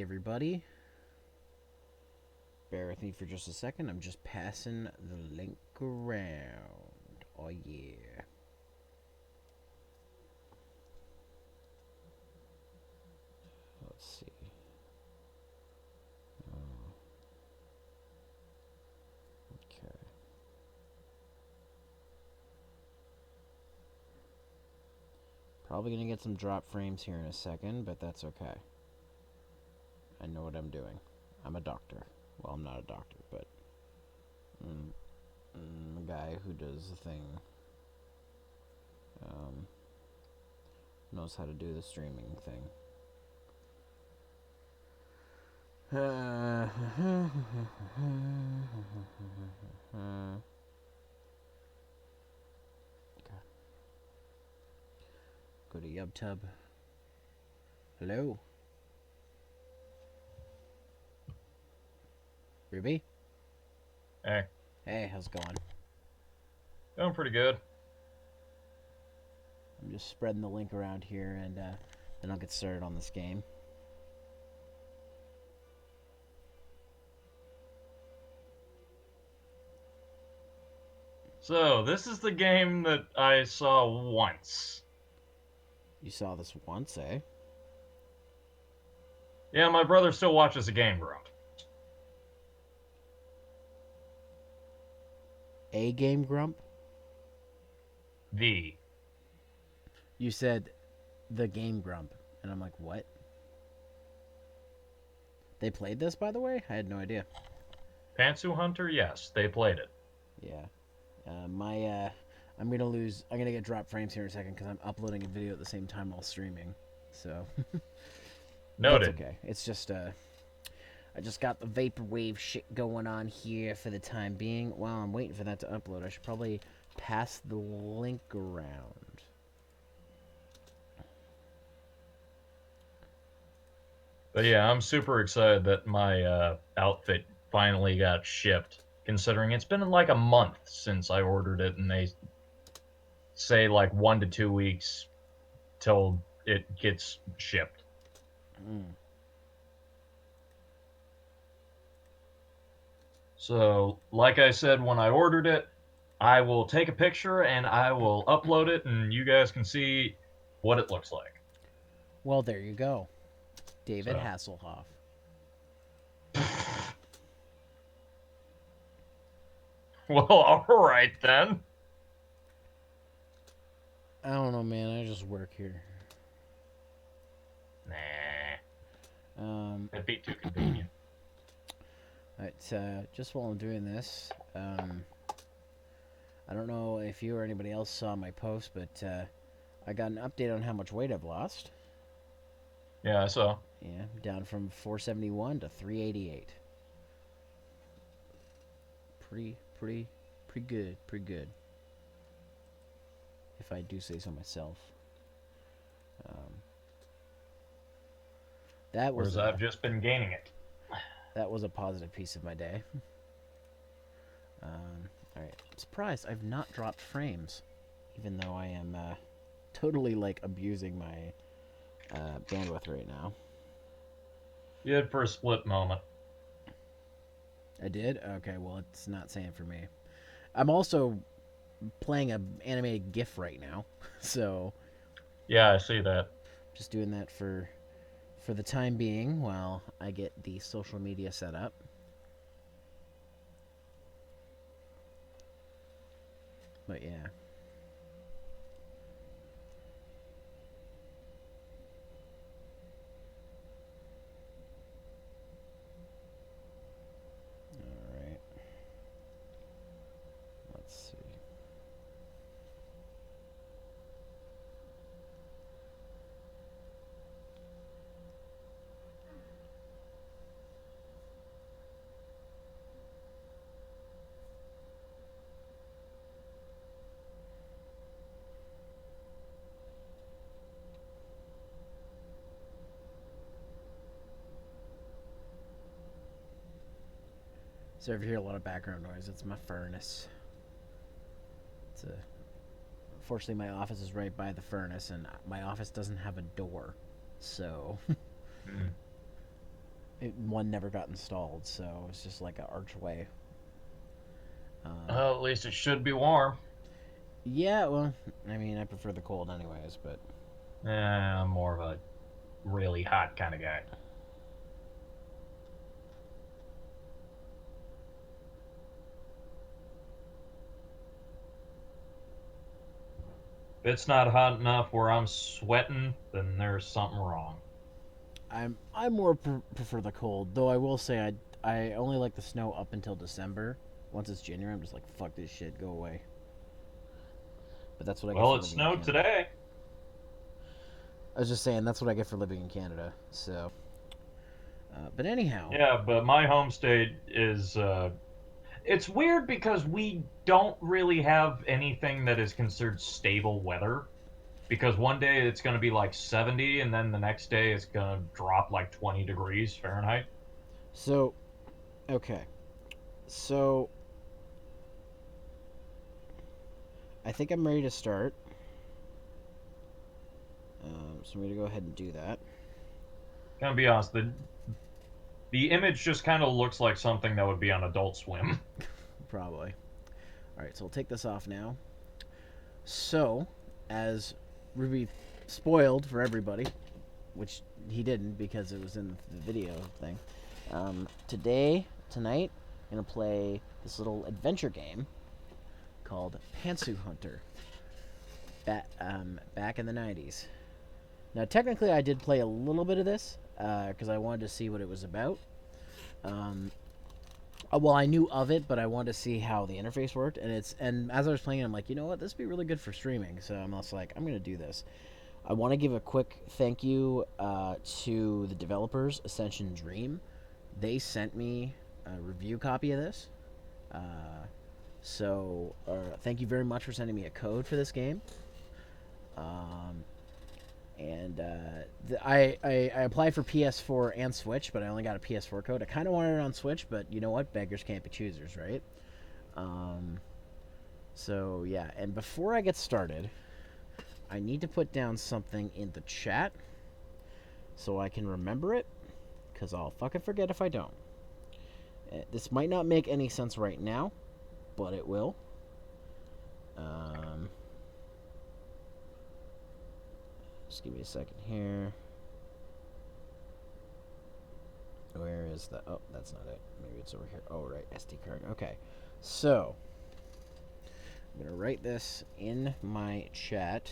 Hey everybody, bear with me for just a second. I'm just passing the link around. Oh yeah. Let's see. Okay. Probably gonna get some drop frames here in a second, but that's okay. I know what I'm doing. I'm a doctor. Well, I'm not a doctor, but a guy who does the thing. Knows how to do the streaming thing. Go to YubTub. Hello? Ruby? Hey, Hey, how's it going? doing pretty good. I'm just spreading the link around here, and then I'll get started on this game. So, this is the game that I saw once. You saw this once, eh? Yeah, my brother still watches the Game Grump. A Game Grump? The. You said the Game Grump, and I'm like, what? They played this, by the way? I had no idea. Pantsu Hunter, yes, they played it. Yeah. I'm gonna get drop frames here in a second because I'm uploading a video at the same time while streaming. So, that's Noted. okay. It's just, I just got the vaporwave shit going on here for the time being. While I'm waiting for that to upload, I should probably pass the link around. But yeah, I'm super excited that my outfit finally got shipped, considering it's been like a month since I ordered it, and they say like 1 to 2 weeks till it gets shipped. Mm. So, like I said when I ordered it, I will take a picture and I will upload it, and you guys can see what it looks like. Well, there you go. David So, Hasselhoff. well, all right then. I don't know, man. I just work here. Nah, Um, that'd be too convenient. just while I'm doing this, I don't know if you or anybody else saw my post, but I got an update on how much weight I've lost. Yeah, so Yeah, down from 471 to 388. Pretty good. Pretty good. If I do say so myself. Um, that was whereas I've a just been gaining it. that was a positive piece of my day. All right. I'm surprised I've not dropped frames, even though I am totally like abusing my bandwidth right now. You did for a split moment. I did? Okay, well, it's not saying for me. I'm also playing a animated GIF right now, so Yeah, I see that. just doing that for the time being while I get the social media set up. But yeah. All right. Let's see. So if you hear a lot of background noise, it's my furnace. It's a Fortunately, my office is right by the furnace, and my office doesn't have a door, so Mm. one never got installed, so it's just like an archway. Well, at least it should be warm. Yeah, well, I mean, I prefer the cold anyways, but I'm more of a really hot kind of guy. If it's not hot enough where I'm sweating, then there's something wrong. I more prefer the cold. Though I will say I only like the snow up until December. Once it's January, I'm just like fuck this shit, go away. But that's what I get Well, for it living in snowed Canada. today. I was just saying that's what I get for living in Canada. So, but anyhow, Yeah, but my home state is it's weird because we don't really have anything that is considered stable weather. Because one day it's going to be like 70, and then the next day it's going to drop like 20 degrees Fahrenheit. so okay, so I think I'm ready to start. So I'm gonna go ahead and do that. Gonna be honest, the image just kind of looks like something that would be on Adult Swim. Probably. All right, so we'll take this off now. So, as Ruby spoiled for everybody, which he didn't because it was in the video thing. Tonight, I'm gonna play this little adventure game called Pantsu Hunter. Back in the '90s. Now, technically, I did play a little bit of this because I wanted to see what it was about. Um, well, I knew of it, but I wanted to see how the interface worked, and as I was playing, I'm like, you know what, this would be really good for streaming. So I'm also like, I'm gonna do this. I want to give a quick thank you to the developers, Ascension Dream. They sent me a review copy of this. So thank you very much for sending me a code for this game. Um, and I applied for PS4 and Switch, but I only got a PS4 code. I kind of wanted it on Switch, but you know what? Beggars can't be choosers, right? Um, so yeah, and before I get started, I need to put down something in the chat so I can remember it, because I'll fucking forget if I don't. This might not make any sense right now, but it will. Just give me a second here. Where is the... Oh, that's not it. Maybe it's over here. Oh, right. SD card. Okay. So, I'm going to write this in my chat.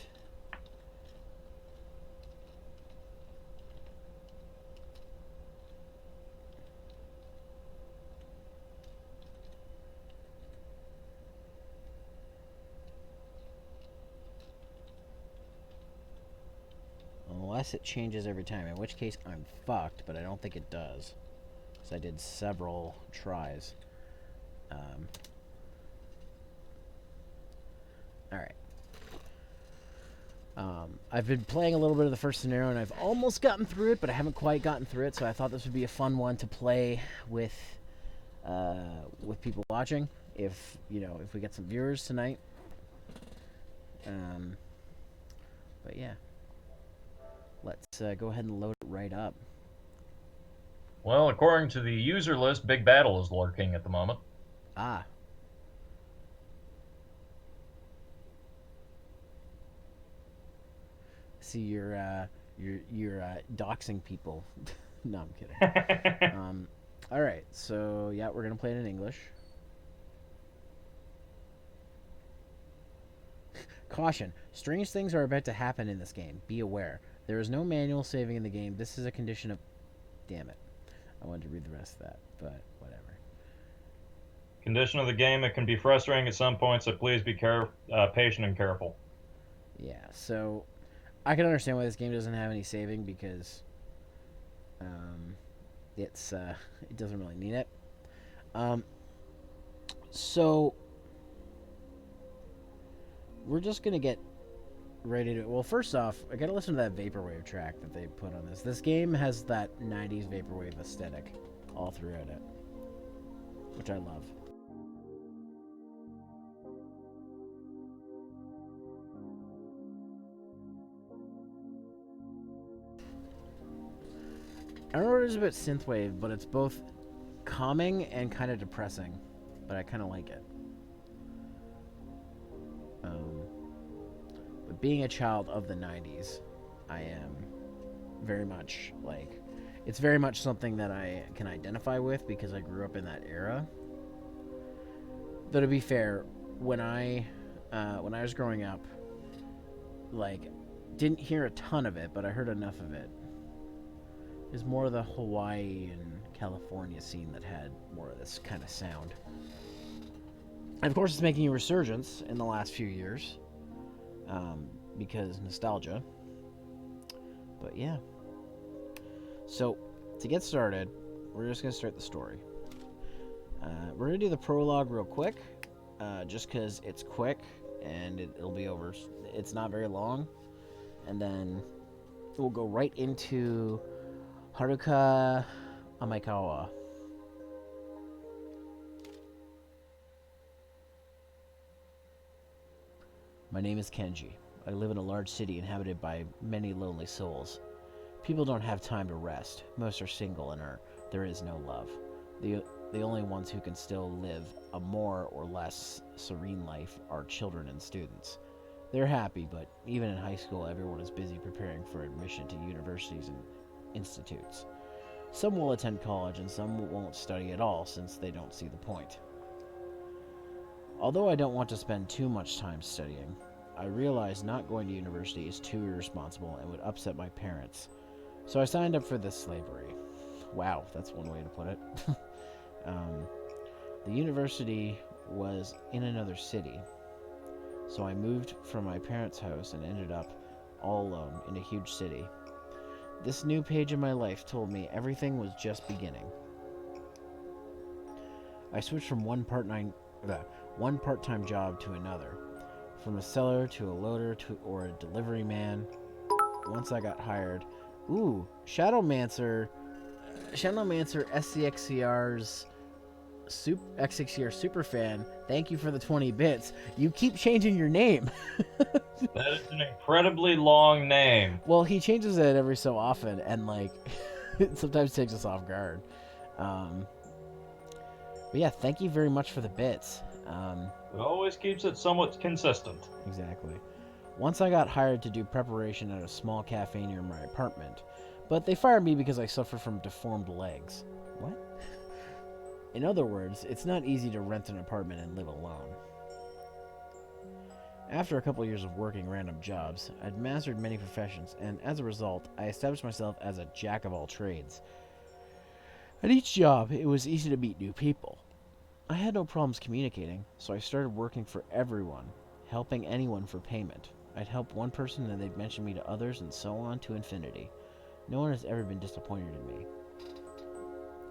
Unless it changes every time, in which case I'm fucked, but I don't think it does. Because I did several tries. Alright. I've been playing a little bit of the first scenario, and I've almost gotten through it, but I haven't quite gotten through it, so I thought this would be a fun one to play with people watching, if we get some viewers tonight. But yeah. Let's go ahead and load it right up. Well, according to the user list, Big Battle is lurking at the moment. Ah. See, you're doxing people. No, I'm kidding. All right, so yeah, we're gonna play it in English. Caution: strange things are about to happen in this game. Be aware. There is no manual saving in the game. This is a condition of... Damn it. I wanted to read the rest of that, but whatever. Condition of the game, it can be frustrating at some points, so please be patient and careful. Yeah, so I can understand why this game doesn't have any saving, because it doesn't really need it. So we're just gonna get ready to... Well, first off, I gotta listen to that vaporwave track that they put on this. This game has that 90s vaporwave aesthetic all throughout it, which I love. I don't know what it is about synthwave, but it's both calming and kind of depressing. But I kind of like it. But being a child of the 90s, I am very much like... It's very much something that I can identify with because I grew up in that era. Though to be fair, when I was growing up, like, didn't hear a ton of it, but I heard enough of it. It was more of the Hawaii and California scene that had more of this kind of sound. And of course, it's making a resurgence in the last few years because nostalgia. But yeah. So, to get started, we're just going to start the story. We're going to do the prologue real quick, just because it's quick and it'll be over. It's not very long. And then we'll go right into Haruka Amaikawa. My name is Kenji. I live in a large city inhabited by many lonely souls. People don't have time to rest. Most are single and there is no love. The only ones who can still live a more or less serene life are children and students. They're happy, but even in high school, everyone is busy preparing for admission to universities and institutes. Some will attend college and some won't study at all since they don't see the point. Although I don't want to spend too much time studying, I realize not going to university is too irresponsible and would upset my parents. So I signed up for this slavery. Wow, that's one way to put it. The university was in another city, so I moved from my parents' house and ended up all alone in a huge city. This new page in my life told me everything was just beginning. I switched from one part-time job to another, from a seller to a loader or a delivery man. Once I got hired, Shadowmancer SCXCR's XXCR superfan, thank you for the 20 bits. You keep changing your name. That is an incredibly long name. Well, he changes it every so often, and like it sometimes takes us off guard. But yeah, thank you very much for the bits. It always keeps it somewhat consistent. Exactly. Once I got hired to do preparation at a small cafe near my apartment, but they fired me because I suffer from deformed legs. What? In other words, it's not easy to rent an apartment and live alone. After a couple years of working random jobs, I'd mastered many professions, and as a result, I established myself as a jack of all trades. At each job, it was easy to meet new people. I had no problems communicating, so I started working for everyone, helping anyone for payment. I'd help one person and they'd mention me to others, and so on to infinity. No one has ever been disappointed in me.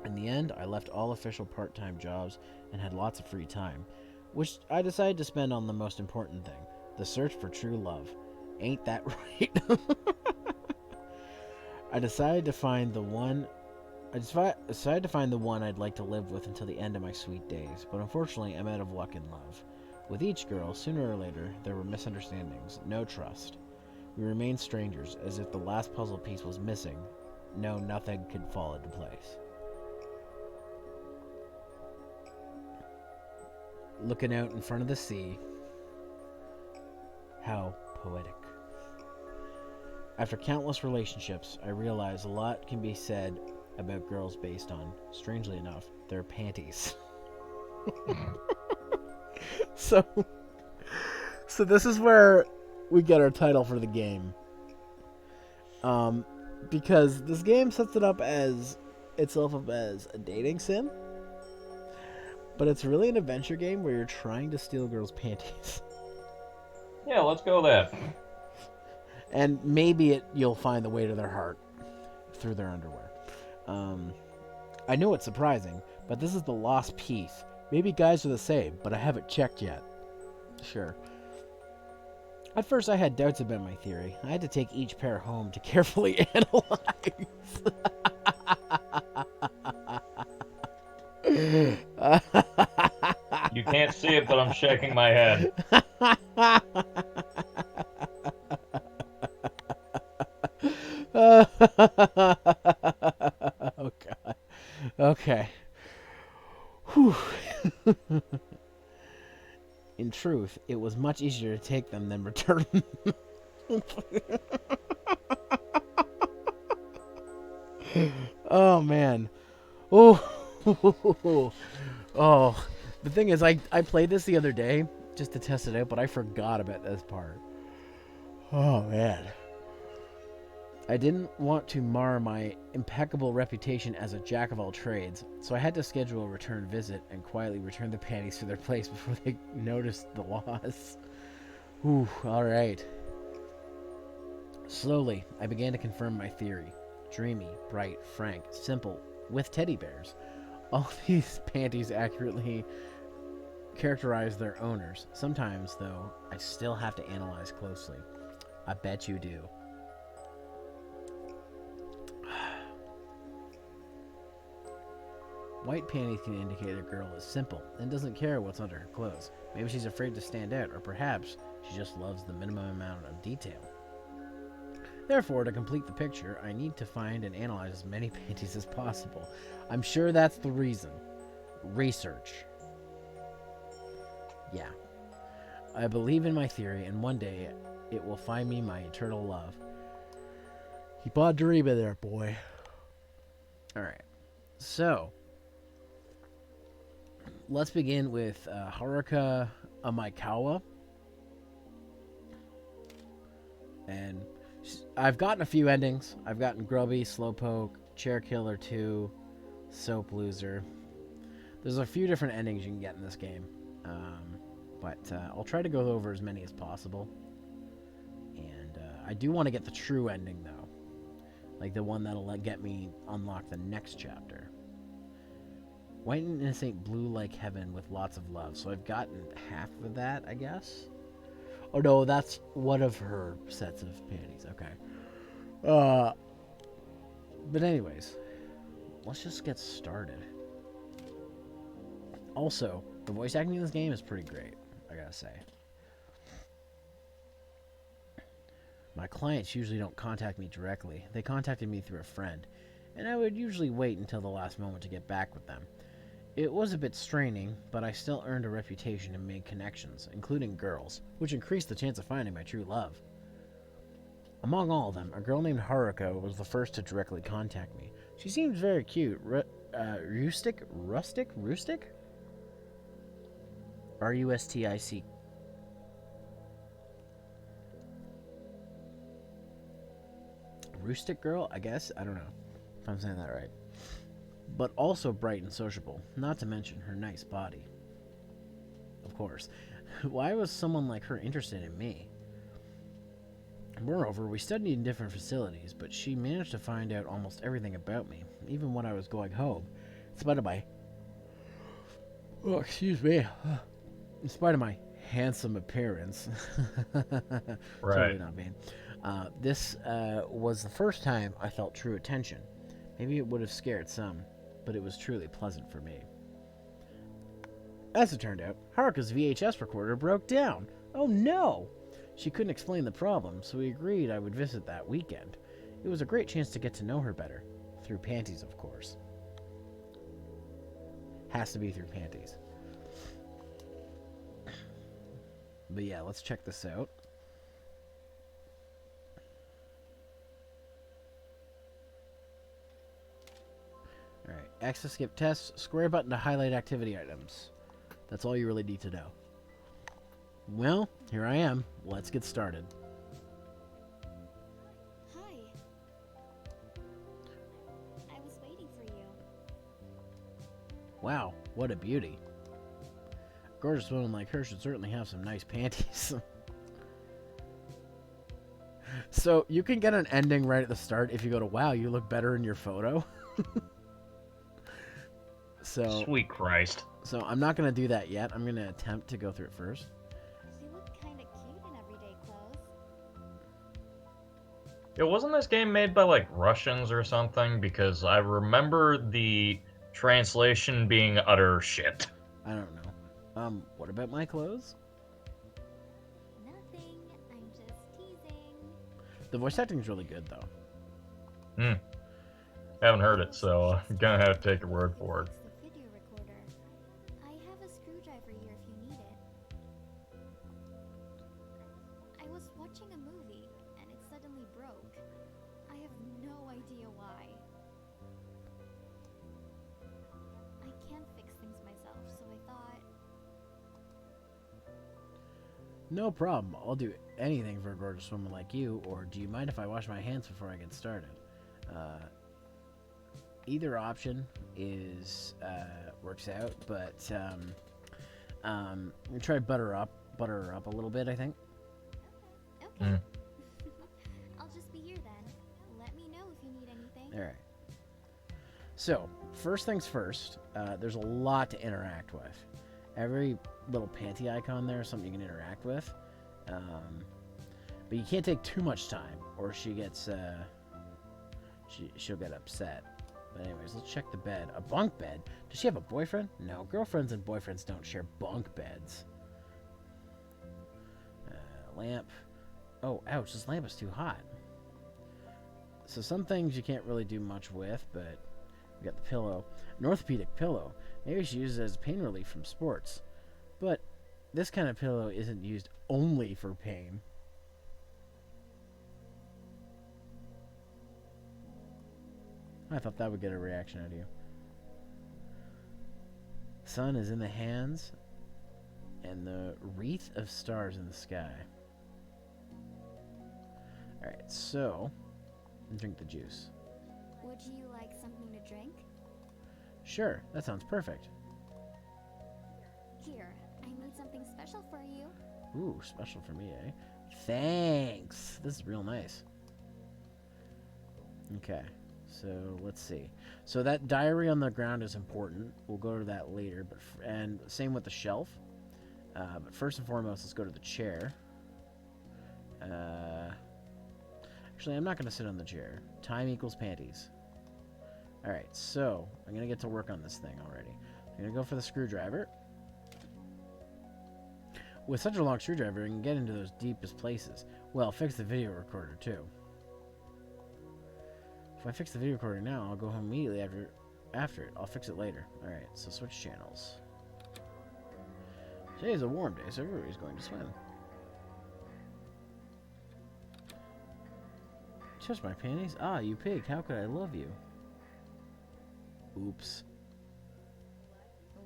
In the end, I left all official part-time jobs and had lots of free time, which I decided to spend on the most important thing, the search for true love. Ain't that right? I decided to find the one I'd like to live with until the end of my sweet days, but unfortunately I'm out of luck in love. With each girl, sooner or later, there were misunderstandings, no trust. We remained strangers, as if the last puzzle piece was missing. No, nothing could fall into place. Looking out in front of the sea. How poetic. After countless relationships, I realized a lot can be said about girls based on, strangely enough, their panties. So this is where we get our title for the game. Because this game sets it up as itself up as a dating sim. But it's really an adventure game where you're trying to steal girls' panties. Yeah, let's go that. And maybe you'll find the way to their heart through their underwear. I know it's surprising, but this is the lost piece. Maybe guys are the same, but I haven't checked yet. Sure. At first I had doubts about my theory. I had to take each pair home to carefully analyze. You can't see it, but I'm shaking my head. Okay. Whew. In truth, it was much easier to take them than return them. Oh man. Oh. Oh. The thing is, I played this the other day just to test it out, but I forgot about this part. Oh man. I didn't want to mar my impeccable reputation as a jack of all trades, so I had to schedule a return visit and quietly return the panties to their place before they noticed the loss. Ooh, alright. Slowly, I began to confirm my theory. Dreamy, bright, frank, simple, with teddy bears. All these panties accurately characterize their owners. Sometimes, though, I still have to analyze closely. I bet you do. White panties can indicate a girl is simple and doesn't care what's under her clothes. Maybe she's afraid to stand out, or perhaps she just loves the minimum amount of detail. Therefore, to complete the picture, I need to find and analyze as many panties as possible. I'm sure that's the reason. Research. Yeah. I believe in my theory, and one day it will find me my eternal love. Keep on dreaming there, boy. Alright. So, let's begin with Haruka Amaikawa. And I've gotten a few endings. I've gotten Grubby, Slowpoke, Chair Killer 2, Soap Loser. There's a few different endings you can get in this game. But I'll try to go over as many as possible. And I do want to get the true ending, though. Like the one that'll get me unlock the next chapter. White and innocent, blue like heaven with lots of love. So I've gotten half of that, I guess. Oh no, that's one of her sets of panties. Okay. But anyways, let's just get started. Also, the voice acting in this game is pretty great, I gotta say. My clients usually don't contact me directly. They contacted me through a friend, and I would usually wait until the last moment to get back with them. It was a bit straining, but I still earned a reputation and made connections, including girls, which increased the chance of finding my true love. Among all of them, a girl named Haruka was the first to directly contact me. She seemed very cute. Rustic? Rustic? Rustic girl, I guess? I don't know if I'm saying that right. But also bright and sociable, not to mention her nice body. Of course. Why was someone like her interested in me? Moreover, we studied in different facilities, but she managed to find out almost everything about me, even when I was going home, in spite of my... Oh, excuse me. In spite of my handsome appearance. Right. Totally not vain. This was the first time I felt true attention. Maybe it would have scared some, but it was truly pleasant for me. As it turned out, Haruka's VHS recorder broke down. Oh no! She couldn't explain the problem, so we agreed I would visit that weekend. It was a great chance to get to know her better. Through panties, of course. Has to be through panties. But yeah, let's check this out. Alright, X to skip tests, square button to highlight activity items. That's all you really need to know. Well, here I am. Let's get started. Hi. I was waiting for you. Wow, what a beauty. A gorgeous woman like her should certainly have some nice panties. So, you can get an ending right at the start if you go to, wow, you look better in your photo. Sweet Christ. So I'm not going to do that yet. I'm going to attempt to go through it first. You look kind of cute in everyday clothes. Yeah, wasn't this game made by, like, Russians or something? Because I remember the translation being utter shit. I don't know. What about my clothes? Nothing. I'm just teasing. The voice acting is really good, though. Haven't heard it, so I'm gonna have to take your word for it. The video recorder. I have a screwdriver here if you need it. I was watching a movie and it suddenly broke. I have no idea why. I can't fix things myself, so I thought. No problem. I'll do anything for a gorgeous woman like you, or do you mind if I wash my hands before I get started? Either option is works out, but I'm gonna try butter her up a little bit, I think. Okay. I'll just be here then. Let me know if you need anything. All right. So, first things first, there's a lot to interact with. Every little panty icon there is something you can interact with. But you can't take too much time, or she gets, she'll get upset. But anyways, let's check the bed. A bunk bed? Does she have a boyfriend? No, girlfriends and boyfriends don't share bunk beds. Lamp. Oh, ouch, this lamp is too hot. So some things you can't really do much with, but we got the pillow. An orthopedic pillow. Maybe she uses it as pain relief from sports. But this kind of pillow isn't used only for pain. I thought that would get a reaction out of you. Sun is in the hands, and the wreath of stars in the sky. Alright, so, drink the juice. Would you like something to drink? Sure, that sounds perfect. Here, I made something special for you. Ooh, special for me, eh? Thanks! This is real nice. Okay, so let's see. So that diary on the ground is important. We'll go to that later, but and same with the shelf. But first and foremost, let's go to the chair. Actually, I'm not going to sit on the chair. Time equals panties. Alright, so I'm going to get to work on this thing already. I'm going to go for the screwdriver. With such a long screwdriver, I can get into those deepest places. Well, fix the video recorder, too. If I fix the video recorder now, I'll go home immediately after it. I'll fix it later. Alright, so switch channels. Today is a warm day, so everybody's going to swim. Touch my panties? Ah, you pig, how could I love you? Oops.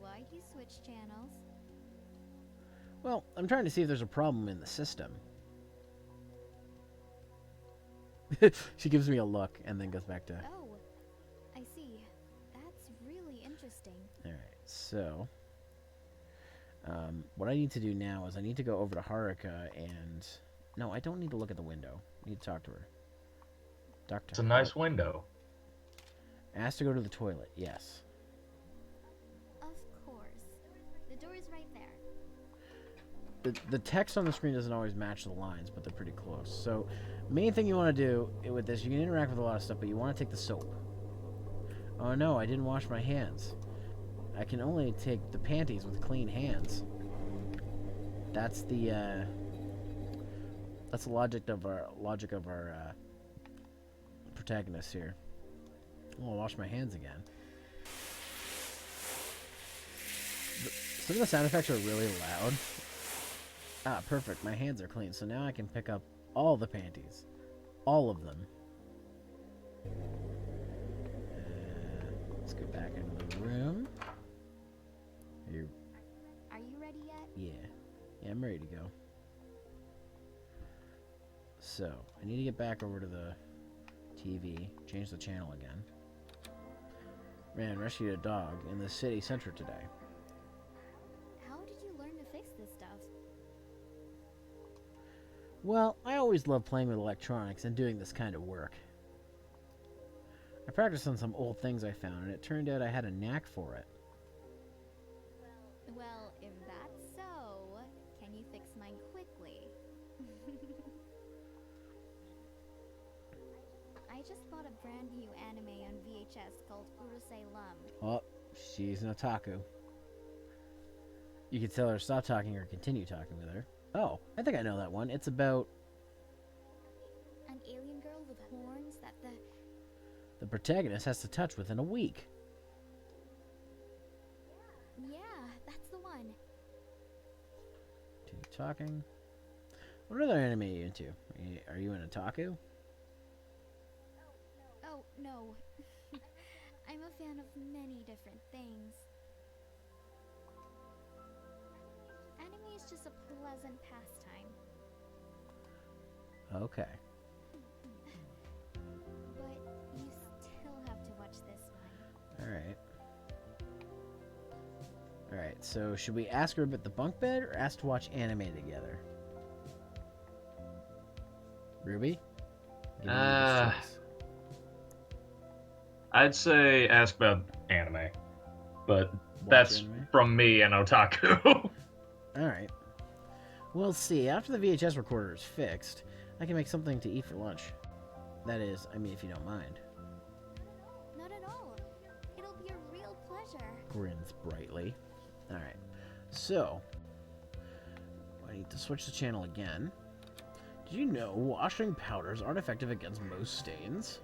Why'd you switch channels? Well, I'm trying to see if there's a problem in the system. She gives me a look and then goes back to... Oh, I see. That's really interesting. Alright, so... what I need to do now is I need to go over to Haruka and... No, I don't need to look at the window. I need to talk to her. Dr. It's a nice window. Asked to go to the toilet, yes. Of course. The door is right there. The text on the screen doesn't always match the lines, but they're pretty close. So, main thing you want to do with this, you can interact with a lot of stuff, but you want to take the soap. Oh no, I didn't wash my hands. I can only take the panties with clean hands. That's the logic of our protagonist here. I'll wash my hands again. Some of the sound effects are really loud. Ah, perfect. My hands are clean, so now I can pick up all the panties. All of them. Let's go back into the room. Are you ready yet? Yeah, I'm ready to go. So, I need to get back over to the TV, change the channel again. Man rescued a dog in the city center today. How did you learn to fix this stuff? Well, I always love playing with electronics and doing this kind of work. I practiced on some old things I found, and it turned out I had a knack for it. Well, if that's so, can you fix mine quickly? I just bought a brand new anime on VHS called Urusei Lum. Oh, she's an otaku. You could tell her to stop talking or continue talking with her. Oh, I think I know that one. It's about An alien girl with horns that the protagonist has to touch within a week. Yeah, that's the one. Continue talking. What other anime are you into? Are you an otaku? Oh, no. I'm a fan of many different things. Anime is just a pleasant pastime. Okay. But you still have to watch this one. Alright. Alright, so should we ask her about the bunk bed or ask to watch anime together? Ruby? Give me this choice. I'd say ask about anime, but that's anime? from me and otaku. Alright. Well, see, after the VHS recorder is fixed, I can make something to eat for lunch. That is, I mean, if you don't mind. Not at all. It'll be a real pleasure. Grins brightly. Alright. So, I need to switch the channel again. Did you know washing powders aren't effective against most stains?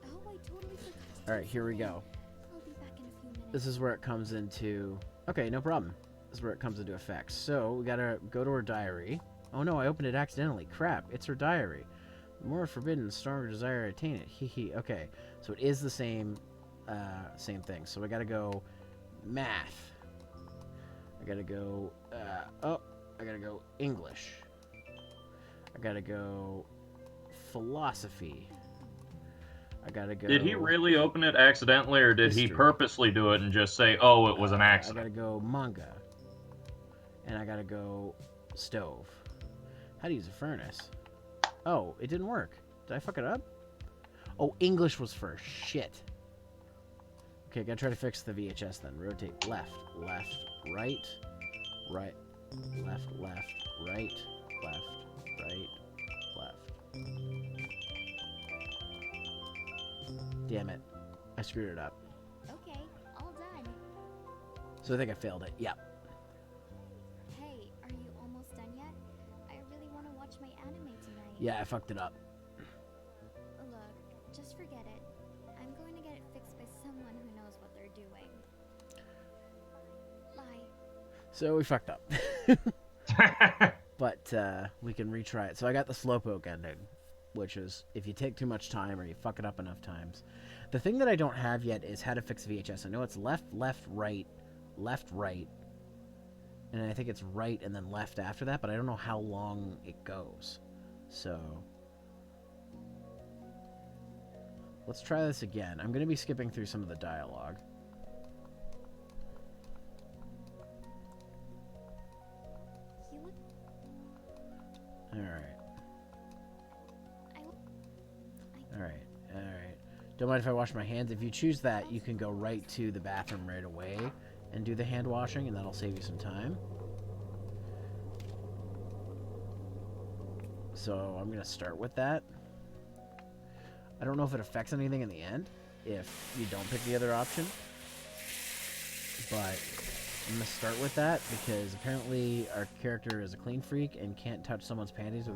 Oh, I totally forgot to Alright, do here we something. go. I'll be back in a few minutes. This is where it comes into... Okay, no problem. This is where it comes into effect. So, we gotta go to her diary. Oh no, I opened it accidentally. Crap, it's her diary. The more forbidden, the stronger desire to attain it. Hee. Okay, so it is the same thing. So I gotta go math. I gotta go, I gotta go English. I gotta go philosophy. I gotta go... Did he really open it accidentally, or did he History. purposely do it and just say, oh, it was an I accident? gotta go manga. And I gotta go stove. How to use a furnace? Oh, it didn't work. Did I fuck it up? Oh, English was first. Shit. Okay, gotta try to fix the VHS then. Rotate left, left, right, right, left, left, right, left, right, left. Damn it. I screwed it up. Okay, all done. So I think I failed it. Yeah. Hey, are you almost done yet? I really want to watch my anime tonight. Yeah, I fucked it up. Look, just forget it. I'm going to get it fixed by someone who knows what they're doing. Bye. So we fucked up. But we can retry it. So I got the slowpoke ending, which is if you take too much time or you fuck it up enough times. The thing that I don't have yet is how to fix VHS. I know it's left, left, right, and I think it's right and then left after that, but I don't know how long it goes. So let's try this again. I'm going to be skipping through some of the dialogue. You look. Alright. I Alright. Don't mind if I wash my hands. If you choose that, you can go right to the bathroom right away and do the hand washing, and that'll save you some time. So I'm going to start with that. I don't know if it affects anything in the end if you don't pick the other option. But I'm going to start with that because apparently our character is a clean freak and can't touch someone's panties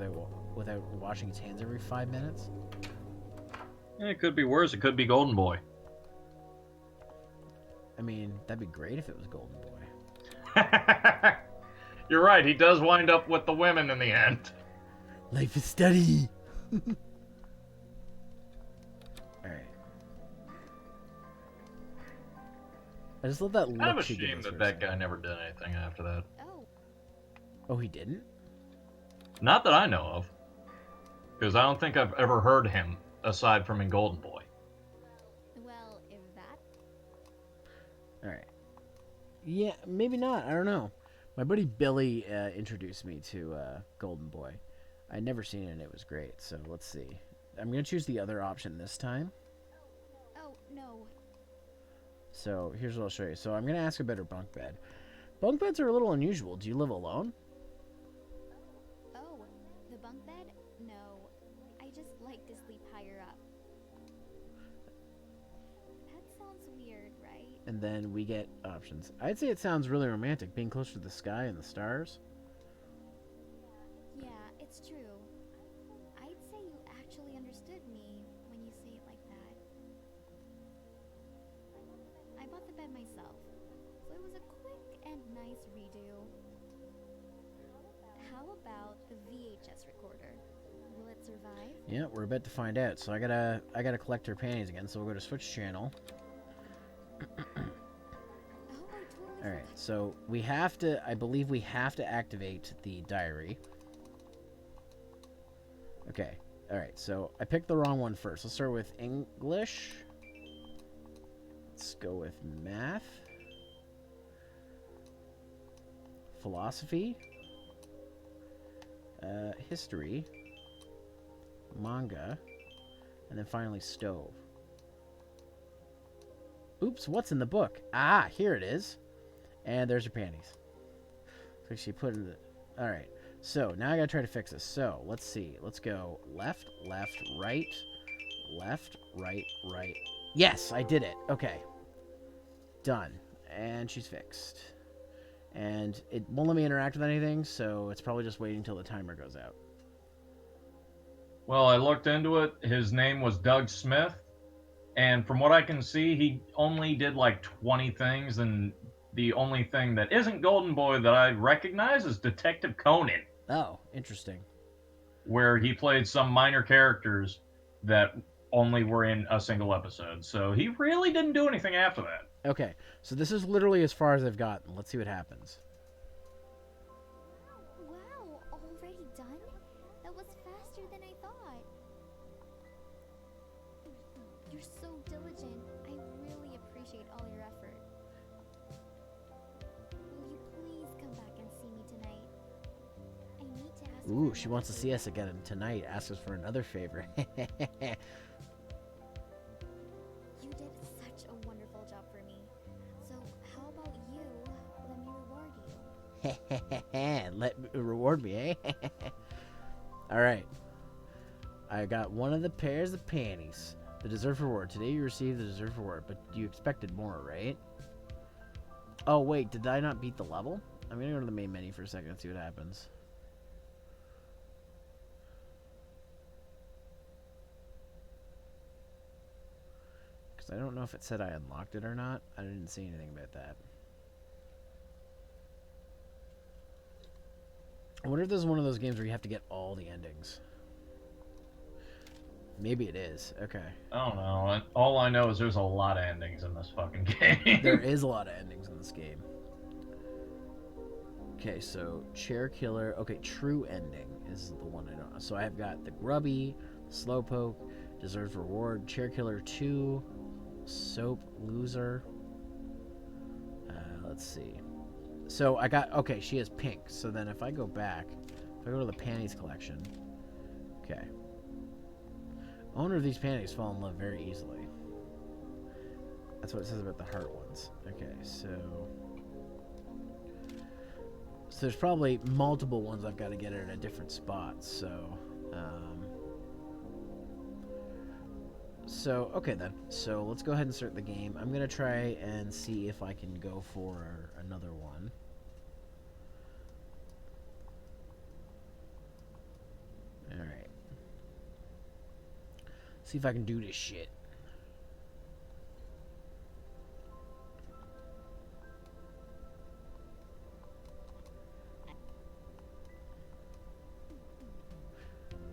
without washing his hands every 5 minutes. It could be worse. It could be Golden Boy. I mean, that'd be great if it was Golden Boy. You're right. He does wind up with the women in the end. Life is study. Alright. I just love that look. Kind of a she shame gives that her that son. guy never did anything after that. Oh, Oh, he didn't? Not that I know of. Because I don't think I've ever heard him aside from in Golden Boy. well, if that. Alright. Yeah, maybe not. I don't know. My buddy Billy introduced me to Golden Boy. I'd never seen it and it was great. So let's see. I'm going to choose the other option this time. Oh, no. So here's what I'll show you. So I'm going to ask about her bunk bed. Bunk beds are a little unusual. Do you live alone? Oh, the bunk bed? No. I just like to sleep higher up. That sounds weird, right? And then we get options. I'd say it sounds really romantic, being close to the sky and the stars. Yeah, it's true. I'd say you actually understood me nice redo. How about the VHS recorder? Will it survive? Yeah, we're about to find out. So I gotta collect her panties again. So we'll go to Switch channel. Oh, I totally All right. forgot. So we have to. I believe we have to activate the diary. Okay. All right. So I picked the wrong one first. Let's start with English. Let's go with math. Philosophy. History. Manga. And then finally stove. Oops, what's in the book? Ah, here it is. And there's her panties. So she put in the... Alright, so now I gotta try to fix this. So, let's see. Let's go left, left, right, left, right, right. Yes, I did it. Okay. Done. And she's fixed. And it won't let me interact with anything, so it's probably just waiting until the timer goes out. Well, I looked into it. His name was Doug Smith. And from what I can see, he only did like 20 things. And the only thing that isn't Golden Boy that I recognize is Detective Conan, Oh, interesting. where he played some minor characters that only were in a single episode. So he really didn't do anything after that. Okay, so this is literally as far as I've gotten. Let's see what happens. Wow, already done? That was faster than I thought. You're so diligent. I really appreciate all your effort. Will you please come back and see me tonight? I need to ask Ooh, for she another wants to see favor. us again tonight. Ask us for another favor. You did such a wonderful job for me. So how about you let me reward you? Let me reward me, eh? All right. I got one of the pairs of panties. The deserved reward. Today you received the deserved reward, but you expected more, right? Oh, wait. Did I not beat the level? I'm going to go to the main menu for a second and see what happens. Because I don't know if it said I unlocked it or not. I didn't see anything about that. I wonder if this is one of those games where you have to get all the endings. Maybe it is. Okay. I don't know. All I know is there's a lot of endings in this fucking game. There is a lot of endings in this game. Okay, so chair killer. Okay, true ending is the one I know. So I've got the grubby, slowpoke, deserved reward, chair killer 2, soap loser. Let's see. So I got, okay, she is pink. So then if I go back, if I go to the panties collection, okay. Owner of these panties fall in love very easily. That's what it says about the heart ones. Okay, so there's probably multiple ones I've got to get at a different spot. So okay then. So let's go ahead and start the game. I'm gonna try and see if I can go for another one. All right. See if I can do this shit.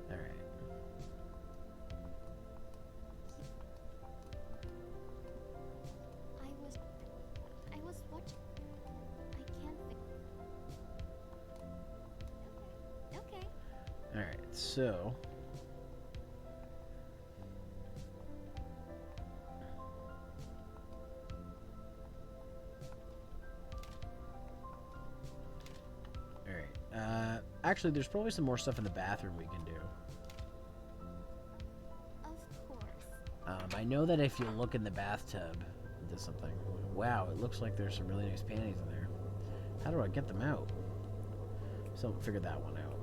All right. I was watching. I can't think. Okay. All right. So. Actually, there's probably some more stuff in the bathroom we can do. Of course. I know that if you look in the bathtub, there's something. Wow, it looks like there's some really nice panties in there. How do I get them out? So figure that one out.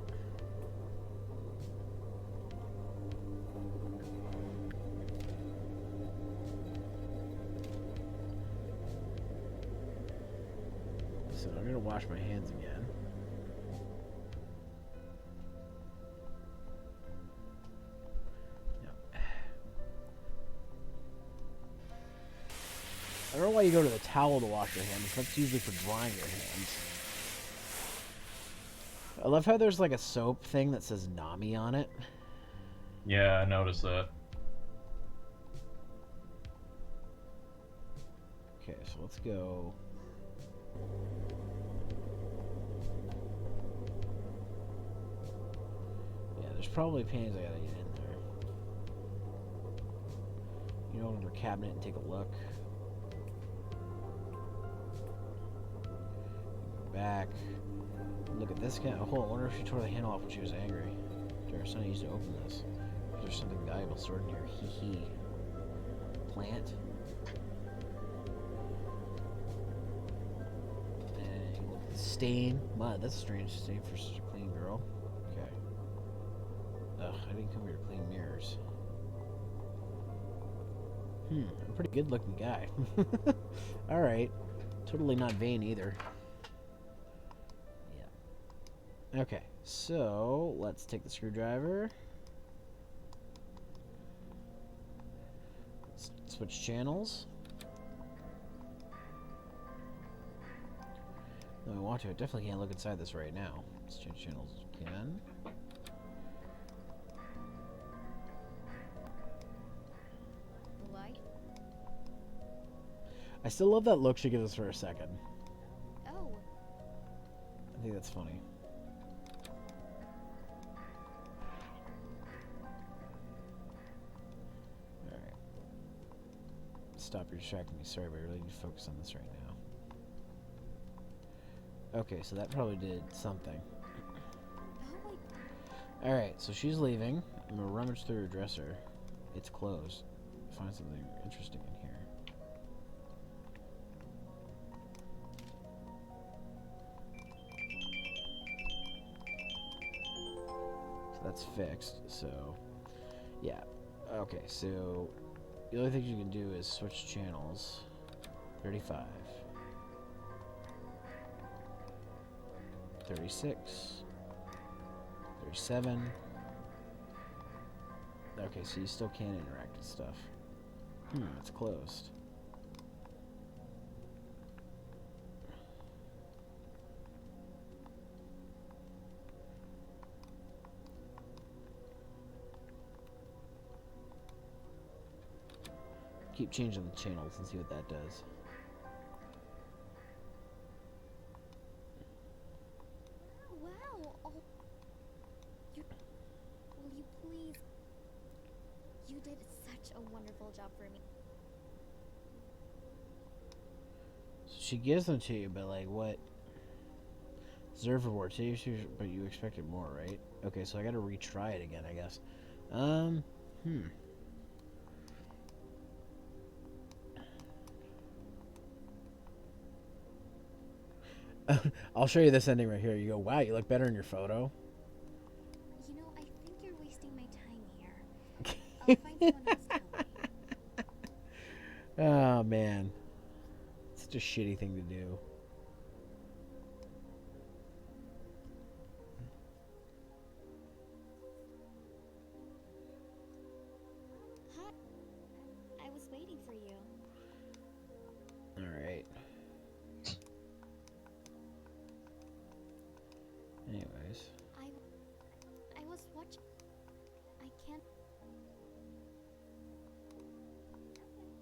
So I'm gonna wash my hands again. I don't know why you go to the towel to wash your hands. That's usually for drying your hands. I love how there's like a soap thing that says Nami on it. Yeah, I noticed that. Okay, so let's go. Yeah, there's probably paintings I gotta get in there. You know, in her cabinet and take a look. Go back. Look at this guy. Oh, I wonder if she tore the handle off when she was angry. Her son used to open this. There's something valuable stored in here. Hee hee. Plant. And look at the stain. Mud. That's a strange stain for such a clean girl. Okay. Ugh, I didn't come here to clean mirrors. I'm a pretty good looking guy. Alright. Totally not vain either. Yeah. Okay, so let's take the screwdriver. Let's switch channels. No, I want to. I definitely can't look inside this right now. Let's change channels again. I still love that look she gives us for a second. Oh. I think that's funny. Alright. Stop, you're distracting me. Sorry, but I really need to focus on this right now. Okay, so that probably did something. Oh, Alright, so she's leaving. I'm gonna rummage through her dresser. It's closed. Find something interesting in here. So that's fixed. So, yeah. Okay, so the only thing you can do is switch channels. 35. 36. 37. Okay, so you still can't interact with stuff. It's closed. Keep changing the channels and see what that does. wow. Oh. Will you please? You did such a wonderful job for me. So she gives them to you, but like what? Reserve reward, but you expected more, right? Okay, so I gotta retry it again, I guess. I'll show you this ending right here. You go, wow, you look better in your photo. You know, I think you're wasting my time here. I'll find someone else to help me. Oh, man. Such a shitty thing to do. Hi. I was waiting for you. Alright. Anyways. I was watching. I can't.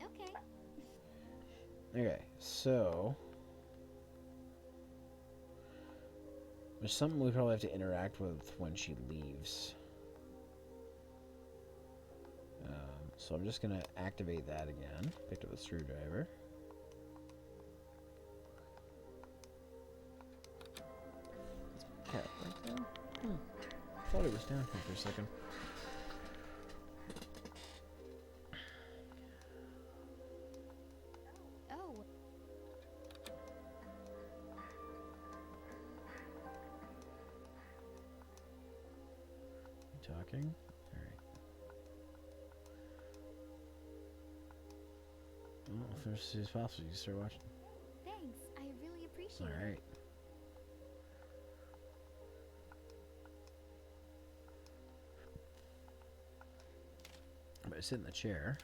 Okay. Okay, so there's something we probably have to interact with when she leaves. So I'm just gonna activate that again. Picked up the screwdriver. Cat right there? I thought it was down here for a second. Oh. You talking? Alright. Well, finish as soon as possible. You can start watching. Thanks. I really appreciate it. Alright. I'm gonna sit in the chair.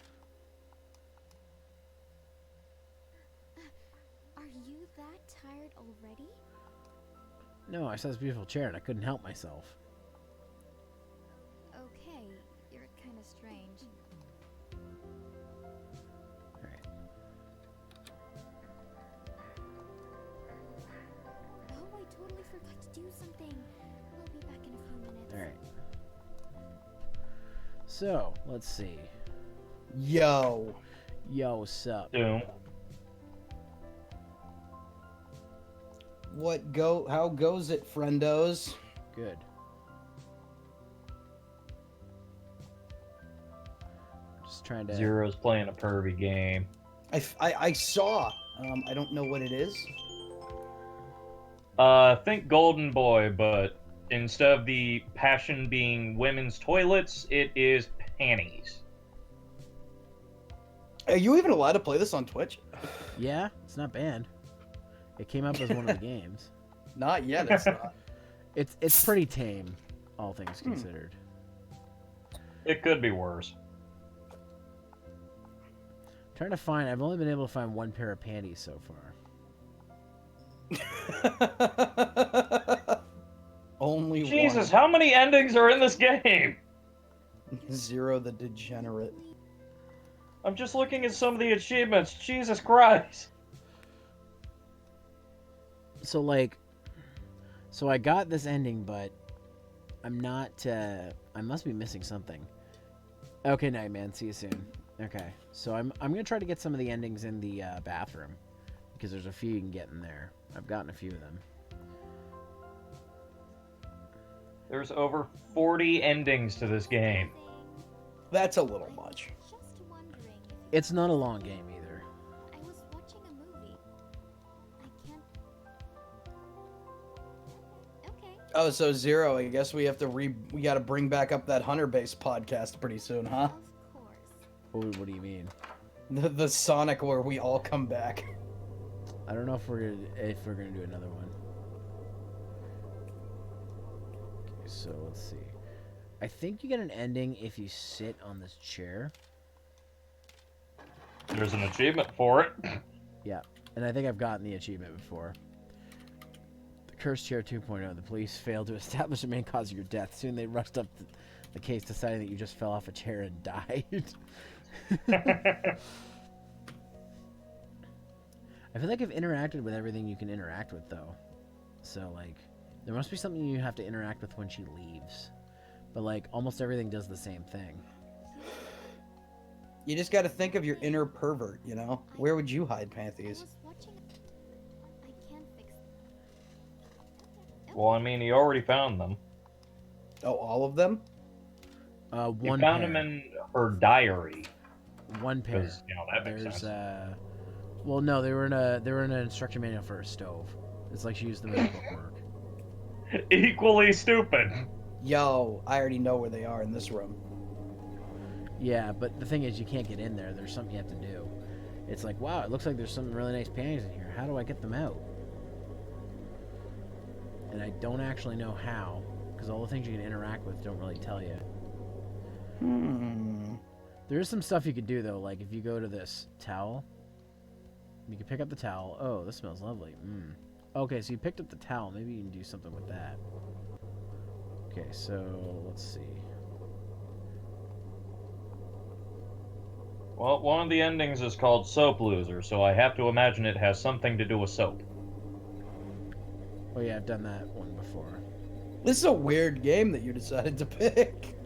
that tired already? No, I saw this beautiful chair and I couldn't help myself. Okay, you're kind of strange. Alright. Oh, I totally forgot to do something. I'll be back in a few minutes. Alright. So, let's see. Yo. Yo, what's up? Doom. How goes it, friendos? Good. Just trying to... Zero's playing a pervy game. I saw. I don't know what it is. Think Golden Boy, but instead of the passion being women's toilets, it is panties. Are you even allowed to play this on Twitch? Yeah, it's not banned. It came up as one of the games. Not yet, it's not. It's pretty tame, all things considered. It could be worse. Trying to find... I've only been able to find one pair of panties so far. Only Jesus, one. how many endings are in this game? Zero the Degenerate. I'm just looking at some of the achievements. Jesus Christ. So, like... So I got this ending, but... I'm not, I must be missing something. Okay, night, man. See you soon. Okay. So I'm gonna try to get some of the endings in the, bathroom. Because there's a few you can get in there. I've gotten a few of them. There's over 40 endings to this game. That's a little much. Just wondering if you... It's not a long game, either. I was watching a movie. I can't... Okay. Oh, so Zero, I guess we have to we gotta bring back up that Hunter Base podcast pretty soon, huh? Of course. What do you mean? The Sonic where we all come back. I don't know if we're gonna do another one. Okay, so let's see. I think you get an ending if you sit on this chair. There's an achievement for it. Yeah, and I think I've gotten the achievement before. The Cursed Chair 2.0. The police failed to establish the main cause of your death. Soon they rushed up the case, deciding that you just fell off a chair and died. I feel like I've interacted with everything you can interact with, though. So, like, there must be something you have to interact with when she leaves. But, like, almost everything does the same thing. You just gotta think of your inner pervert, you know? Where would you hide, I Panthees? was watching... I can't fix... Well, I mean, he already found them. Oh, all of them? One He found pair. them in her diary. One pair. Because, you know, that makes There's, sense. well, no, they were in an instruction manual for a stove. It's like she used them as a bookmark. Equally stupid. Yo, I already know where they are in this room. Yeah, but the thing is, you can't get in there. There's something you have to do. It's like, wow, it looks like there's some really nice panties in here. How do I get them out? And I don't actually know how, because all the things you can interact with don't really tell you. There is some stuff you could do, though, like if you go to this towel, you can pick up the towel. Oh, this smells lovely. Okay, so you picked up the towel. Maybe you can do something with that. Okay, so let's see. Well, one of the endings is called Soap Loser, so I have to imagine it has something to do with soap. Oh yeah, I've done that one before. This is a weird game that you decided to pick.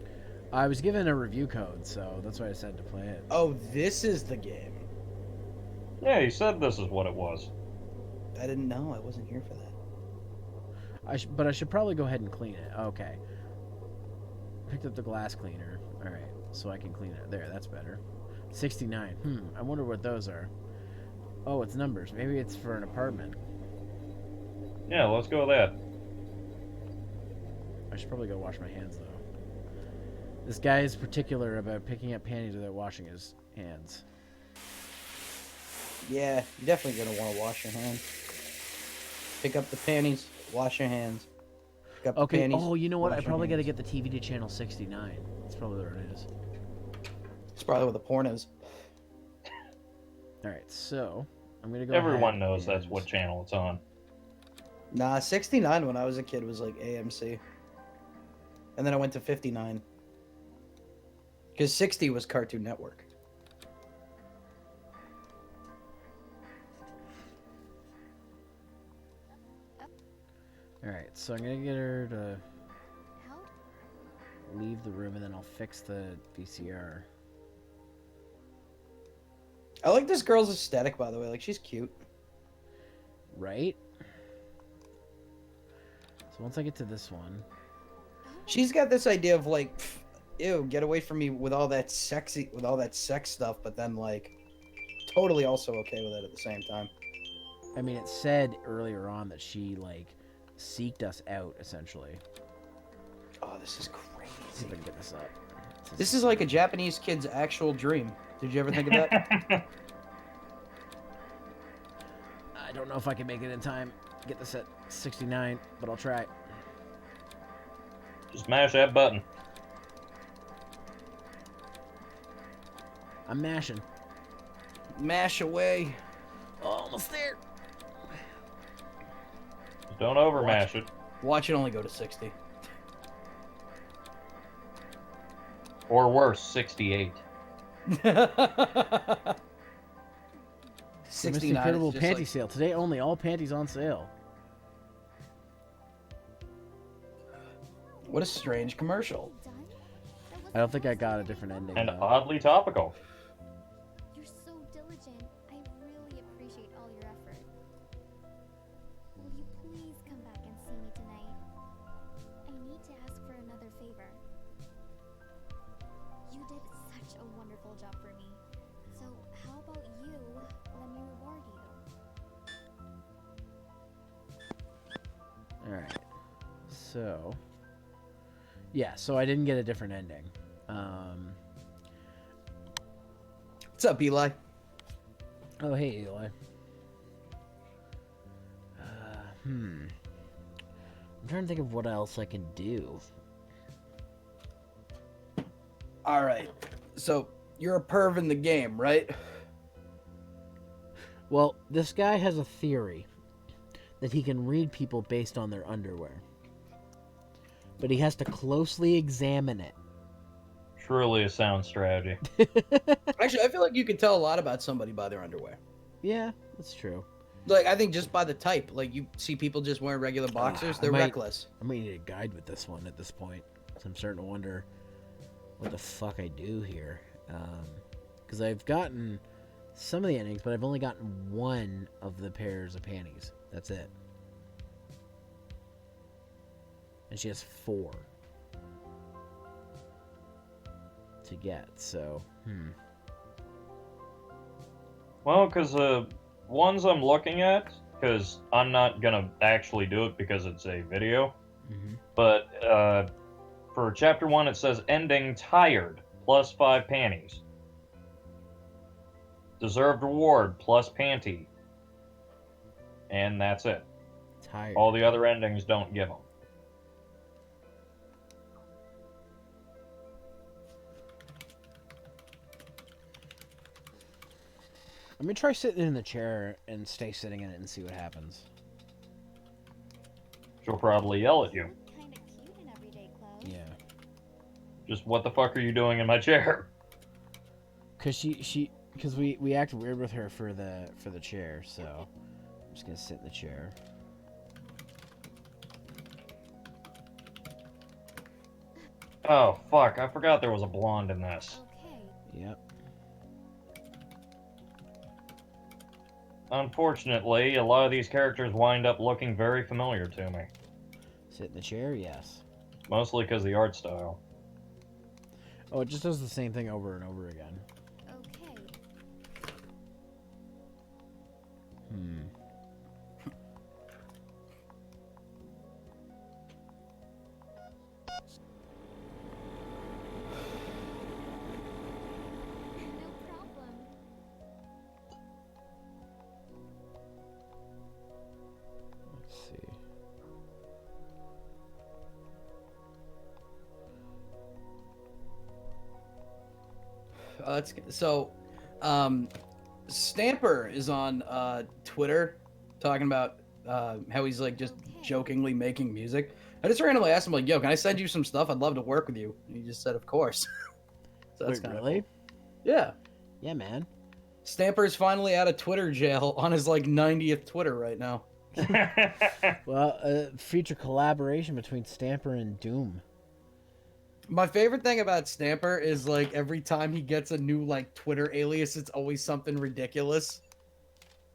I was given a review code, so that's why I decided to play it. Oh, this is the game. Yeah, he said this is what it was. I didn't know. I wasn't here for that. But I should probably go ahead and clean it. Okay. Picked up the glass cleaner. Alright, so I can clean it. There, that's better. 69. I wonder what those are. Oh, it's numbers. Maybe it's for an apartment. Yeah, let's go with that. I should probably go wash my hands, though. This guy is particular about picking up panties without washing his hands. Yeah, you're definitely gonna want to wash your hands. Pick up the panties, wash your hands. Pick up the Okay, panties, oh, you know what? I wash your probably gotta hands. get the TV to channel 69. That's probably where it is. It's probably what the porn is. Alright, so... I'm gonna go. Everyone ahead knows that's and- what channel it's on. Nah, 69 when I was a kid was like AMC. And then I went to 59. Because 60 was Cartoon Network. All right, so I'm gonna get her to Help? leave the room, and then I'll fix the VCR. I like this girl's aesthetic, by the way. Like, she's cute. Right. So once I get to this one, She's got this idea of like, pff, ew, get away from me with all that sex stuff, but then like, totally also okay with it at the same time. I mean, it said earlier on that she like seeked us out essentially. Oh, this is Let's see crazy. if I can get this up. This is like a Japanese kid's actual dream. Did you ever think of that? I don't know if I can make it in time. Get this at 69, but I'll try. Just mash that button. I'm mashing. Mash away. Almost there. Just don't overmash it. Watch it only go to 60. Or worse, 68. Mr. 69 Incredible is just panty like, sale. Today only, all panties on sale. what a strange commercial. Done? That wasn't I don't think I supposed got to a be. different ending. And though. oddly topical. You're so diligent. I really appreciate all your effort. Will you please come back and see me tonight? I need to ask for another favor. You did such a wonderful job for me. So how about you let me reward you? Alright. So. Yeah, so I didn't get a different ending. What's up, Eli? Oh, hey, Eli. I'm trying to think of what else I can do. All right. So you're a perv in the game, right? Well, this guy has a theory that he can read people based on their underwear. But he has to closely examine it. Truly a sound strategy. Actually, I feel like you can tell a lot about somebody by their underwear. Yeah, that's true. Like, I think just by the type. Like, you see people just wearing regular boxers, I they're might- reckless. I might need a guide with this one at this point. So I'm starting to wonder what the fuck I do here. Because I've gotten some of the endings, but I've only gotten one of the pairs of panties. That's it. And she has 4 to get, so, Well, because the ones I'm looking at, because I'm not going to actually do it because it's a video, but for chapter 1 it says ending tired, plus 5 panties. Deserved reward, plus panty. And that's it. Tired. All the other endings don't give them. Let me try sitting in the chair and stay sitting in it and see what happens. She'll probably yell at you. You look kind of cute in everyday clothes. Yeah. Just, what the fuck are you doing in my chair? Because because we act weird with her for the chair, so I'm just gonna sit in the chair. Oh, fuck, I forgot there was a blonde in this. Okay. Yep. Unfortunately, a lot of these characters wind up looking very familiar to me. Sit in the chair, yes. Mostly because the art style. Oh, it just does the same thing over and over again. Okay. No problem. Let's see. So, Stamper is on Twitter talking about how he's like just jokingly making music. I just randomly asked him like, "Yo, can I send you some stuff? I'd love to work with you." And he just said, "Of course." So that's Wait, kind of really? cool. Yeah. Yeah, man. Stamper's finally out of Twitter jail on his like 90th Twitter right now. Well, future collaboration between Stamper and Doom. My favorite thing about Stamper is like every time he gets a new like Twitter alias, it's always something ridiculous.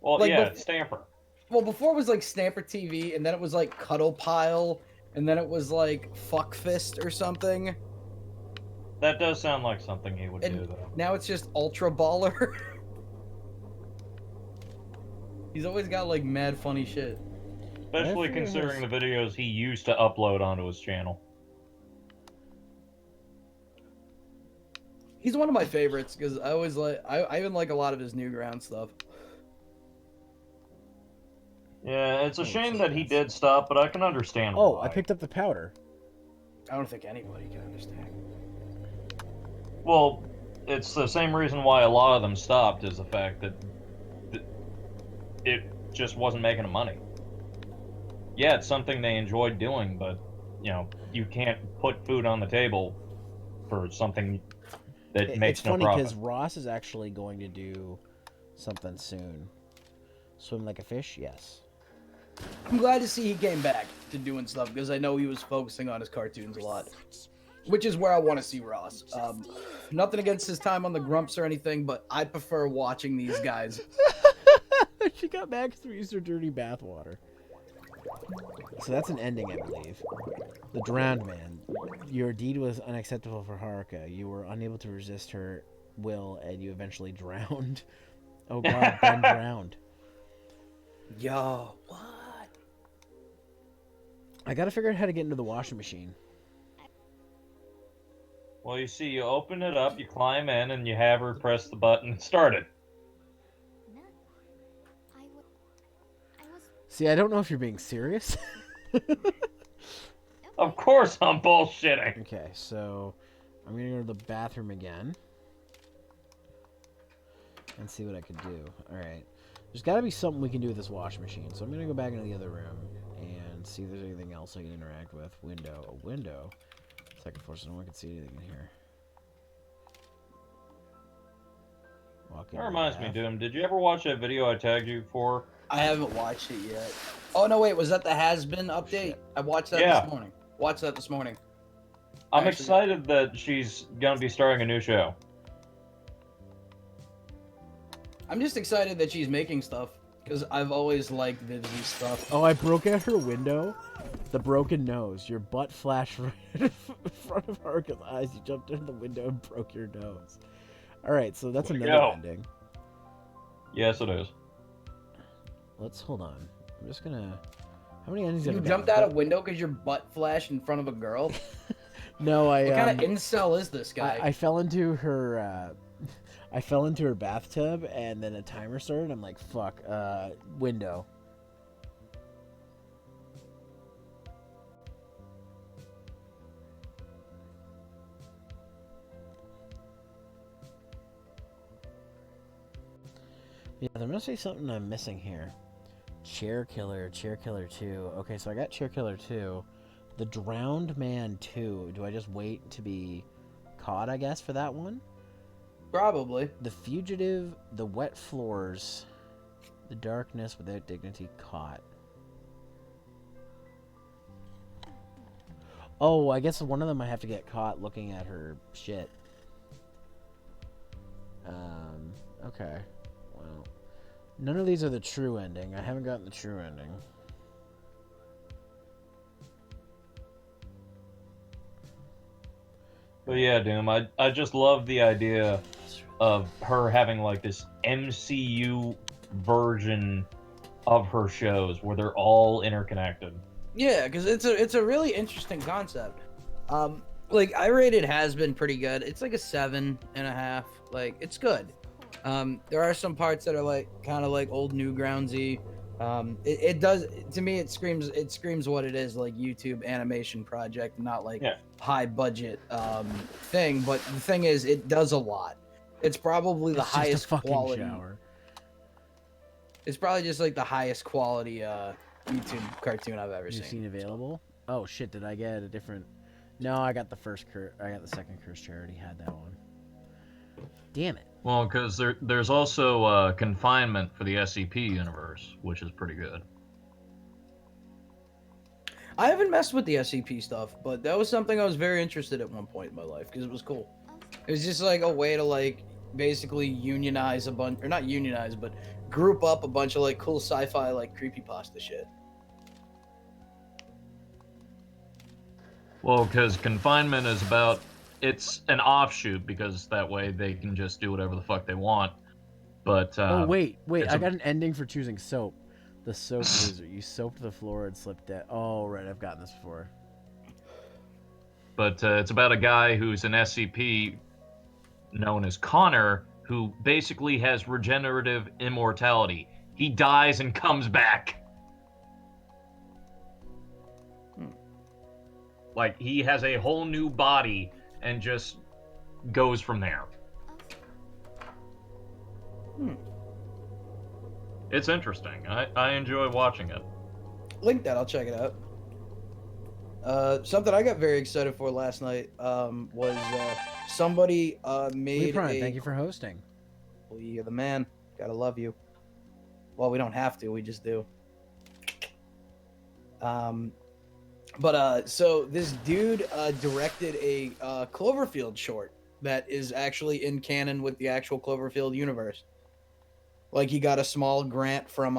Well, Like, yeah, bef- Stamper. Well, before it was like Stamper TV, and then it was like Cuddle Pile, and then it was like Fuck Fist or something. That does sound like something he would And do, though. now it's just Ultra Baller. He's always got like mad funny shit. Especially Whatever considering has- the videos he used to upload onto his channel. He's one of my favorites because I always like I even like a lot of his Newground stuff. Yeah, it's a Oh, shame it's that he nuts. did stop, but I can understand Oh, why. I picked up the powder. I don't think anybody can understand. Well, it's the same reason why a lot of them stopped, is the fact that it just wasn't making them money. Yeah, it's something they enjoyed doing, but, you know, you can't put food on the table for something that makes It's no funny profit. because Ross is actually going to do something soon. Swim like a fish? Yes. I'm glad to see he came back to doing stuff because I know he was focusing on his cartoons a lot, which is where I want to see Ross. Nothing against his time on the Grumps or anything, but I prefer watching these guys. She got mad because we used her dirty bathwater. So that's an ending, I believe. The drowned man. Your deed was unacceptable for Haruka. You were unable to resist her will, and you eventually drowned. Oh god, Ben drowned. Yo, what? I gotta figure out how to get into the washing machine. Well, you see, you open it up, you climb in, and you have her press the button and start it. No. I was See, I don't know if you're being serious. Of course I'm bullshitting. Okay, so I'm gonna go to the bathroom again and see what I can do. Alright. There's gotta be something we can do with this washing machine. So I'm gonna go back into the other room and see if there's anything else I can interact with. Window. A window. Second floor, so no one can see anything in here. Walk That into the reminds me, bath. Doom, did you ever watch that video I tagged you for? I haven't watched it yet. Oh no, wait, was that the Has Been update? Shit. I watched that Yeah. this morning. Watched that this morning. I'm Actually- excited that she's gonna be starting a new show. I'm just excited that she's making stuff because I've always liked Vivzi's stuff. Oh, I broke out her window. The broken nose. Your butt flashed right in front of Haruka's eyes. You jumped into the window and broke your nose. Alright, so that's Way to another go. ending. Yes, it is. Let's hold on. I'm just gonna. How many endings You have I jumped got? out a window because your butt flashed in front of a girl? No, I. What kind of incel is this guy? I fell into her. I fell into her bathtub, and then a timer started. I'm like, fuck. Window. Yeah, there must be something I'm missing here. Chair Killer 2. Okay, so I got Chair Killer 2. The Drowned Man 2. Do I just wait to be caught, I guess, for that one? Probably. The Fugitive, The Wet Floors, The Darkness Without Dignity, Caught. Oh, I guess one of them I have to get caught looking at her shit. Okay. Well, none of these are the true ending. I haven't gotten the true ending. But yeah, Doom, I just love the idea of her having like this MCU version of her shows where they're all interconnected. Yeah, because it's a really interesting concept. Like I rated Has Been pretty good. It's like a 7.5. Like it's good. There are some parts that are like kind of like old Newgroundsy. It does to me. It screams what it is, like YouTube animation project, not like Yeah. high budget thing. But the thing is, it does a lot. It's probably the It's just a highest fucking quality. shower. It's probably just like the highest quality YouTube cartoon I've ever You've seen. seen available? Oh shit! Did I get a different? No, I got the I got the second curse chair. I already had that one. Damn it! Well, because there's also Confinement for the SCP universe, which is pretty good. I haven't messed with the SCP stuff, but that was something I was very interested in at one point in my life because it was cool. It was just like a way to like basically unionize a bunch, or not unionize, but group up a bunch of like cool sci-fi like creepypasta shit. Well, because Confinement is about, it's an offshoot because that way they can just do whatever the fuck they want. But Oh wait! it's I a- got an ending for choosing soap. The soap loser. You soaped the floor and slipped it. Oh right, I've gotten this before. But it's about a guy who's an SCP known as Connor, who basically has regenerative immortality. He dies and comes back. Like, he has a whole new body and just goes from there. It's interesting. I enjoy watching it. Link that, I'll check it out. Something I got very excited for last night was somebody made Lee Prime, a. thank you for hosting. Well, you're the man. Gotta love you. Well, we don't have to. We just do. So this dude directed a Cloverfield short that is actually in canon with the actual Cloverfield universe. Like he got a small grant from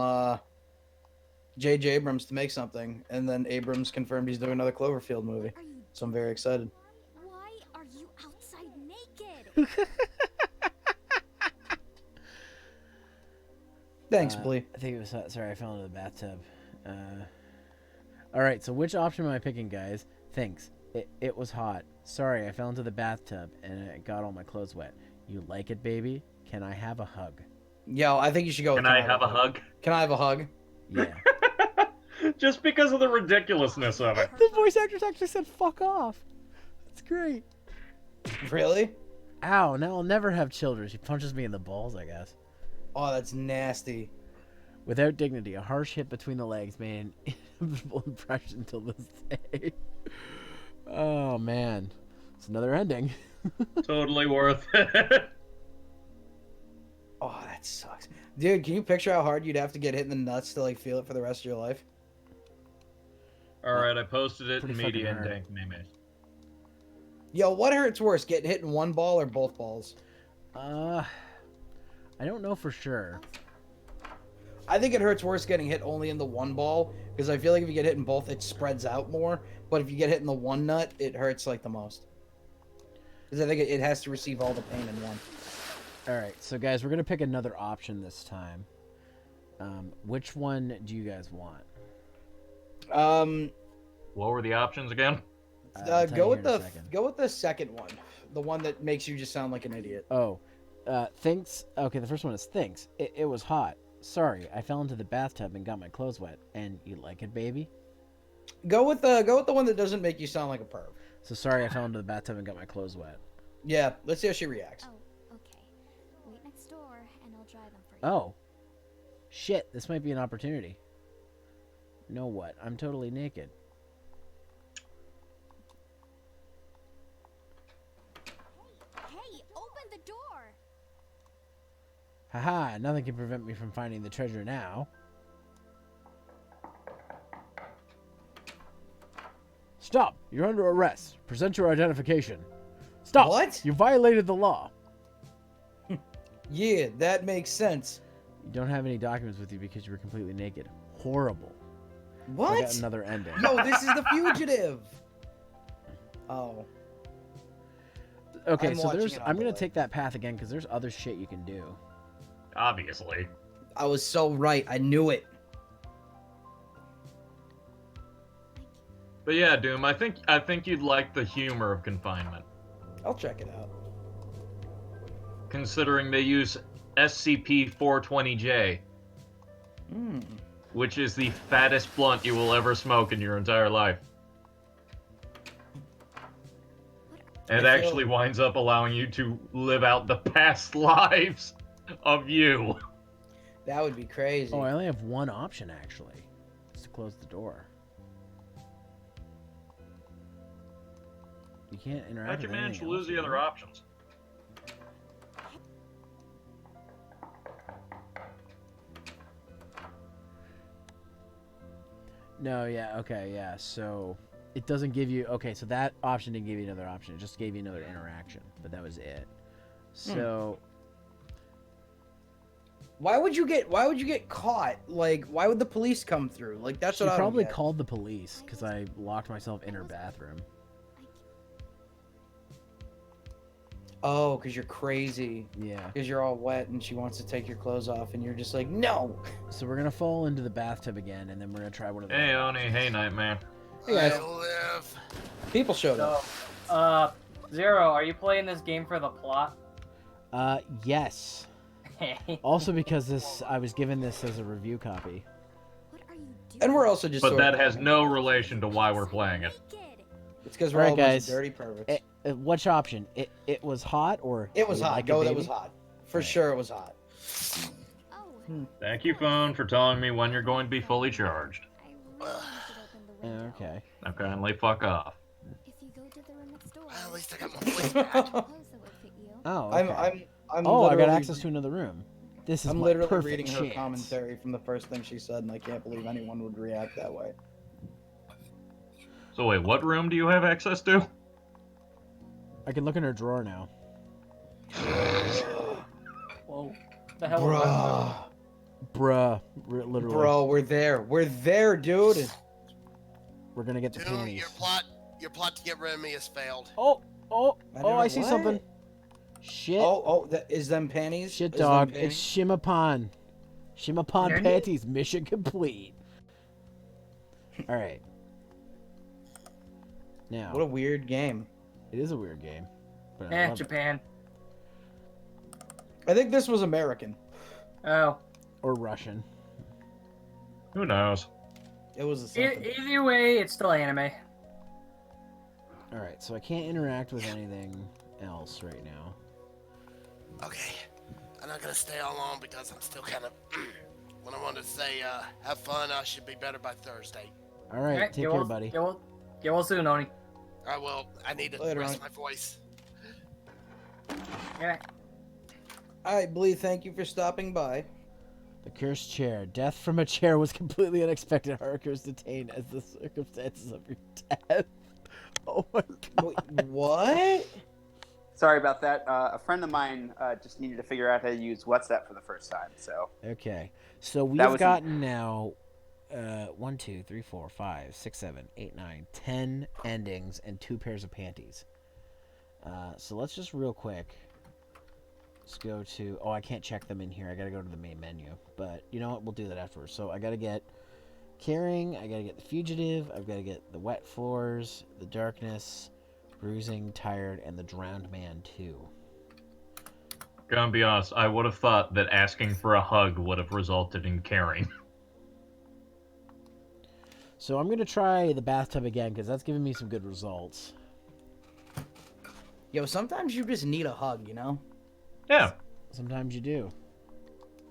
J.J. Abrams to make something, and then Abrams confirmed he's doing another Cloverfield movie. So I'm very excited. Why are you outside naked? Thanks, Blee. I think it was sorry. I fell into the bathtub. All right. So which option am I picking, guys? Thanks. It was hot. Sorry, I fell into the bathtub and it got all my clothes wet. You like it, baby? Can I have a hug? Yo, I think you should go. Can with I have a hug? Can I have a hug? Yeah. Just because of the ridiculousness of it. The voice actors actually said "fuck off." That's great. Really? Ow! Now I'll never have children. She punches me in the balls, I guess. Oh, that's nasty. Without dignity, a harsh hit between the legs made an inevitable impression until this day. Oh man, it's another ending. Totally worth it. Oh, that sucks. Dude, can you picture how hard you'd have to get hit in the nuts to like feel it for the rest of your life? Alright, I posted it in Pretty media fucking and hard. dank memes. Yo, what hurts worse, getting hit in one ball or both balls? I don't know for sure. I think it hurts worse getting hit only in the one ball, because I feel like if you get hit in both, it spreads out more. But if you get hit in the one nut, it hurts like the most. Because I think it has to receive all the pain in one. All right, so guys, we're gonna pick another option this time. Which one do you guys want? What were the options again? I'll tell Go you with here in a the second. second one, the one that makes you just sound like an idiot. Oh, thanks. Okay, the first one is thanks. It was hot. Sorry, I fell into the bathtub and got my clothes wet. And you like it, baby? Go with the one that doesn't make you sound like a perv. So sorry, I fell into the bathtub and got my clothes wet. Yeah, let's see how she reacts. Oh, okay. Wait next door and I'll dry them for you. Oh, shit! This might be an opportunity. Know what? I'm totally naked. Hey, open the door! Haha! Nothing can prevent me from finding the treasure now. Stop! You're under arrest. Present your identification. Stop! What? You violated the law. Yeah, that makes sense. You don't have any documents with you because you were completely naked. Horrible. I What? got another ending. No, this is the fugitive. Oh. Okay, I'm so watching there's. it on I'm gonna delay. take that path again because there's other shit you can do. Obviously. I was so right. I knew it. But yeah, Doom, I think you'd like the humor of Confinement. I'll check it out. Considering they use SCP-420J, Hmm. which is the fattest blunt you will ever smoke in your entire life. And it I feel- actually winds up allowing you to live out the past lives of you. That would be crazy. Oh, I only have one option actually. It's to close the door. You can't interact How'd you with manage to anything lose else, the can other you? options? No, yeah, okay, yeah. So it doesn't give you. Okay, so that option didn't give you another option. It just gave you another interaction, but that was it. So Why would you get caught? Like, why would the police come through? Like, that's she what I don't probably get. called the police because I locked myself in her bathroom. Oh, because you're crazy. Yeah. Because you're all wet and she wants to take your clothes off and you're just like, no. So we're gonna fall into the bathtub again, and then we're gonna try one of the. Hey, Oni. Hey, Nightman. Hey, guys. I live. People showed up. So, Zero, are you playing this game for the plot? Yes. Also because I was given this as a review copy. What are you doing? And we're also just. But sort that of- has no relation to why we're playing it. It's because we're Alright, all a bunch guys. of dirty perverts. Which option? It was hot or It was you hot. like Go, it, that baby? was hot. For Alright. sure, it was hot. Oh, Thank you, phone, for telling me when you're going to be fully charged. I really should open the Yeah, window. okay. Now kindly fuck off. If you go to the room next door, At least I got my voice back. clothes that would fit you. Oh, I'm. okay. I'm. Oh, I got literally- access to another room. This is I'm my literally perfect reading her chance. commentary from the first thing she said, and I can't believe anyone would react that way. So wait, what room do you have access to? I can look in her drawer now. Whoa. The hell was that? Bruh. Bruh, literally. Bro, we're there. We're there, dude. We're gonna get the Dude, panties. your plot to get rid of me has failed. Oh, I oh, I never- see what? something. Shit. That is them panties? Shit, Is them dog. panties? It's Shimapan. Shimapan Nani? panties. Mission complete. All right. Now, What a weird game. it is a weird game. But I love it. Japan. I think this was American. Oh. Or Russian. Who knows? It was a something. Either way, it's still anime. All right, so I can't interact with anything else right now. Okay. I'm not gonna stay all long because I'm still kind of. When I wanted to say, have fun, I should be better by Thursday. All right, Alright, take get care, well- buddy. Get well soon, Oni. I will. I need to Later, rest Ron. my voice. Yeah. Alright, Blee, thank you for stopping by. The cursed chair. Death from a chair was completely unexpected. Harker's detained as the circumstances of your death. Oh my god. Wait, what? Sorry about that. A friend of mine just needed to figure out how to use WhatsApp for the first time. So Okay, so we've was gotten now 1, 2, 3, 4, 5, 6, 7, 8, 9, 10 endings and 2 pairs of panties. So let's just real quick. Let's go to. Oh, I can't check them in here. I gotta go to the main menu. But you know what? We'll do that afterwards. So I gotta get caring. I gotta get the fugitive. I've gotta get the wet floors, the darkness, bruising, tired, and the drowned man too. Gonna be honest, I would have thought that asking for a hug would have resulted in caring. So I'm gonna try the bathtub again because that's giving me some good results. Yo, sometimes you just need a hug, you know? Yeah. Sometimes you do.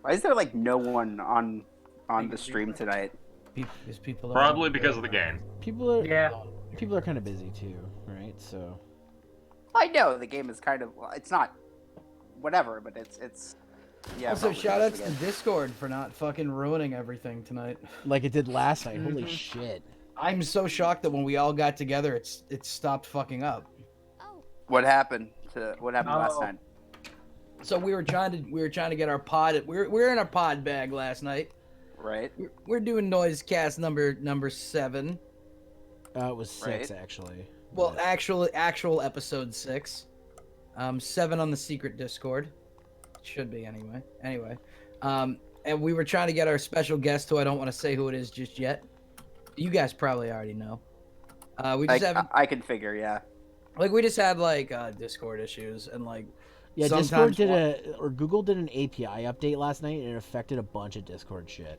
why is there like no one on the stream tonight? Because people don't Probably want- because of the game. People are Yeah. people are kind of busy too, right? So I know the game is kind of, well, it's not whatever, but it's yeah. Also, probably shout out because to of the the Discord for not fucking ruining everything tonight. like it did last night. Holy shit! I'm so shocked that when we all got together, it stopped fucking up. Oh, game. What happened last Oh. night? So we were trying to get our pod. We're in our pod bag last night. Right? We're doing Noisecast number 7. It was 6 Right. actually. Well, but- actual episode 6. 7 on the secret Discord. Should be anyway. Anyway, and we were trying to get our special guest, who I don't want to say who it is just yet. You guys probably already know. We just haven't I can figure, yeah. we just had Discord issues and yeah, sometimes Discord or Google did an API update last night and it affected a bunch of Discord shit.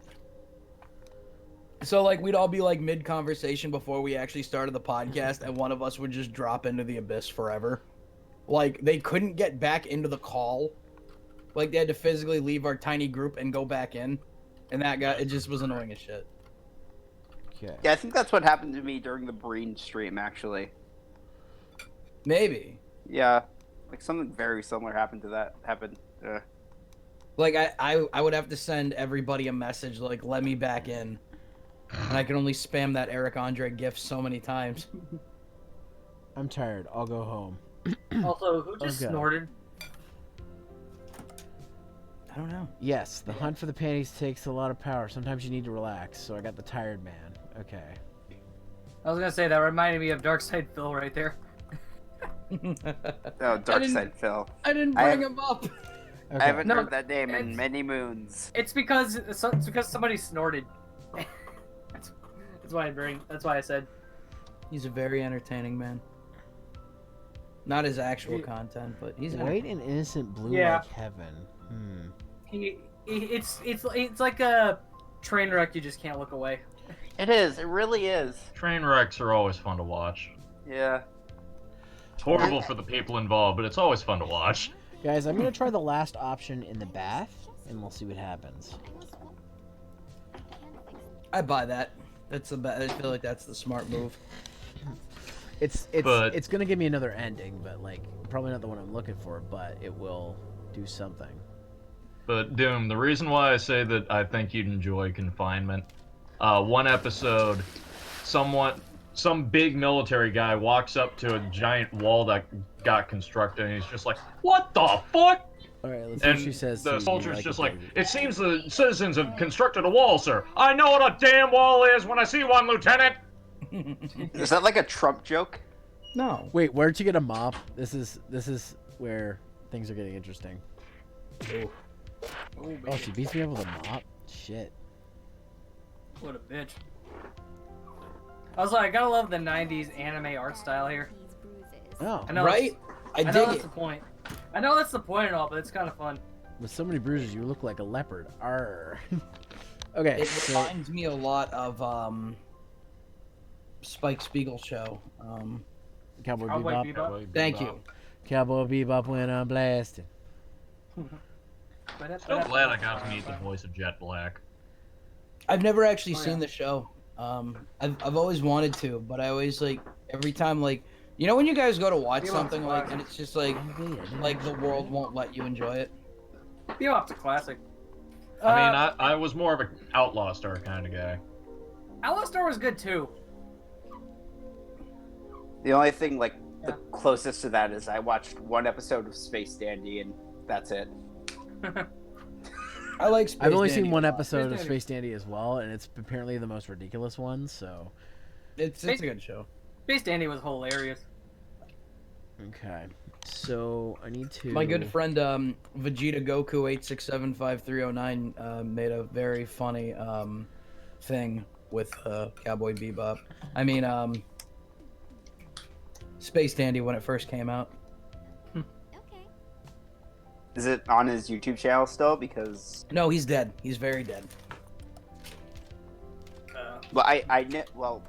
So we'd all be mid conversation before we actually started the podcast, and one of us would just drop into the abyss forever. They couldn't get back into the call Like they had to physically leave our tiny group and go back in, and that guy, it just was annoying as shit. Okay. Yeah, I think that's what happened to me during the Breen stream, actually. Maybe. Yeah, like something very similar happened to that. Like I would have to send everybody a message like, "Let me back in," and I can only spam that Eric Andre gif so many times. I'm tired. I'll go home. Also, who just Okay. snorted? I don't know. Yes, the hunt for the panties takes a lot of power. Sometimes you need to relax, so I got the tired man. Okay. I was gonna say that reminded me of Darkside Phil right there. Oh, Dark Side Phil. I didn't I bring have- him up. Okay. I haven't No, heard that name in it's- many moons. It's because somebody snorted. that's why I said. He's a very entertaining man. Not his actual content, but he's White and innocent blue Yeah. like heaven. It's like a train wreck. You just can't look away. It is. It really is. Train wrecks are always fun to watch. Yeah. It's horrible for the people involved, but it's always fun to watch. Guys, I'm gonna try the last option in the bath, and we'll see what happens. I buy that. That's the I feel like that's the smart move. But- It's gonna give me another ending, but like probably not the one I'm looking for, but it will do something. But Doom, the reason why I say that I think you'd enjoy Confinement, one episode, some big military guy walks up to a giant wall that got constructed, and he's just like, "What the fuck?" All right, let's see what And she says. the to soldier's like just it, like, baby. "It seems the citizens have constructed a wall, sir. I know what a damn wall is when I see one, Lieutenant." Is that like a Trump joke? No. Wait, where'd you get a mop? This is where things are getting interesting. Oh, she beats me up with a mop. Shit. What a bitch. Also, I gotta love the '90s anime art style here. These bruises. Oh, I know. Right? I I know dig that's it. the point. I know that's the point and all, but it's kind of fun. with so many bruises, you look like a leopard. Arr. Okay, It so reminds me a lot of Spike Spiegel show. Cowboy Cowboy Bebop. Bebop. Thank you. Cowboy Bebop when I'm blasting. So glad I got to meet the voice of Jet Black. I've never actually Oh, seen yeah. the show. I've always wanted to, but I always like every time like you know when you guys go to watch Bebop's something like classic. and it's just like the world won't let you enjoy it. Bebop's a classic. I mean, I was more of an Outlaw Star kind of guy. Outlaw Star was good too. The only thing like the Yeah. closest to that is I watched one episode of Space Dandy, and that's it. I like. Space I've only Dandy seen a one lot. episode of Dandy. Space Dandy as well, and it's apparently the most ridiculous one. So, It's a good show. Space Dandy was hilarious. okay. So I need to. My good friend Vegeta Goku 8675309 made a very funny thing with Cowboy Bebop. I mean Space Dandy when it first came out. Okay. Is it on his YouTube channel still? Because No, he's dead. He's very dead. well, well,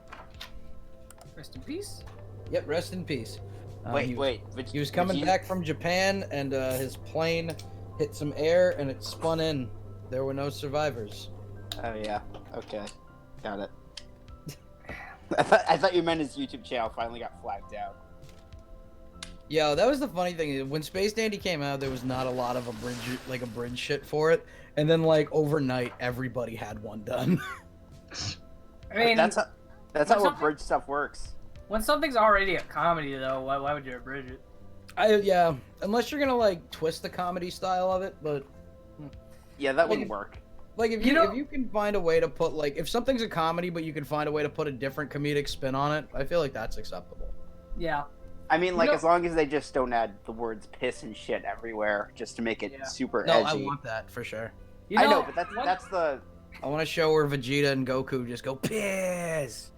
Rest in peace. Yep, rest in peace. He was, He was coming back from Japan, and his plane hit some air, and it spun in. There were no survivors. Oh yeah. Okay. Got it. I thought you meant his YouTube channel finally got flagged down. Yo, that was the funny thing. When Space Dandy came out, there was not a lot of a bridge shit for it, and then like overnight, everybody had one done. I mean, That's how something- abridged stuff works. when something's already a comedy, though, why would you abridge it? Yeah, unless you're gonna like twist the comedy style of it, but Yeah, that Like, wouldn't work. like if You know- if you can find a way to put like if something's a comedy, but you can find a way to put a different comedic spin on it, I feel like that's acceptable. Yeah. I mean, like know- as long as they just don't add the words piss and shit everywhere, just to make it Yeah. super No, edgy. I want that for sure. You I know, but that's the I want to show where Vegeta and Goku just go piss.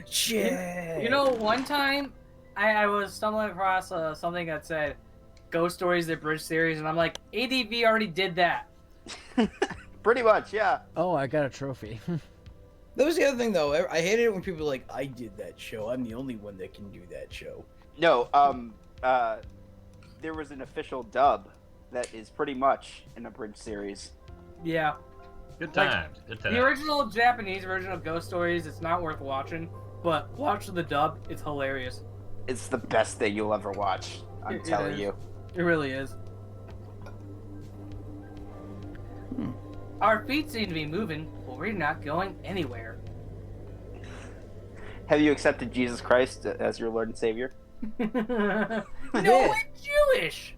Shit. You know, one time I was stumbling across something that said Ghost Stories, the Bridge series, and I'm like, ADV already did that. pretty much, yeah. Oh, I got a trophy. That was the other thing, though. I hated it when people were like, I did that show. I'm the only one that can do that show. No, there was an official dub that is pretty much an abridged series. Yeah. Good Like, times. Good times. The original Japanese version of Ghost Stories, it's not worth watching, but watch the dub, it's hilarious. It's the best thing you'll ever watch. I'm It telling is. you. It really is. Our feet seem to be moving, but we're not going anywhere. Have you accepted Jesus Christ as your Lord and Savior? No, we're Jewish!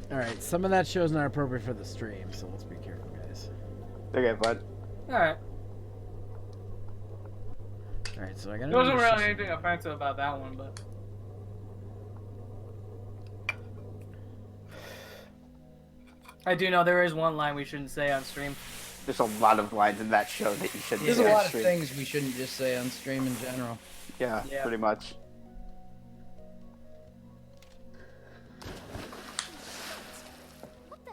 Alright, some of that show's not appropriate for the stream, so let's be careful, guys. Okay, bud. Alright. Alright, so I got There wasn't another really system. anything offensive about that one, but... I do know there is one line we shouldn't say on stream. There's a lot of lines in that show that you shouldn't There's say a on lot of stream. things we shouldn't just say on stream in general. Yeah, Yeah. pretty much. What the?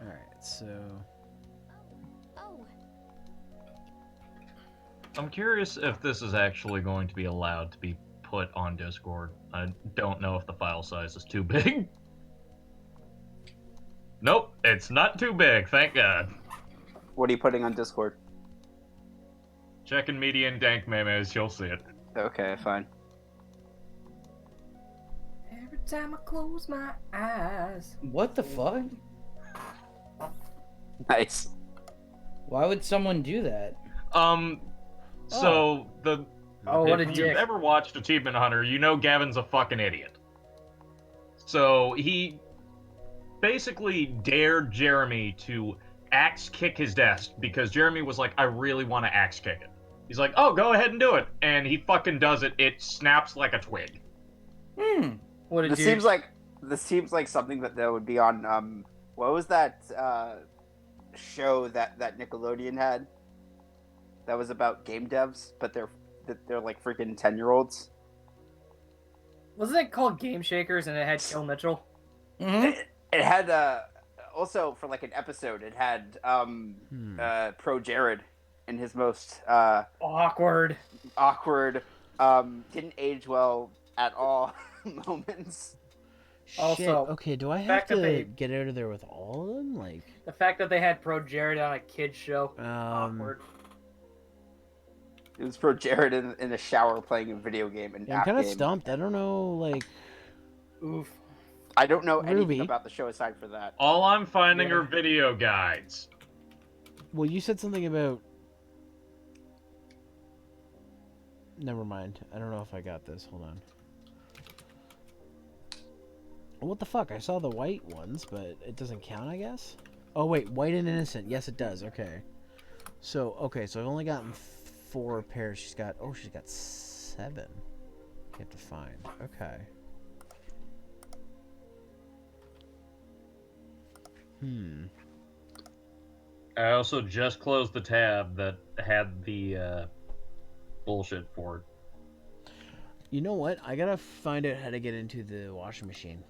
Alright, so... Oh, I'm curious if this is actually going to be allowed to be put on Discord. I don't know if the file size is too big. Nope, it's not too big, thank God. What are you putting on Discord? Checking media and dank memes, you'll see it. Okay, fine. Every time I close my eyes. What the fuck? Nice. Why would someone do that? So the Oh, what a if you've dick. ever watched Achievement Hunter, you know Gavin's a fucking idiot. So he basically dared Jeremy to axe kick his desk because Jeremy was like, I really want to axe kick it. He's like, oh, go ahead and do it. And he fucking does it. It snaps like a twig. What a This douche. seems like something that would be on what was that show that Nickelodeon had? That was about game devs, but they're like freaking 10-year-olds. Wasn't it called Game Shakers and it had Kill Mitchell? Mm-hmm. It had also for like an episode, it had Pro Jared in his most Awkward. awkward, didn't age well at all moments. Also, Shit, okay, do I have fact that to they- get out of there with all of them? Like, The fact that they had Pro Jared on a kid's show. Awkward. It was Pro Jared in the shower playing a video game and yeah, I'm kind of stumped. I don't know, like, Oof. I don't know anything Ruby. about the show aside for that. All I'm finding Yeah. are video guides. well, you said something about... Never mind. I don't know if I got this. Hold on. What the fuck? I saw the white ones, but it doesn't count, I guess? Oh, wait. White and innocent. Yes, it does. Okay. So, okay. So I've only gotten 4 pairs. She's got 7. You have to find. Okay. I also just closed the tab that had the bullshit for it. You know what? I gotta find out how to get into the washing machine.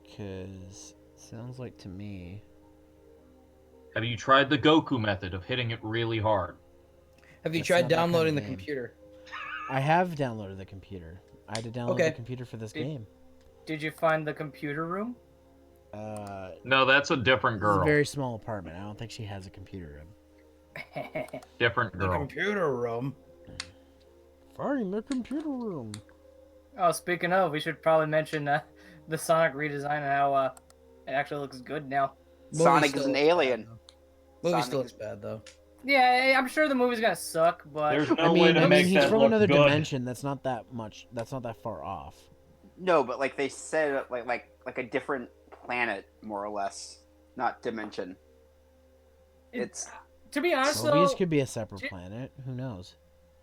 Because sounds like to me... Have you tried the Goku method of hitting it really hard? Have you That's tried not that kind of downloading the game. computer? I have downloaded the computer. I had to download Okay. the computer for this Did- game. Did you find the computer room? No, that's a different This is a girl. very small apartment. I don't think she has a computer. Different The girl. computer room. Find the computer room. Oh, speaking of, we should probably mention the Sonic redesign and how it actually looks good now. Movie Sonic still is an looks bad, alien. though. Movie Sonic still is- looks bad though. Yeah, I'm sure the movie's gonna suck, but There's no I way mean, to make he's that from look another good. dimension. That's not that much. That's not that far off. No, but like they said, like a different planet, more or less, not dimension. It's to be honest Mobius though, could be a separate J- planet. Who knows?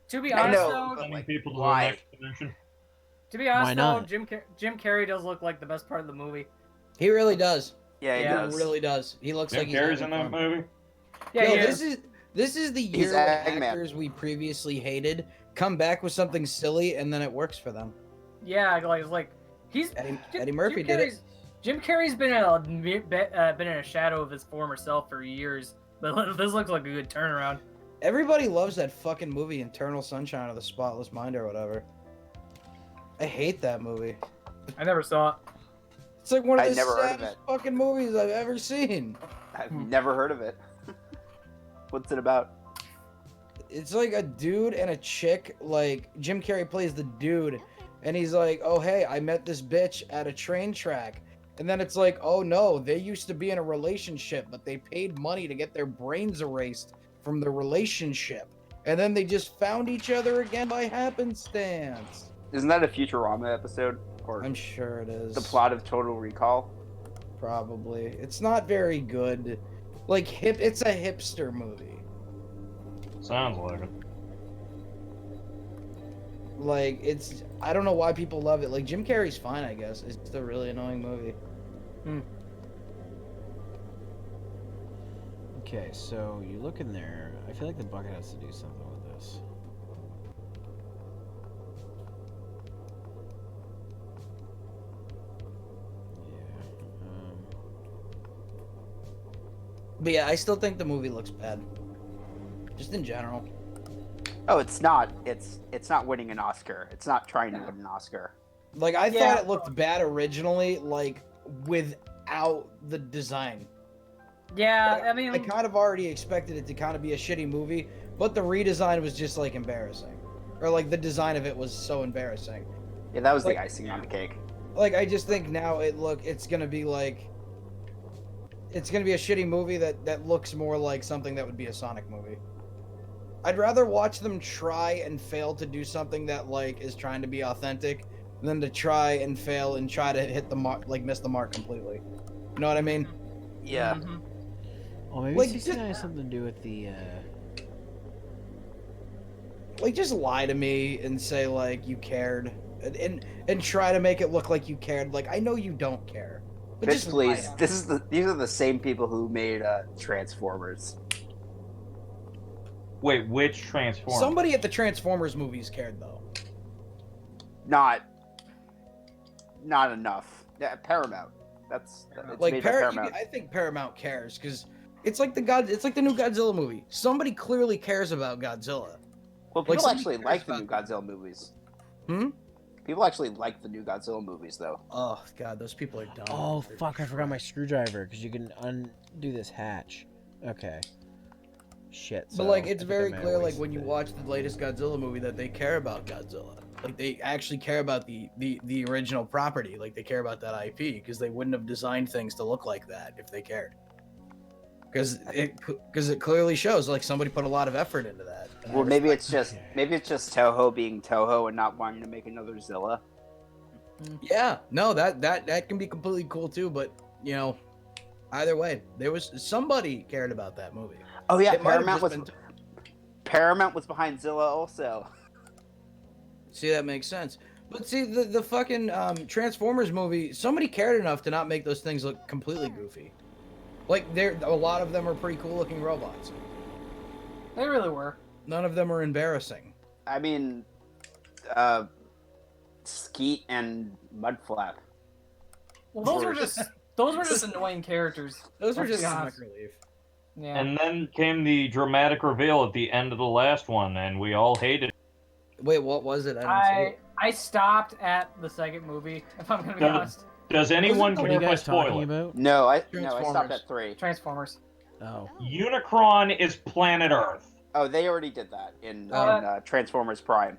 to be I honest know, though, but, Sending like, people to the why? next dimension. to be honest Why though, not? Jim Carrey does look like the best part of the movie. He really does. Yeah, he Yeah, does. He really does. He looks Jim like he's Carrey's having in that fun. movie. Yeah, Yo, he this is. is the He's year when Eggman. actors we previously hated come back with something silly and then it works for them. Yeah, like he's Eddie Murphy did it. Jim Carrey's been in a shadow of his former self for years, but this looks like a good turnaround. Everybody loves that fucking movie, Eternal Sunshine of the Spotless Mind or whatever. I hate that movie. I never saw it. It's like one of I'd the never heard of saddest it. fucking movies I've ever seen. I've never heard of it. What's it about? It's like a dude and a chick. Like Jim Carrey plays the dude, and he's like, "Oh hey, I met this bitch at a train track." And then it's like, "Oh no, they used to be in a relationship, but they paid money to get their brains erased from the relationship, and then they just found each other again by happenstance." Isn't that a Futurama episode? Or I'm sure it is. the plot of Total Recall? Probably. It's not very good. Like it's a hipster movie. Sounds like it. Like it's I don't know why people love it. Like Jim Carrey's fine, I guess. It's just a really annoying movie. Okay, so you look in there. I feel like the bucket has to do something with this. Yeah. But yeah, I still think the movie looks bad. Just in general. Oh, it's not. It's not winning an Oscar. It's not trying to win an Oscar. Like I Yeah. thought it looked bad originally, like without the design. Yeah, Like, I mean, I kind of already expected it to kind of be a shitty movie, but the redesign was just like embarrassing. Or like the design of it was so embarrassing. Yeah, that was Like- the icing on the cake. Like I just think now it's gonna be like it's gonna be a shitty movie that looks more like something that would be a Sonic movie. I'd rather watch them try and fail to do something that like is trying to be authentic than to try and fail and try to hit the mark, like miss the mark completely. You know what I mean? Yeah. mhm. Well, maybe Like, 69 has something to do with the. Like just lie to me and say like you cared and try to make it look like you cared. Like I know you don't care. But Bitch, just lie please. to me. These are the same people who made Transformers. Wait, which Transformers? Somebody at the Transformers movies cared though. Not enough. Yeah, Paramount. It's Like made by Paramount. I think Paramount cares because it's like it's like the new Godzilla movie. Somebody clearly cares about Godzilla. Well, like, people somebody actually cares like the about new Godzilla movies. Hmm? People actually like the new Godzilla movies, though. Oh god, those people are dumb. Oh They're fuck! I forgot my screwdriver because you can undo this hatch. Okay. Shit. But so like I it's think I very might have clear like wasted when you it. watch the latest Godzilla movie that they care about Godzilla. Like they actually care about the original property. Like they care about that IP because they wouldn't have designed things to look like that if they cared. Because it clearly shows like somebody put a lot of effort into that. And I Well, maybe respect it's just Toho being Toho and not wanting to make another Zilla. Yeah, no, that can be completely cool too. But you know, either way, there was somebody cared about that movie. Oh yeah, It might have Paramount just Paramount was behind Zilla also. See, that makes sense. But see, the fucking Transformers movie, somebody cared enough to not make those things look completely goofy. Like a lot of them are pretty cool looking robots. They really were. None of them are embarrassing. I mean, Skeet and Mudflap. Well, those were Worse. just annoying characters. Those were Let's just be honest. comic relief. Yeah. And then came the dramatic reveal at the end of the last one, and we all hated it. Wait, what was it? I didn't see it. I stopped at the second movie, if I'm gonna be No. honest. Does anyone What are care you if I guys talking spoil it? about? No, I stopped Transformers. at 3. Transformers. Oh. Unicron is planet Earth. Oh, they already did that in Transformers Prime.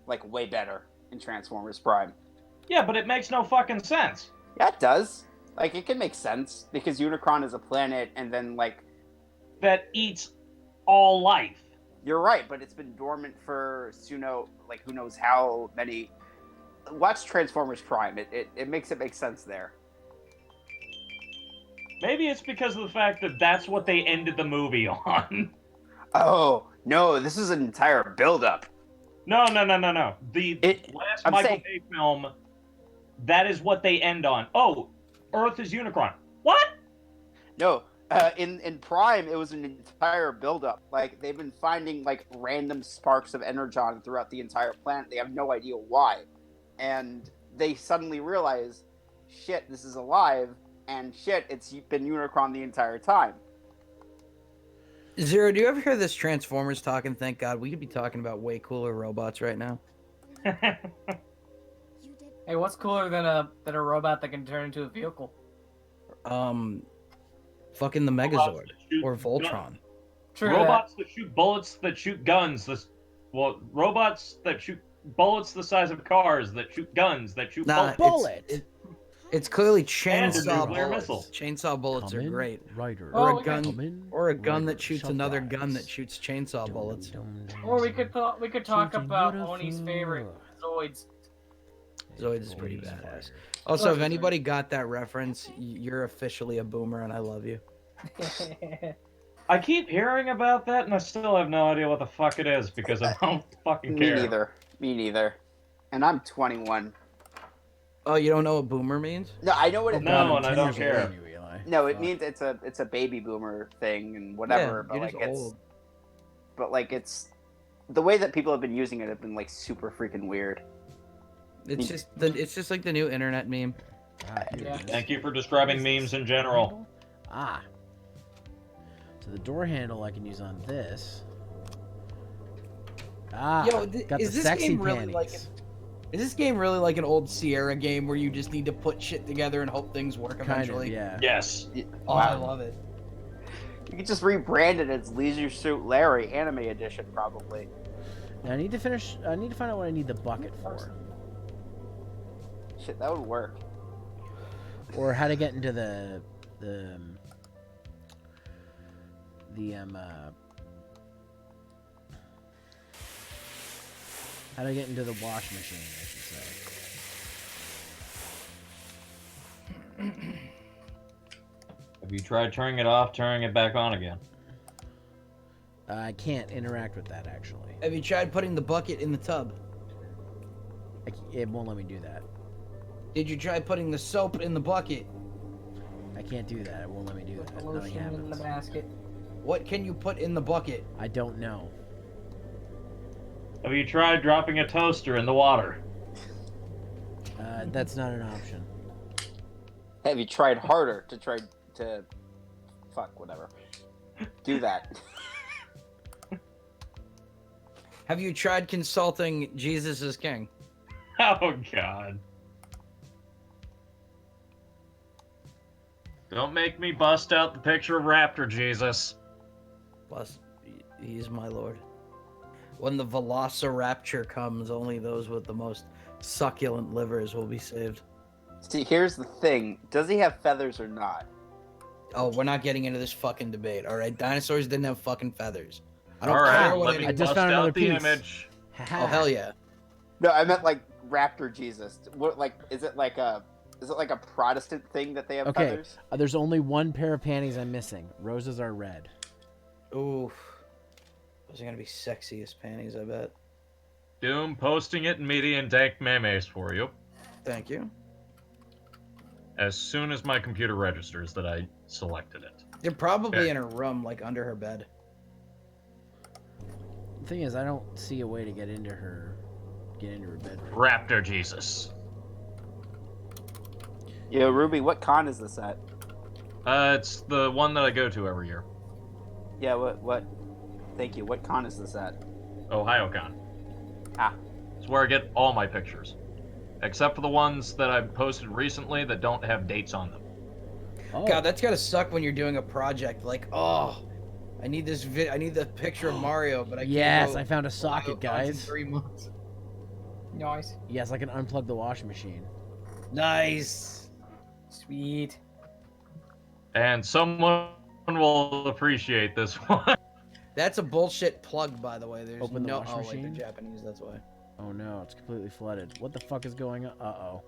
Like way better in Transformers Prime. Yeah, but it makes no fucking sense. Yeah, it does. Like it can make sense because Unicron is a planet, and then like That eats all life. you're right, but it's been dormant for who knows how many. Watch Transformers Prime. It makes it make sense there. Maybe it's because of the fact that that's what they ended the movie on. Oh no, this is an entire build-up. No. The It- last I'm Michael saying- Bay film, that is what they end on. Oh, Earth is Unicron. What? No, in Prime, it was an entire build-up. Like they've been finding like random sparks of energon throughout the entire planet. They have no idea why, and they suddenly realize, shit, this is alive, and shit, it's been Unicron the entire time. Zero, do you ever hear this Transformers talking? Thank God, we could be talking about way cooler robots right now. You did Hey, what's cooler than a robot that can turn into a vehicle? Fucking the Robots Megazord that shoot or guns. Voltron. True Robots that shoot bullets that shoot guns. Robots that shoot bullets the size of cars that shoot guns that shoot Nah, bullets. It's clearly And a chainsaw nuclear bullets. missile. Chainsaw bullets are Come in, great. Rider. Oh, Or a okay. gun, Come in, or a gun that Rider. shoots another gun that Surprise. shoots chainsaw bullets. Or we could talk Something about beautiful. Oni's favorite, Zoids. Zoids is pretty Zoids is badass. fire. Also, if Zoids is anybody got that reference, you're officially a boomer, and I love you. I keep hearing about that, and I still have no idea what the fuck it is because I don't fucking Me care. neither. Me neither. And I'm 21. Oh, you don't know what boomer means? No, I know what it No, means. and I 10 don't years older care. than you, Eli. No, it Fuck. means it's a baby boomer thing and whatever. Yeah, but you're like just it's old. but like it's the way that people have been using it have been like super freaking weird. It's just like the new internet meme. Ah, here Yeah. it is. Thank you for describing memes in general. Ah. So the door handle I can use on this. Ah, Yo, got is the this sexy game really panties. like Is this game really like an old Sierra game where you just need to put shit together and hope things work Kind eventually? of, yeah. Yes. Oh, I love it. You could just rebrand it as Leisure Suit Larry Anime Edition, probably. Now I need to find out what I need the bucket for, Shit, that would work. or how to get into the how to get into the wash machine, I should say. Have you tried turning it off, turning it back on again? I can't interact with that actually. Have you tried putting the bucket in the tub? It won't let me do that. Did you try putting the soap in the bucket? I can't do that. It won't let me do Put that. the Nothing lotion in the happens. basket. What can you put in the bucket? I don't know. Have you tried dropping a toaster in the water? That's not an option. Have you tried harder to try to fuck whatever? Do that. Have you tried consulting Jesus is King? Oh god. Don't make me bust out the picture of Raptor Jesus. Plus, he is my lord. When the Velociraptor comes, only those with the most succulent livers will be saved. See, here's the thing. Does he have feathers or not? Oh, we're not getting into this fucking debate, all right? Dinosaurs didn't have fucking feathers. I don't All care right, what let me I anyone... just bust found another out the piece. image. Oh, hell yeah. No, I meant like Raptor Jesus. What like is it like a Protestant thing that they have Okay. feathers? There's only one pair of panties I'm missing. Roses are red. Oof. Those are gonna be sexiest panties, I bet. Doom posting it in median dank memes for you. Thank you. As soon as my computer registers that I selected it. They're probably Okay. in her room, like under her bed. The thing is, I don't see a way to get into her bedroom. Raptor Jesus. Yo, Ruby, what con is this at? It's the one that I go to every year. Yeah, what? Thank you. What con is this at? OhioCon. Ah. It's where I get all my pictures. Except for the ones that I've posted recently that don't have dates on them. Oh, God, that's gotta suck when you're doing a project. Like, oh, I need this I need the picture of Mario, but I can't yes, go I found a to socket, BioCon in guys. 3 months. Nice. Yes, I can unplug the washing machine. Nice. Sweet. And someone will appreciate this one. That's a bullshit plug, by the way. There's Open the no. wash Oh, wait, machine? they're Japanese. That's why. Oh no, it's completely flooded. What the fuck is going on? Uh-oh.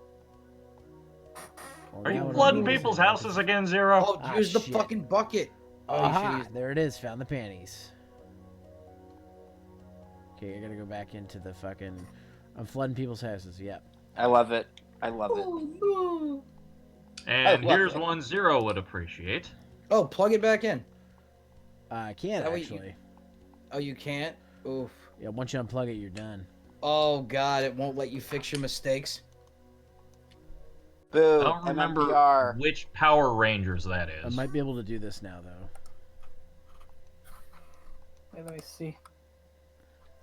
Well, Are now you what flooding do is- people's houses again, Zero? Oh, Ah, use the shit. fucking bucket. Oh, you should Aha! use- There it is. Found the panties. Okay, I gotta go back into the fucking... I'm flooding people's houses, yep. I love it. I love it. And Oh, well, here's yeah. one Zero would appreciate. Oh, plug it back in. I can, That way you- actually. Oh, you can't. Oof. Yeah, once you unplug it, you're done. Oh God, it won't let you fix your mistakes. Boo. I don't remember MMPR. which Power Rangers that I is. might be able to do this now, though. Wait, let me see.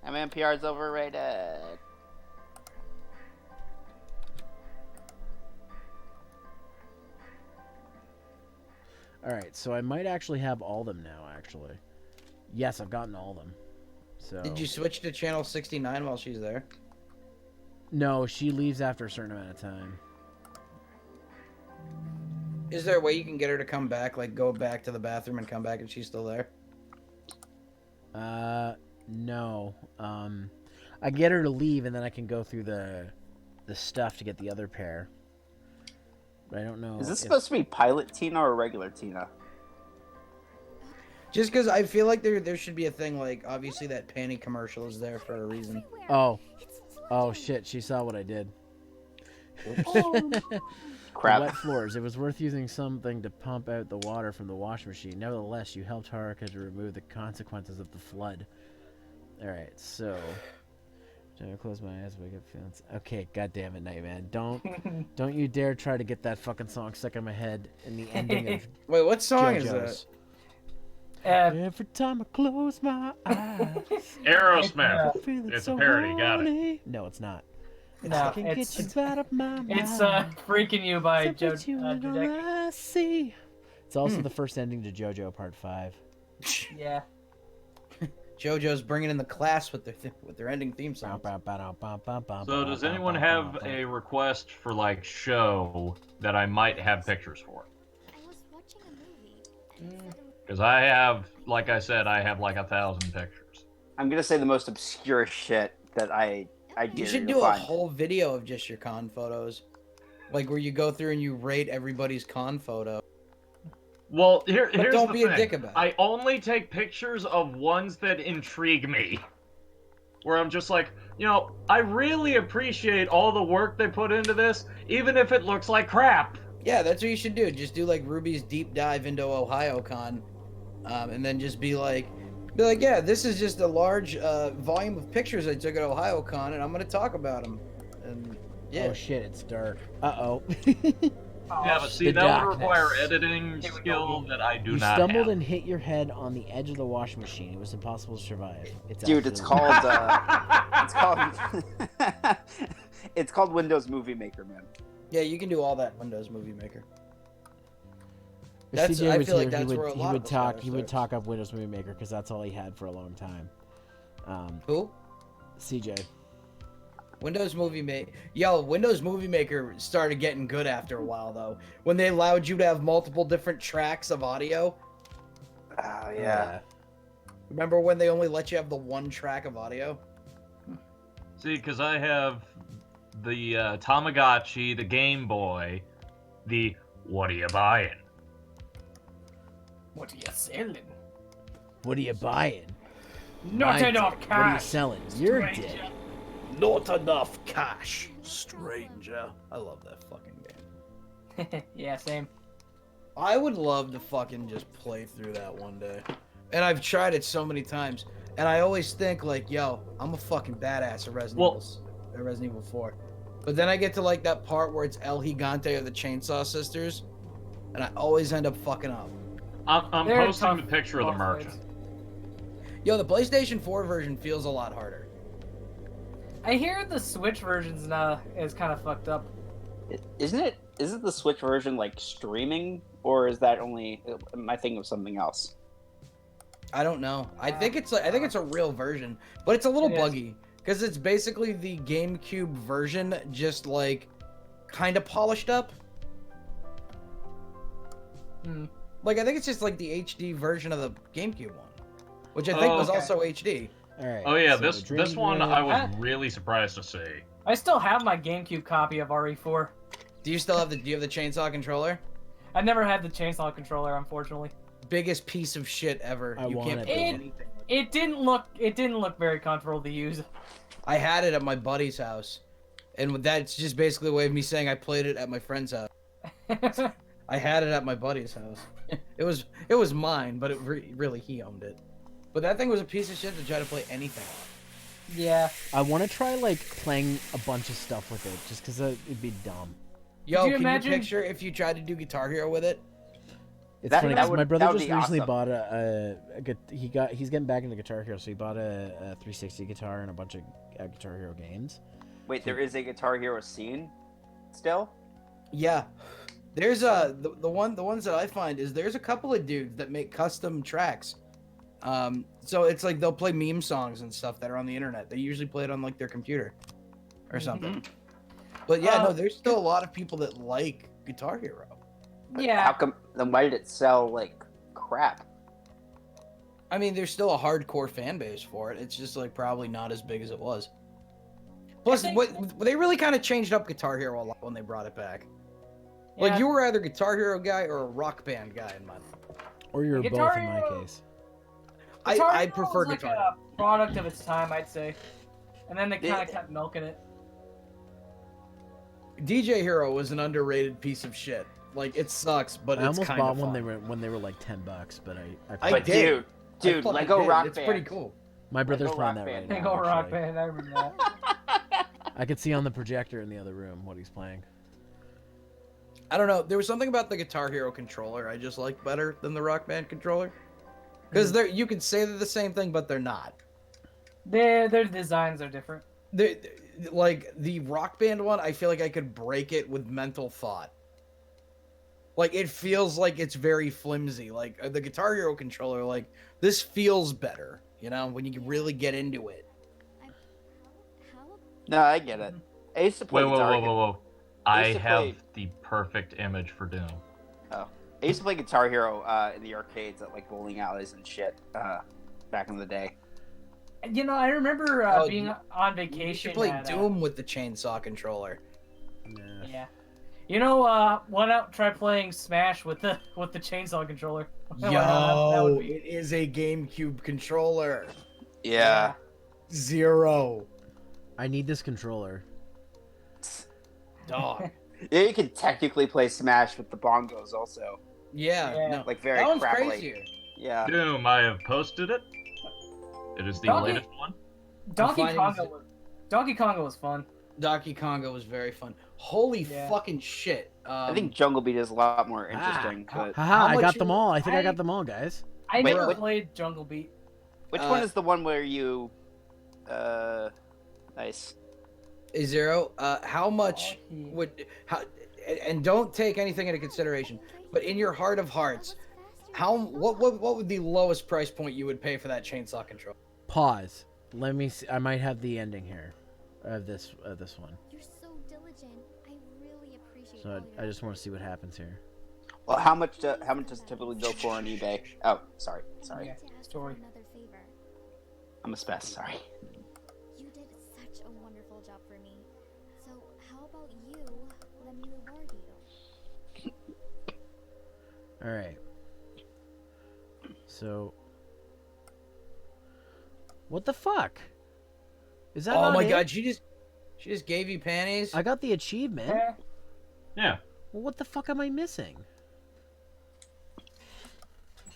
MMPR is overrated. All right, so I might actually have all of them now. Actually, yes, I've gotten all of them. So Did you switch to channel 69 while she's there? No, she leaves after a certain amount of time. Is there a way you can get her to come back, like go back to the bathroom and come back and she's still there? No. I get her to leave and then I can go through the stuff to get the other pair. But I don't know. Is this supposed to be Pilot Tina or regular Tina? Just because I feel like there should be a thing like, obviously that panty commercial is there for a reason. Oh. Oh shit, she saw what I did. Crap. Wet floors. It was worth using something to pump out the water from the washing machine. Nevertheless, you helped Haruka to remove the consequences of the flood. Alright, so... I close my eyes, wake up feelings. Okay, goddamn it, Nightman. Don't you dare try to get that fucking song stuck in my head in the ending of Wait, what song is JoJo's. that? Every time I close my eyes, Aerosmith. I feel It's so a parody, got it. horny. No, it's not. No, I can get you out of my mind. It's Freaking You by Separate you in all Judek. I see. It's also the first ending to JoJo Part 5. Yeah. JoJo's bringing in the class with their ending theme song. So does anyone have a request for like show that I might have pictures for? I was watching a movie. Because I have, like I said, I have like 1,000 pictures. I'm gonna say the most obscure shit that I dare You should to do a find. whole video of just your con photos. Like where you go through and you rate everybody's con photo. Well, here's don't the be a thing. dick about it. I only take pictures of ones that intrigue me. Where I'm just like, you know, I really appreciate all the work they put into this, even if it looks like crap. Yeah, that's what you should do. Just do like Ruby's deep dive into OhioCon, and then just be like, yeah, this is just a large volume of pictures I took at OhioCon, and I'm gonna talk about them. And yeah, Oh shit, it's dark. Uh-oh. Yeah, but see, The that darkness. would require editing skill that I do You not stumbled have. and hit your head on the edge of the washing machine. It was impossible to survive. Dude, it's absolutely- called it's called Windows Movie Maker, man. yeah, you can do all that in Windows Movie Maker. If That's- CJ I was feel like here, he that's would, where a he lot would of us talk. got He our would starts. talk up Windows Movie Maker because that's all he had for a long time. Who? CJ. Windows Movie Maker. Yo, Windows Movie Maker started getting good after a while though. When they allowed you to have multiple different tracks of audio. Oh yeah. Remember when they only let you have the one track of audio? See, because I have the Tamagotchi, the Game Boy, the what are you buying? What are you selling? What are you buying? Not My enough dick. What are you cash. selling? Your stranger. dick. Not enough cash, stranger. I love that fucking game. Yeah, same. I would love to fucking just play through that one day. And I've tried it so many times. And I always think like, yo, I'm a fucking badass at Resident Evil 4. But then I get to like that part where it's El Gigante or the Chainsaw Sisters. And I always end up fucking up. I'm They're posting tough the picture of the boss merchant. fights. Yo, the PlayStation 4 version feels a lot harder. I hear the Switch version's now is kind of fucked up. Isn't the Switch version like streaming, or is that only? Am I thinking of something else? I don't know. I think it's a real version, but it's a little It is. buggy because it's basically the GameCube version, just like kind of polished up. Hmm. Like I think it's just like the HD version of the GameCube one, which I think was okay. also HD. All right. Oh yeah, so this Dream one Grid- I was Ah. really surprised to see. I still have my GameCube copy of RE4. Do you still have the chainsaw controller? I never had the chainsaw controller, unfortunately. Biggest piece of shit ever. I You want can't it, play though. anything. It didn't look very comfortable to use. I had it at my buddy's house, and that's just basically a way of me saying I played it at my friend's house. I had it at my buddy's house. It was mine, but really he owned it. But that thing was a piece of shit to try to play anything on. Yeah. I want to try like playing a bunch of stuff with it, just because it'd be dumb. Yo, you can imagine- you picture if you tried to do Guitar Hero with it? It's That- funny that 'cause would- my brother that would just be recently awesome. bought he's getting back into Guitar Hero, so he bought a 360 guitar and a bunch of Guitar Hero games. Wait, there is a Guitar Hero scene still? Yeah. There's the ones that I find is there's a couple of dudes that make custom tracks. So it's like they'll play meme songs and stuff that are on the internet. They usually play it on like their computer or something. But yeah, no, there's still a lot of people that like Guitar Hero. But Yeah. How come? Then why did it sell like crap? I mean, there's still a hardcore fan base for it. It's just like probably not as big as it was. Plus, they really kind of changed up Guitar Hero a lot when they brought it back. Like Yeah. you were either a Guitar Hero guy or a Rock Band guy in mine. Or you're Guitar both in my Hero- case. Guitar I Hero prefer was like Guitar Hero. a product of its time, I'd say. And then they kind Yeah. of kept milking it. DJ Hero was an underrated piece of shit. Like it sucks, but I it's almost kind bought of one fun. when they were like $10, but I I But did. dude, I fucking Lego did. Rock It's Band. pretty cool. my brother's Lego playing Rock that right Band. now. Big old rock actually. band, I remember that. I could see on the projector in the other room what he's playing. I don't know. There was something about the Guitar Hero controller I just liked better than the Rock Band controller. Because they're you could say they're the same thing, but they're not. Their designs are different. Like the Rock Band one, I feel like I could break it with mental thought. Like it feels like it's very flimsy. Like the Guitar Hero controller, like this feels better. You know, when you really get into it. How No, I get it. I used to play Whoa, whoa, Guitar whoa, Hero. whoa, whoa. I I used to have play- the perfect image for Doom. I used to play Guitar Hero in the arcades at like bowling alleys and shit back in the day. You know, I remember Oh, being you- on You vacation. should play at, Doom with the chainsaw controller. Nah. Yeah. You know, why not try playing Smash with the chainsaw controller? Why not? That would be- it is a GameCube controller. Yeah. Zero. I need this controller. Dog. Yeah, you can technically play Smash with the bongos also. Yeah, Yeah. no. Like very That one's crappily. crazier. Yeah. Doom, I have posted it. It is the Donkey- latest one. Donkey finding Konga was Donkey Konga was fun. Donkey Konga was very fun. Holy Yeah. fucking shit. I think Jungle Beat is a lot more interesting. but Haha, I much got you- them all. I think I I- got them all, guys. I Wait, never what- played Jungle Beat. which one uh, is the one where you nice. A Zero, how much Donkey. would how and don't take anything into consideration, but in your heart of hearts, what would the lowest price point you would pay for that chainsaw controller? Pause. Let me see. I might have the ending here of this one. You're so diligent. I really appreciate So all I your just want to see what happens here. Well, how much does it typically go for on eBay? Oh, sorry. I Yeah. need to ask story. for another favor. I'm a spaz. Sorry. You did such a wonderful job for me. So how about you let me reward you? All right. So, what the fuck? Is that Oh not my it? god, she just gave you panties. I got the achievement. Eh, Yeah. Well, what the fuck am I missing?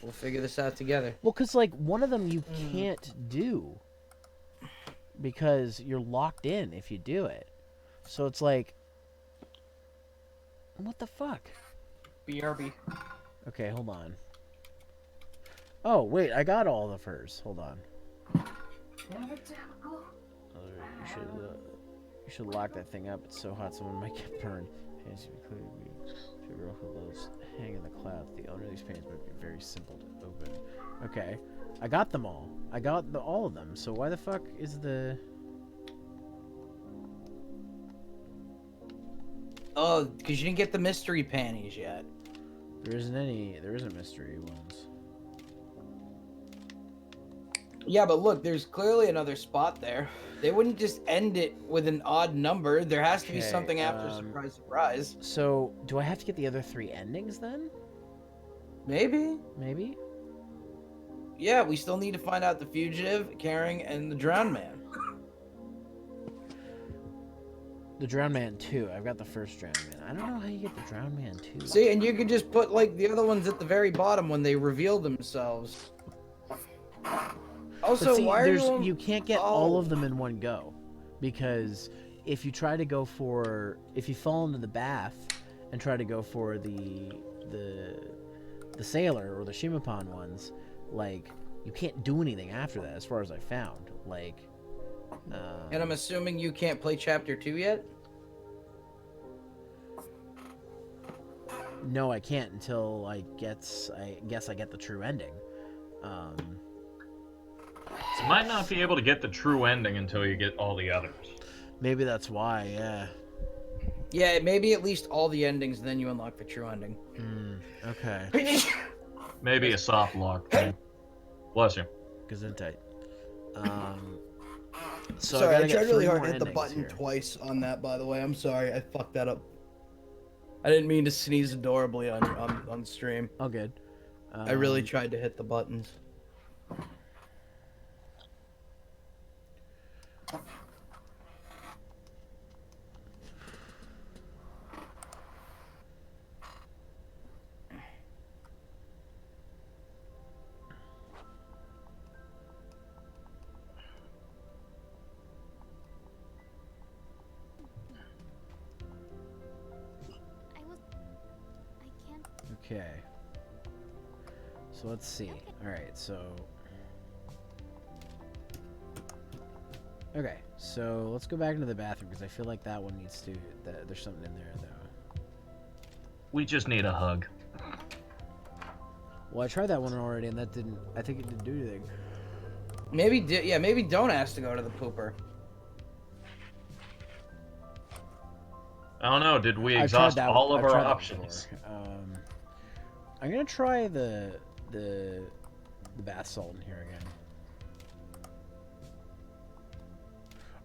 We'll figure this out together. Well, cause like one of them you can't do because you're locked in if you do it. So it's like, what the fuck? BRB. Okay, hold on. Oh wait, I got all the furs. Hold on. You should lock that thing up. It's so hot, someone might get burned. Pants should roll for those hang in the clouds. The owner of these pants might be very simple to open. Okay, I got them all. I got all of them. So why the fuck is the? Oh, because you didn't get the mystery panties yet. There isn't mystery ones. Yeah, but look, there's clearly another spot there. They wouldn't just end it with an odd number. There has to be Okay, something after surprise, surprise. So do I have to get the other 3 endings then? Maybe. Maybe. Yeah, we still need to find out the fugitive, Caring, and the drowned man. The Drowned Man 2. I've got the first Drowned Man. I don't know how you get the Drowned Man 2. See, and you could just put like the other ones at the very bottom when they reveal themselves. Also, But see, why are you? you can't get all of them in one go, because if you try to go for, if you fall into the bath and try to go for the the sailor or the Shimapan ones, like, you can't do anything after that, as far as I found. Like, And I'm assuming you can't play Chapter 2 yet? no, I can't until I guess I get the true ending. You might not be able to get the true ending until you get all the others. Maybe that's why, yeah. Yeah, maybe at least all the endings, then you unlock the true ending. Okay. Maybe a soft lock thing. Bless you. Gesundheit. So Sorry, I gotta get tried really three hard more to hit the endings button here. twice on that, by the way. I'm sorry, I fucked that up. I didn't mean to sneeze adorably on stream. Oh, good. I really tried to hit the buttons. I can't. Okay. So let's see. Alright, so... Okay, so let's go back into the bathroom, because I feel like that one needs to... there's something in there, though. We just need a hug. Well, I tried that one already, and that didn't... I think it didn't do anything. Maybe don't ask to go to the pooper. I don't know. Did we I've tried exhaust that all one- of I've our tried that options? before. I'm gonna try the bath salt in here again.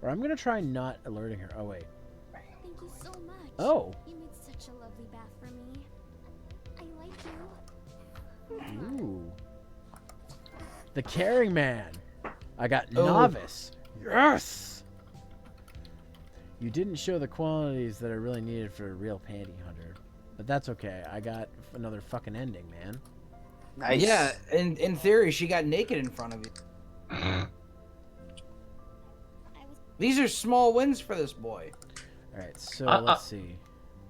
Or I'm gonna try not alerting her. Oh wait. Thank you so much. Oh. You made such a lovely bath for me. I like you. Ooh. The caring man. I got Oh. novice. Yes. You didn't show the qualities that I really needed for a real panty hunter, but that's okay. I got another fucking ending, man. Nice. Yeah, in theory, she got naked in front of you. I was These are small wins for this boy. All right, so Uh, let's see.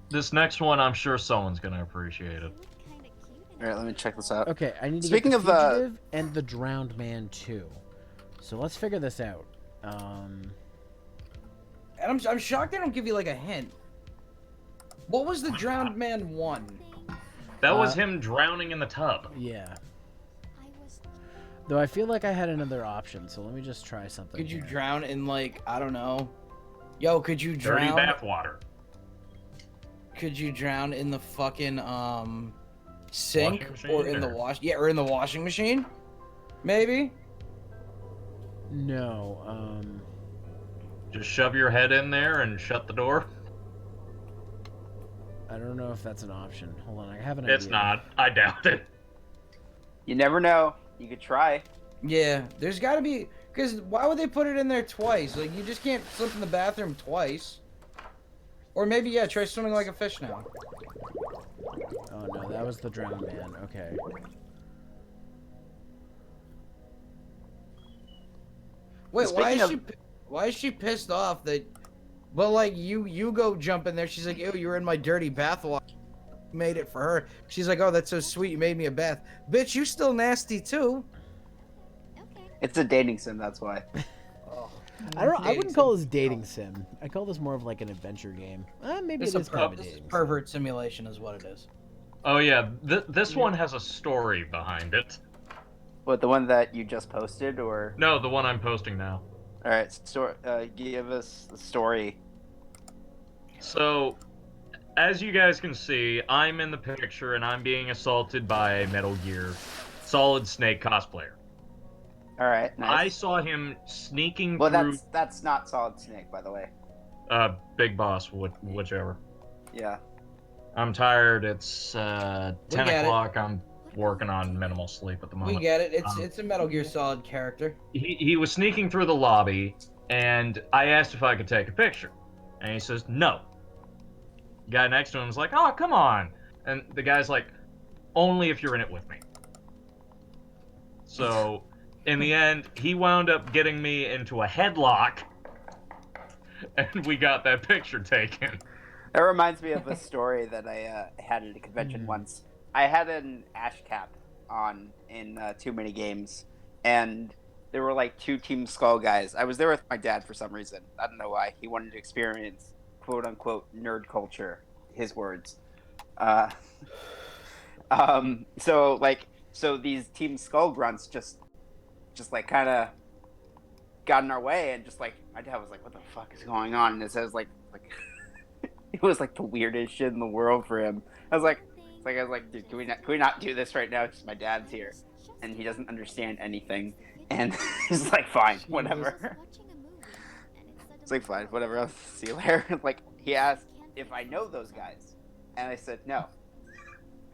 This next one, I'm sure someone's gonna appreciate it. you look kind of cute. All right, let me check this out. Okay, I need to Speaking get the of, Fugitive and the Drowned Man 2. So let's figure this out. And I'm shocked they don't give you like a hint. What was the Drowned Man 1? That was him drowning in the tub. Yeah. I was. Though I feel like I had another option, so let me just try something. Could you here. drown in like, I don't know. Yo, could you Dirty drown? bathwater. Could you drown in the fucking sink Washing machine, or in the or- wash? Yeah, or in the washing machine? Maybe. No. Just shove your head in there and shut the door. I don't know if that's an option. Hold on, I have an It's idea. not. I doubt it. You never know. You could try. Yeah, there's got to be, because why would they put it in there twice? Like, you just can't slip in the bathroom twice. Or maybe, yeah, try swimming like a fish now. Oh no, that was the Drowned Man. Okay. Wait, Speaking why is she pissed off that? Well, like you go jump in there. She's like, ew, you were in my dirty bath water. You made it for her. She's like, oh, that's so sweet. You made me a bath, bitch. You still nasty too. Okay. It's a dating sim, that's why. Oh, I wouldn't call this dating sim. I call this more of like an adventure game. Maybe It's it a is kind of a this is dating sim. pervert simulation, is what it is. Oh yeah, this one has a story behind it. What, the one that you just posted, or? No, the one I'm posting now. All right, give us the story. So, as you guys can see, I'm in the picture and I'm being assaulted by a Metal Gear Solid Snake cosplayer. All right, I nice. saw him sneaking Well, through. that's not Solid Snake, by the way. Big Boss, whichever. Yeah. I'm tired. It's 10 get it. o'clock. I'm working on minimal sleep at the We moment. get it. It's a Metal Gear Solid character. He was sneaking through the lobby, and I asked if I could take a picture, and he says no. The guy next to him was like, "Oh, come on," and the guy's like, "Only if you're in it with me." So, in the end, he wound up getting me into a headlock, and we got that picture taken. That reminds me of a story that I had at a convention once. I had an Ash Cap on in too many games, and there were like 2 Team Skull guys. I was there with my dad for some reason. I don't know why. He wanted to experience quote unquote nerd culture. His words. Uh, so these Team Skull grunts just like kind of got in our way, and just like my dad was like, "What the fuck is going on?" And it says like it was like the weirdest shit in the world for him. I was like, dude, can we not do this right now? Just my dad's here, and he doesn't understand anything, and he's like, fine, whatever. It's like, fine, whatever. I'll see you later. Like, he asked if I know those guys, and I said no.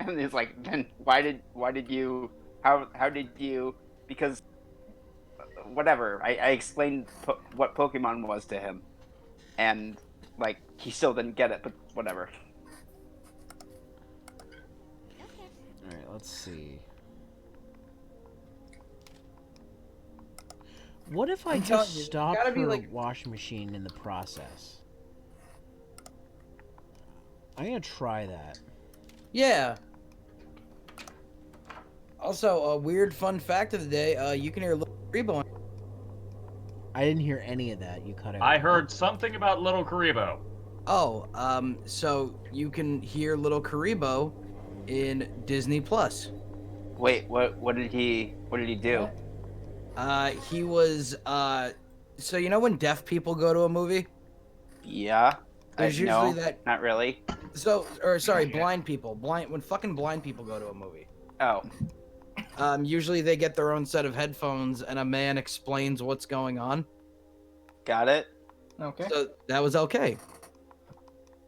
And he's like, then why did you? How did you? Because whatever. I explained what Pokemon was to him, and like he still didn't get it, but whatever. All right, let's see. What if I just stopped her washing machine in the process? I'm gonna try that. Yeah. Also, a weird fun fact of the day, you can hear Little Karibo. I didn't hear any of that. You cut out. I heard something about Little Karibo. Oh, so you can hear Little Karibo in Disney Plus. Wait, what did he do? He was, so you know when deaf people go to a movie? Yeah. There's usually that. Not really. So, blind people. When fucking blind people go to a movie. Oh. Usually they get their own set of headphones and a man explains what's going on. Got it. Okay. So that was okay.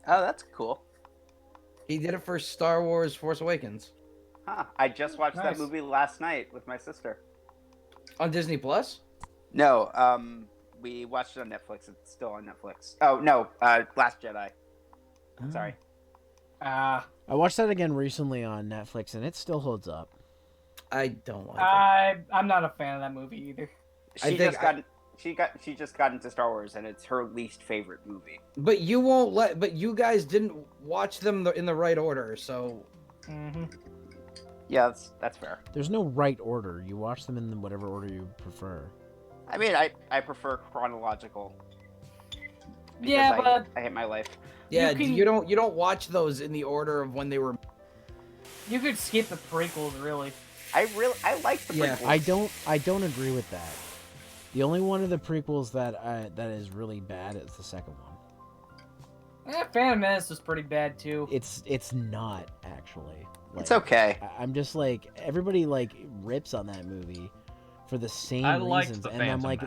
Oh, that's cool. He did it for Star Wars Force Awakens. Huh. I just watched that movie last night with my sister. On Disney Plus? No, we watched it on Netflix. It's still on Netflix. Oh, no, Last Jedi. Sorry. I watched that again recently on Netflix, and it still holds up. I don't like it. I'm not a fan of that movie either. She just got into Star Wars, and it's her least favorite movie. But you guys didn't watch them in the right order, so. Mm-hmm. Yeah, that's fair. There's no right order. You watch them in whatever order you prefer. I mean, I prefer chronological. Yeah, but I hate my life. Yeah, you don't watch those in the order of when they were. You could skip the prequels, really. I like the prequels. I don't agree with that. The only one of the prequels that is really bad is the second one. Phantom Menace was pretty bad too. It's not actually. Like, it's okay. I'm just like everybody like rips on that movie for the same reasons, and I'm like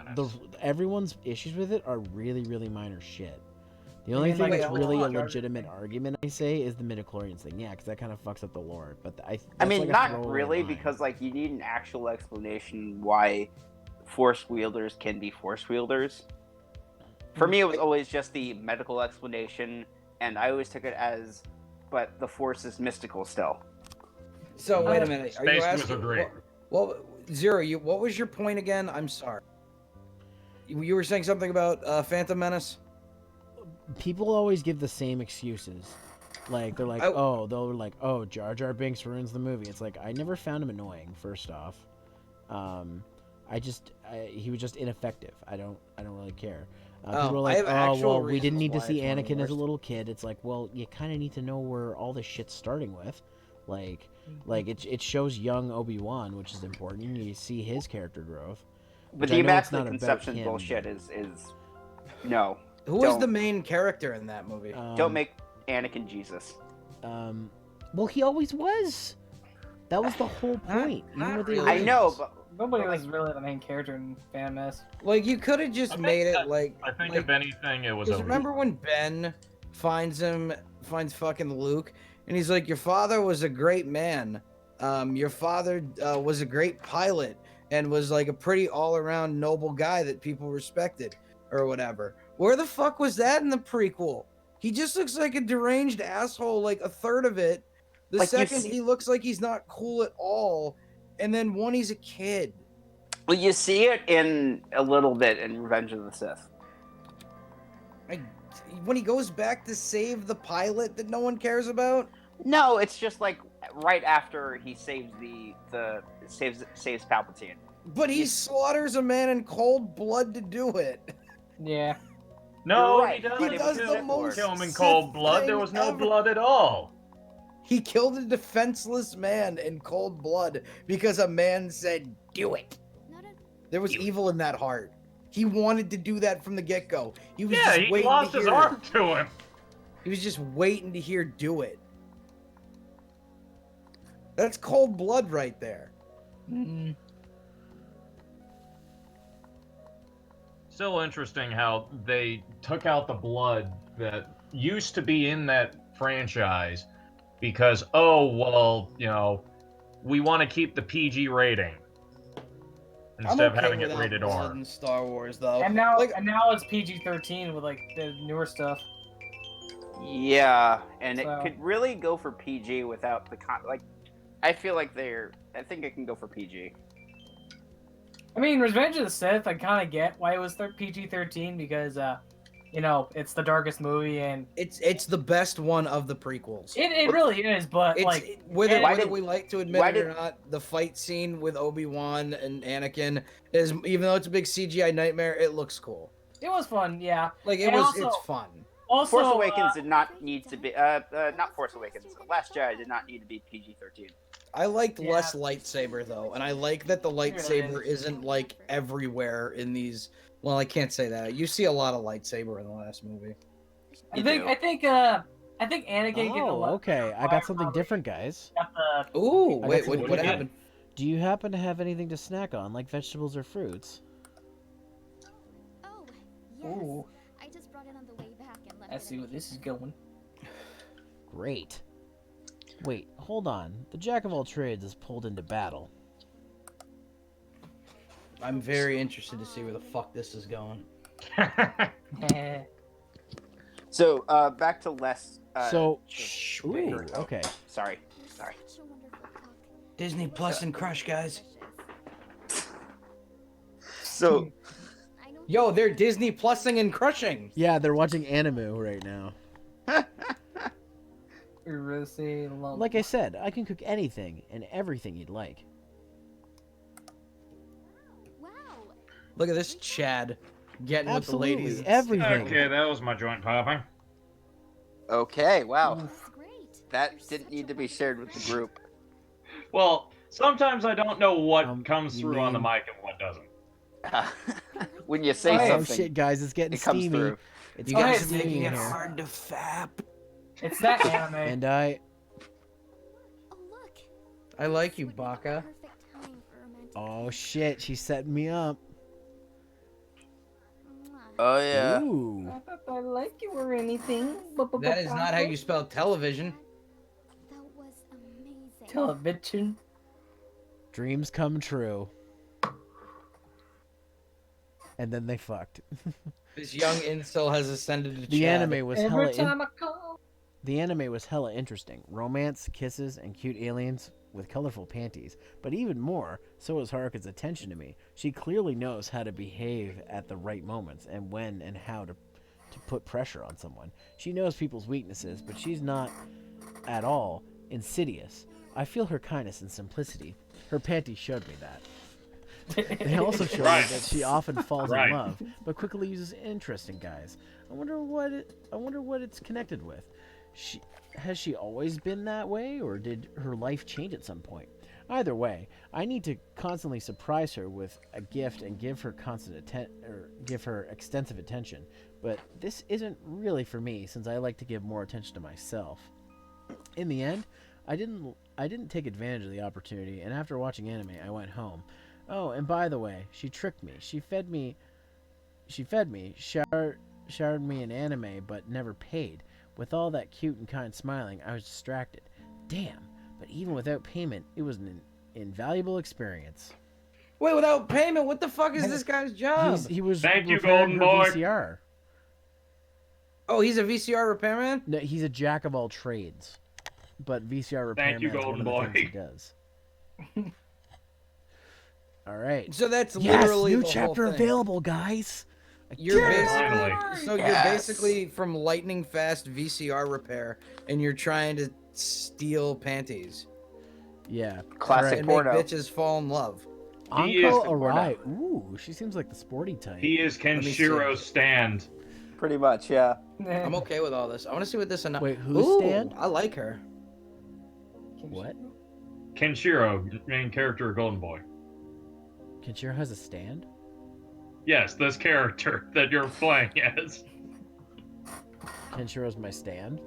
everyone's issues with it are really really minor shit. The only thing that's really a legitimate argument I say is the midichlorians thing. Yeah, because that kind of fucks up the lore. But I mean, not really, because like you need an actual explanation why force wielders can be force wielders. For me, it was always just the medical explanation, and I always took it as, but the force is mystical still. So wait a minute, are you Space asking? Well, Zero, what was your point again? I'm sorry. You were saying something about Phantom Menace. People always give the same excuses. Like they're like, oh, Jar Jar Binks ruins the movie. It's like I never found him annoying. First off, he was just ineffective. I don't really care. People are like, well, we didn't need to see Anakin as a little kid. It's like, well, you kind of need to know where all this shit's starting with. Like it shows young Obi-Wan, which is important. You see his character growth. But the Immaculate Conception bullshit is no. Who was the main character in that movie? Don't make Anakin Jesus. Well, he always was. That was the whole point. I know, but nobody was really the main character in Phantom Menace. Like you could have just made it like. I think if anything, it was. Remember when Ben finds fucking Luke, and he's like, "Your father was a great man. Your father was a great pilot, and was like a pretty all-around noble guy that people respected, or whatever." Where the fuck was that in the prequel? He just looks like a deranged asshole, like a third of it. The like second, he looks like he's not cool at all. And then one, he's a kid. Well, you see it in a little bit in Revenge of the Sith. When he goes back to save the pilot that no one cares about? No, it's just like right after he saves saves Palpatine. But he slaughters a man in cold blood to do it. Yeah. No, You're right, he doesn't. but He it does was the Sith most Lord. Kill him in Sith cold blood. There thing was no ever. blood at all. He killed a defenseless man in cold blood because a man said, "Do it." Not a There was evil in that heart. He wanted to do that from the get-go. He was Yeah, just he waiting lost to his hear. arm to him. He was just waiting to hear "do it." That's cold blood right there. Still interesting how they took out the blood that used to be in that franchise because, oh, well, you know, we want to keep the PG rating instead of having it without rated blood R. in Star Wars, though. And now, like, it's PG-13 with like the newer stuff. Yeah, and it So- could really go for PG without the I feel like I think it can go for PG. I mean, Revenge of the Sith, I kind of get why it was PG-13 because, you know, it's the darkest movie and It's the best one of the prequels. it really is. But It's like, whether Why whether did- we like to admit why it or did- not, the fight scene with Obi-Wan and Anakin is, even though it's a big CGI nightmare, it looks cool. it was fun, yeah. Like And it's also- fun. Also, Force Awakens did not need to be not Force Awakens. Last Jedi did not need to be PG-13. I liked Yeah. less lightsaber though, and I like that the really lightsaber is. isn't like everywhere in these. Well, I can't say that. You see a lot of lightsaber in the last movie. I think Anakin getting a Oh, lot. okay. I got something different, guys. Got the Ooh, got wait, something what different. happened? Do you happen to have anything to snack on, like vegetables or fruits? Oh, yes. Ooh. I just brought it on the way back and left I it see in where the this is kitchen. going. Great. Wait, hold on. The Jack of all trades is pulled into battle. I'm very interested to see where the fuck this is going. So back to less. So, Shh, ooh, wait. okay. Sorry. You're Sorry. such a wonderful cook. Disney Plus and Crush, guys. So I know Yo, they're Disney Plusing and crushing. Yeah, they're watching anime right now. You're really saying long. Like I said, I can cook anything and everything you'd like. Wow. Look at this Chad getting Absolutely, with the ladies. everything. Okay, that was my joint popping. okay, wow, This is great. that You're didn't such need a to be good shared with the friend. group. Well, sometimes I don't know what comes you through on the mean- mic and what doesn't. When you say Oh, Oh something, shit, guys, it's getting it comes steamy. through. It's You getting guys are steamy making in it here. hard to fap. It's that anime. And Oh, look. I like you, This would be the Baka. perfect time for romantic oh fun. shit, she's setting me up. Mwah. Oh yeah. Ooh. I like you or anything. That is not how you spell television. That was amazing. Television. Dreams come true. And then they fucked. This young incel has ascended to The Chad. anime was Every time I call. The anime was hella interesting. Romance, kisses, and cute aliens with colorful panties. But even more, so was Haruka's attention to me. She clearly knows how to behave at the right moments and when and how to put pressure on someone. She knows people's weaknesses, but she's not at all insidious. I feel her kindness and simplicity. Her panties showed me that. They also showed Right. me that she often falls Right. in love, but quickly loses interest in guys. I wonder what it's connected with. Has she always been that way, or did her life change at some point? Either way, I need to constantly surprise her with a gift and give her give her extensive attention. But this isn't really for me, since I like to give more attention to myself. In the end, I didn't take advantage of the opportunity, and after watching anime, I went home. Oh, and by the way, she tricked me. She fed me, showered me in anime, but never paid. With all that cute and kind smiling, I was distracted. Damn, but even without payment, it was an invaluable experience. Wait, without payment, what the fuck is this guy's job? He was Thank you, repairing Golden her Boy. VCR. Oh, he's a VCR repairman? No, he's a jack of all trades, but VCR repairman you, is one Golden of the Boy. things he does. All right. So that's Yes, literally new the chapter whole thing. available, guys. You're Finally. basically so Yes. you're basically from lightning fast VCR repair, and you're trying to steel panties Yeah. Classic and porno. make bitches fall in love. He is Anko the Arai. Ooh, she seems like the sporty type. He is me see. Kenshiro's stand. Pretty much, yeah. I'm okay with all this. I want to see what this. Wait, who's Ooh, Stan? I like her. What? Kenshiro, main character of Golden Boy. Kenshiro has a stand? Yes, this character that you're playing as. Kenshiro's my stand?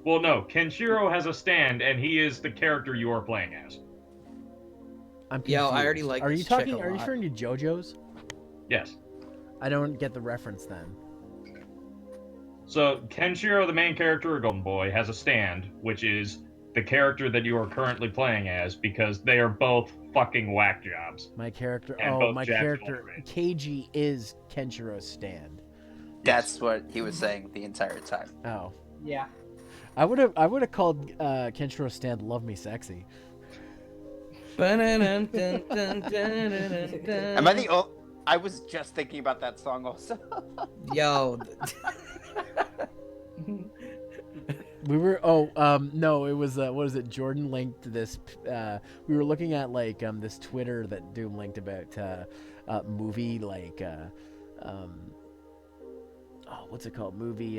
Well, no, Kenshiro has a stand, and he is the character you are playing as. I'm Yo, confused. I already like Are this you chick talking? a Are you lot. referring to JoJo's? Yes. I don't get the reference then. So, Kenshiro, the main character of Golden Boy, has a stand, which is the character that you are currently playing as, because they are both fucking whack jobs. My character. And Oh, both my Jack and character. Ultraman. KG is Kenshiro's stand. That's what he was saying the entire time. Oh, Yeah. I would have called Kenshiro's stand "Love Me Sexy." Am I the only... I was just thinking about that song also. Yo, We were. No, it was. What is it? Jordan linked this. We were looking at like this Twitter that Doom linked about movie like. What's it called? Movie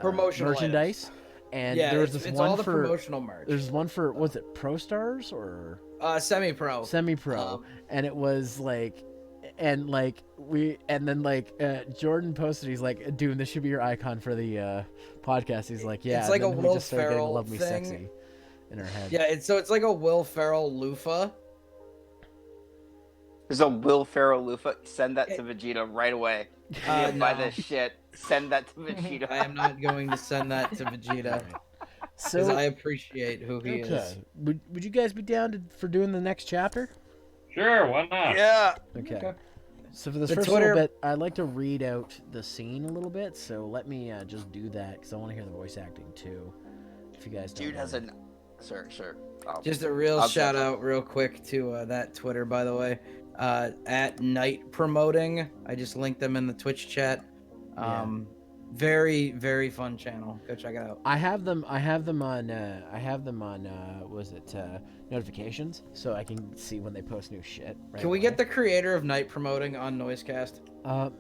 Promotional merchandise. And yeah, there was this it's one all the for promotional merch. There's one for was it Pro Stars or Semi-pro. Semi-Pro, and it was like, and like Jordan posted, he's like, "Dude, this should be your icon for the podcast." He's like, "Yeah." It's like and a then we Will just started getting Ferrell "Love Me thing. Sexy" in our head. Yeah, it's like a Will Ferrell loofah. There's a Will Ferrell loofah. Send that to Vegeta right away. Buy No. this shit. Send that to Vegeta. I am not going to send that to Vegeta because So I appreciate who he is. would you guys be down for doing the next chapter? Sure, why not? Yeah. Okay. So for this The first Twitter- little bit, I'd like to read out the scene a little bit. So let me just do that because I want to hear the voice acting too. If you guys don't Dude has mind. an... Sure. Just a real I'll shout judge. out real quick to that Twitter, by the way. At Night Promoting. I just linked them in the Twitch chat. Very, very fun channel. Go check it out. I have them on was it notifications, so I can see when they post new shit. Right Can we away. get the creator of Night Promoting on Noisecast?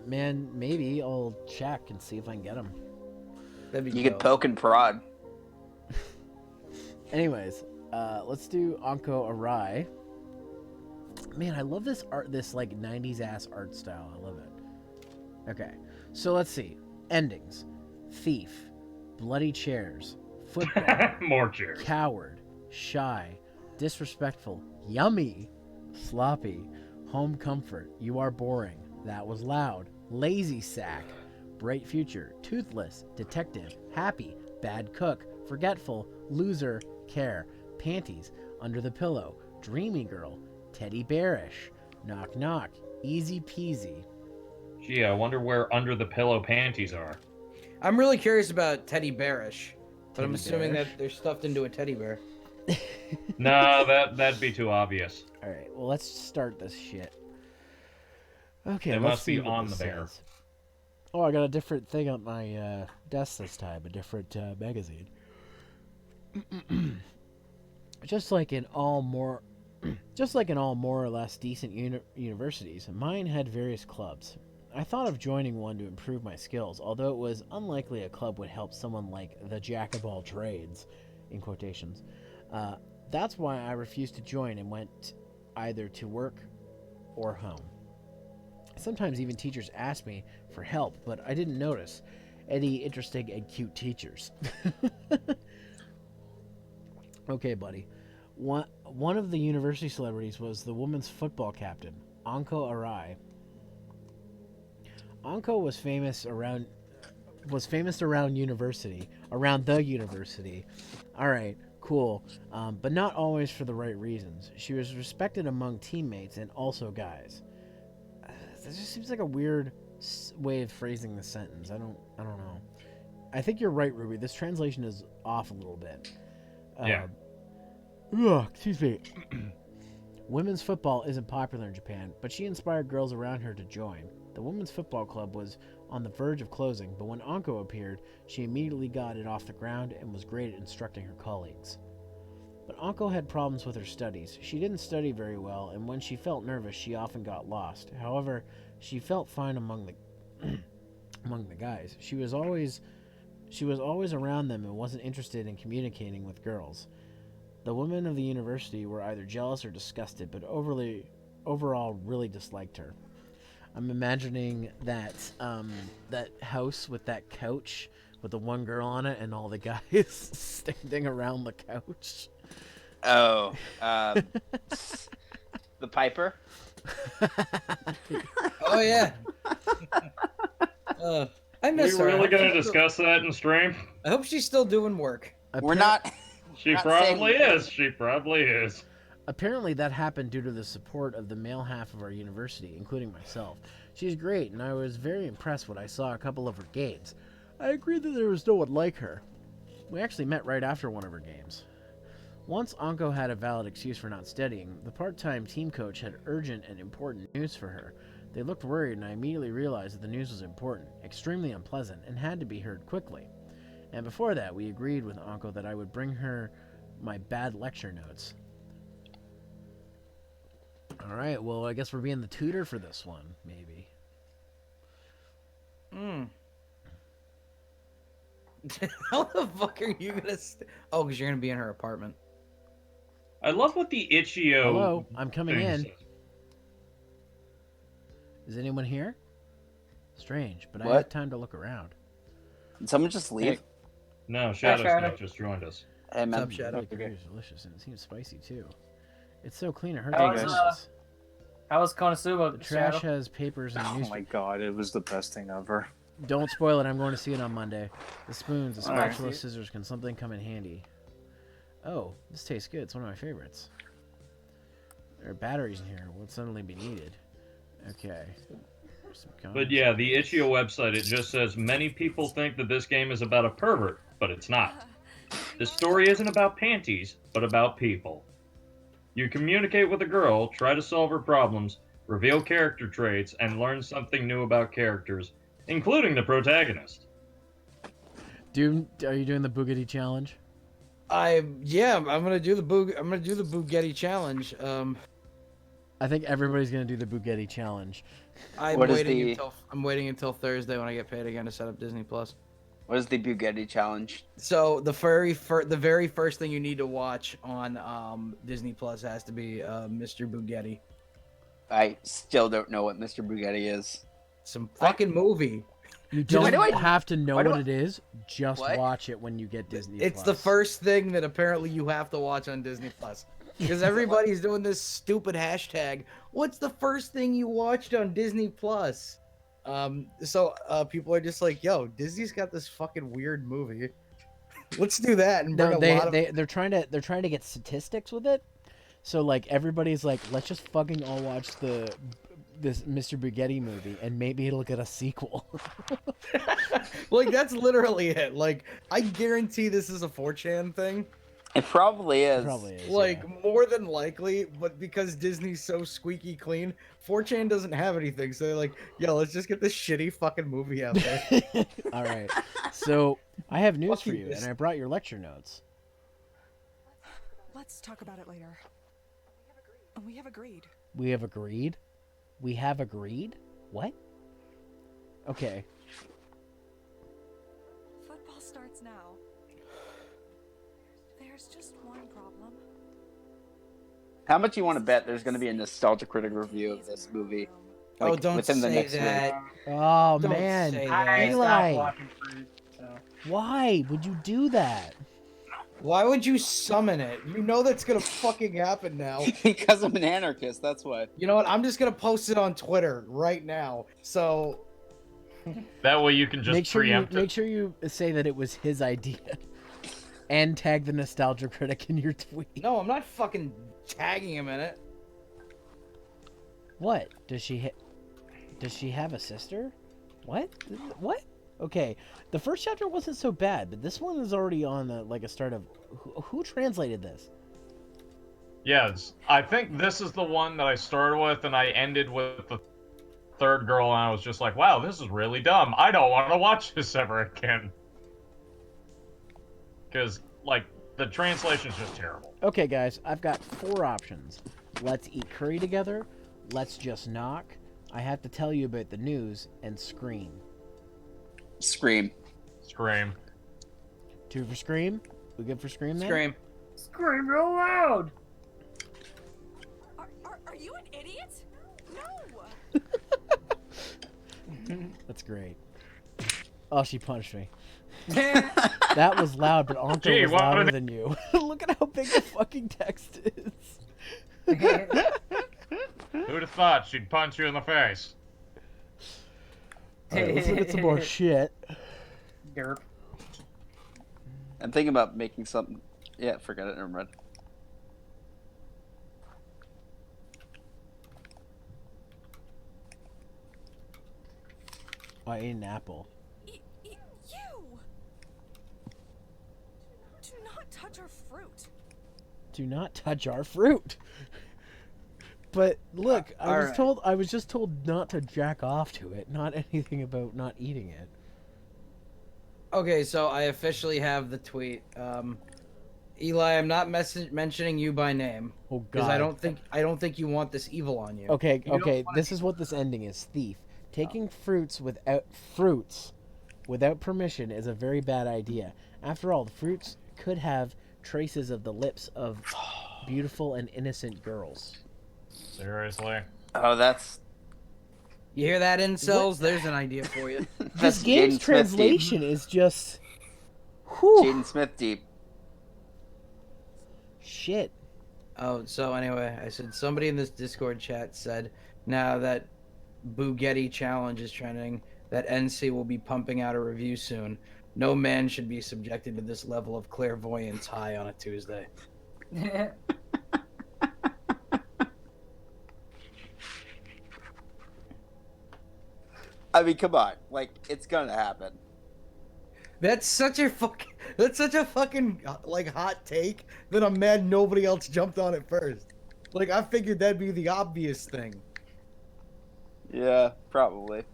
Man, maybe I'll check and see if I can get them. That'd be You dope. could poke and prod. Anyways, let's do Anko Arai. Man, I love this art, this like 90s ass art style. I love it. Okay, so let's see. Endings: thief, bloody chairs, football, More chairs. coward, shy, disrespectful, yummy, sloppy, home comfort, you are boring, that was loud, lazy sack, bright future, toothless, detective, happy, bad cook, forgetful, loser, care, panties, under the pillow, dreamy girl, teddy bearish, knock knock, easy peasy. Gee, I wonder where under the pillow panties are. I'm really curious about Teddy Bearish, but I'm Teddy assuming Bearish? that they're stuffed into a teddy bear. No, that'd be too obvious. All right, well, let's start this shit. Okay, It let's must be see what on this the bear. says. Oh, I got a different thing on my desk this time, a different magazine. Just like in all more or less decent universities, mine had various clubs. I thought of joining one to improve my skills, although it was unlikely a club would help someone like the jack of all trades, in quotations. That's why I refused to join and went either to work or home. Sometimes even teachers asked me for help, but I didn't notice any interesting and cute teachers. Okay, buddy. One of the university celebrities was the women's football captain, Anko Arai. Anko was famous around the university. All right, cool, but not always for the right reasons. She was respected among teammates and also guys. That just seems like a weird way of phrasing the sentence. I don't know. I think you're right, Ruby. This translation is off a little bit. Yeah. Excuse me. Women's football isn't popular in Japan, but she inspired girls around her to join. The women's football club was on the verge of closing, but when Anko appeared, she immediately got it off the ground and was great at instructing her colleagues. But Anko had problems with her studies. She didn't study very well, and when she felt nervous, she often got lost. However, she felt fine among the among the guys. She was always around them and wasn't interested in communicating with girls. The women of the university were either jealous or disgusted, but overall really disliked her. I'm imagining that that house with that couch with the one girl on it and all the guys standing around the couch. Oh, the Piper. Oh yeah. I miss her. We really I hope gonna she's discuss that in stream? I hope she's still doing work. We're not. She not probably saying- is. She probably is. Apparently that happened due to the support of the male half of our university, including myself. She's great, and I was very impressed when I saw a couple of her games. I agreed that there was no one like her. We actually met right after one of her games. Once Anko had a valid excuse for not studying, the part-time team coach had urgent and important news for her. They looked worried, and I immediately realized that the news was important, extremely unpleasant, and had to be heard quickly. And before that, we agreed with Anko that I would bring her my bad lecture notes. Alright, well, I guess we're being the tutor for this one, maybe. How the fuck are you gonna? Oh, because you're gonna be in her apartment. I love what the Itch.io. Hello, I'm coming thing in. says. Is anyone here? Strange, but I What? have time to look around. Did someone just leave? No, Shadow Shadow. Snow just joined us. Hey, man. What's up, Shadow? The burger is delicious, and it seems spicy too. It's so clean it hurts How my was, nose. How was Konosuba? The trash Shadow? has papers and Oh my newspapers. god, it was the best thing ever. Don't spoil it, I'm going to see it on Monday. The spoons, the Alright. spatula, scissors, can something come in handy? Oh, this tastes good. It's one of my favorites. There are batteries in here. Will suddenly be needed? Okay. There's some But comments. yeah, the Itch.io website, it just says, many people think that this game is about a pervert, but it's not. This story isn't about panties, but about people. You communicate with a girl, try to solve her problems, reveal character traits, and learn something new about characters, including the protagonist. Are you doing the Boogity challenge? I'm gonna do the Bugatti challenge. I think everybody's gonna do the Boogity challenge. I'm What is waiting until Thursday when I get paid again to set up Disney Plus. What is the Bugatti challenge? So the very first thing you need to watch on Disney Plus has to be Mr. Bugatti. I still don't know what Mr. Bugatti is. Some fucking movie. You don't Why do I- have to know why do what I- it is. Just What? watch it when you get Disney It's Plus. the first thing that apparently you have to watch on Disney Plus. Because everybody's doing this stupid hashtag. What's the first thing you watched on Disney Plus? So people are just like, yo, Disney's got this fucking weird movie. Let's do that and bring No, a lot of they're trying to get statistics with it. So like everybody's like, let's just fucking all watch this Mr. Bugatti movie, and maybe it'll get a sequel. like that's literally it. Like I guarantee this is a 4chan thing. It probably is. Probably is. Like more than likely, but because Disney's so squeaky clean, 4chan doesn't have anything. So they're like, yo, let's just get this shitty fucking movie out there. Yeah. All right. So I have news for Fucking you, this- and I brought your lecture notes. Let's talk about it later. We have agreed. We have agreed. We have agreed. What? Okay. Football starts now. There's just one problem. How much you want to bet there's going to be a nostalgia critic review of this movie? Oh, Like, don't within the say next that. week? Oh Don't man. say I that. Eli. stopped watching Fruit, so. Why would you do that? Why would you summon it? You know that's gonna fucking happen now. Because I'm an anarchist, that's why. You know what? I'm just gonna post it on Twitter right now. So That way you can just make sure preempt you it. make sure you say that it was his idea, and tag the nostalgia critic in your tweet. no, I'm not fucking tagging him in it. What does she? Does she have a sister? What? What? Okay, the first chapter wasn't so bad, but this one is already on a start of. Who translated this? Yes, I think this is the one that I started with, and I ended with the third girl, and I was just like, wow, this is really dumb. I don't want to watch this ever again. Because, like, the translation's just terrible. Okay, guys, I've got 4 options. Let's eat curry together, let's just knock, I have to tell you about the news, and scream. Scream. Scream. 2 for scream? We good for scream then? Scream. Scream real loud. Are you an idiot? No. That's great. Oh, she punched me. That was loud, but Anka Gee, was what louder an- than you. Look at how big the fucking text is. Who'd have thought she'd punch you in the face? Alright, let's look at some more shit. Derp. I'm thinking about making something. Yeah, forget it. Never mind. Oh, I ate an apple. You! Do not touch our fruit. Do not touch our fruit. But look, I was just told not to jack off to it, not anything about not eating it. Okay, so I officially have the tweet. Eli, I'm not mentioning you by name Oh god. because I don't think you want this evil on you. Okay, You don't okay. wanna This is what this ending is. Thief. Taking fruits without permission is a very bad idea. After all, the fruits could have traces of the lips of beautiful and innocent girls. Seriously? Oh, that's You hear that, incels? There's an idea for you. This that's game's Jaden Smith translation is just whew, deep. Jaden Smith deep. shit. Oh, so anyway, I said somebody in this Discord chat said now that Bugatti Challenge is trending, that NC will be pumping out a review soon. No man should be subjected to this level of clairvoyance high on a Tuesday. I mean, come on. Like, it's gonna happen. That's such a fucking like hot take that I'm mad nobody else jumped on it first. Like I figured that'd be the obvious thing. Yeah, probably.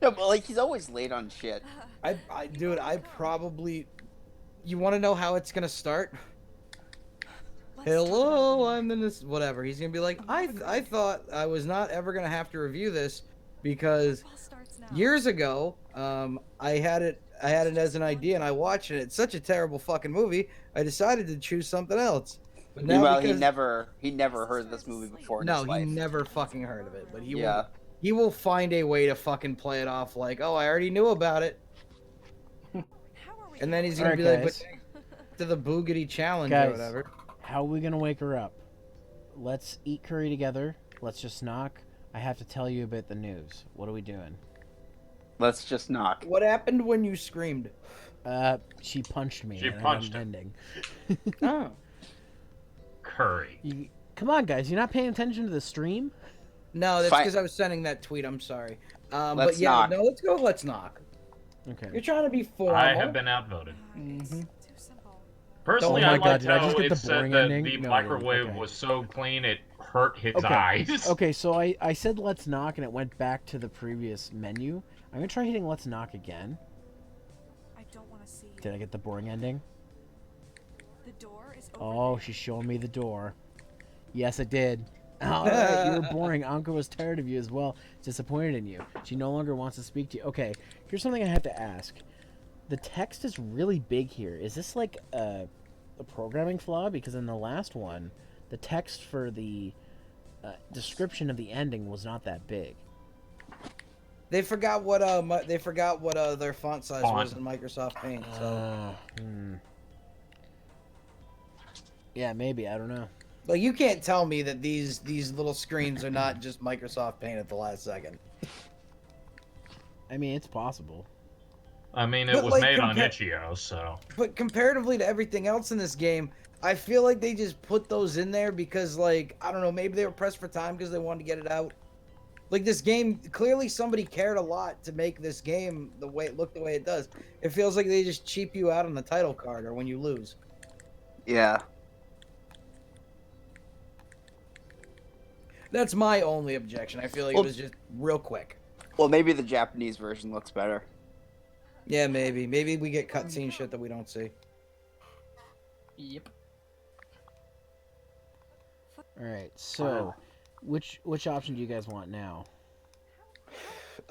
No, but like, he's always late on shit. Dude, I probably. You want to know how it's gonna start? Hello, I'm in this. Whatever. He's gonna be like, I thought I was not ever gonna have to review this because years ago, I had it as an idea and I watched it. It's such a terrible fucking movie. I decided to choose something else. But now Meanwhile, because... he never heard of this movie before in No, his life. he never fucking heard of it. But Yeah. he will find a way to fucking play it off like, oh, I already knew about it. And then he's gonna Alright, be like, guys. but to the Bugatti Challenge Guys. or whatever. How are we gonna wake her up? Let's eat curry together. Let's just knock. I have to tell you about the news. What are we doing? Let's just knock. What happened when you screamed? She punched me. She and I punched got an him. ending. Oh. Curry. Come on, guys. You're not paying attention to the stream? No, that's Fine. because I was sending that tweet. I'm sorry. But Let's yeah, knock. no, let's go. Let's knock. Okay. You're trying to be formal. I have been outvoted. Mm-hmm. Too simple. Personally, Oh my I God, liked did I how just get it the said boring that ending? the No, I didn't. microwave Okay. was so clean it hurt his Okay. eyes. Okay, so I said let's knock and it went back to the previous menu. I'm gonna try hitting let's knock again. I don't want to see you. Did I get the boring ending? The door is over Oh, there. she's showing me the door. Yes, it did. All right, you were boring. Anka was tired of you as well. Disappointed in you. She no longer wants to speak to you. Okay, here's something I have to ask. The text is really big here. Is this like a programming flaw? Because in the last one, the text for the description of the ending was not that big. They forgot what their font size was in Microsoft Paint. So Yeah, maybe. I don't know. like you can't tell me that these little screens are not just Microsoft Paint at the last second. I mean, it's possible. I mean, it But, was like, made on itch.io, so. But comparatively to everything else in this game, I feel like they just put those in there because, like, I don't know, maybe they were pressed for time because they wanted to get it out. Like, this game, clearly somebody cared a lot to make this game the way it looked the way it does. It feels like they just cheap you out on the title card or when you lose. Yeah. That's my only objection. I feel like Well- it was just real quick. Well, maybe the Japanese version looks better. Yeah, maybe. Maybe we get cutscene shit that we don't see. Yep. All right. So, which option do you guys want now?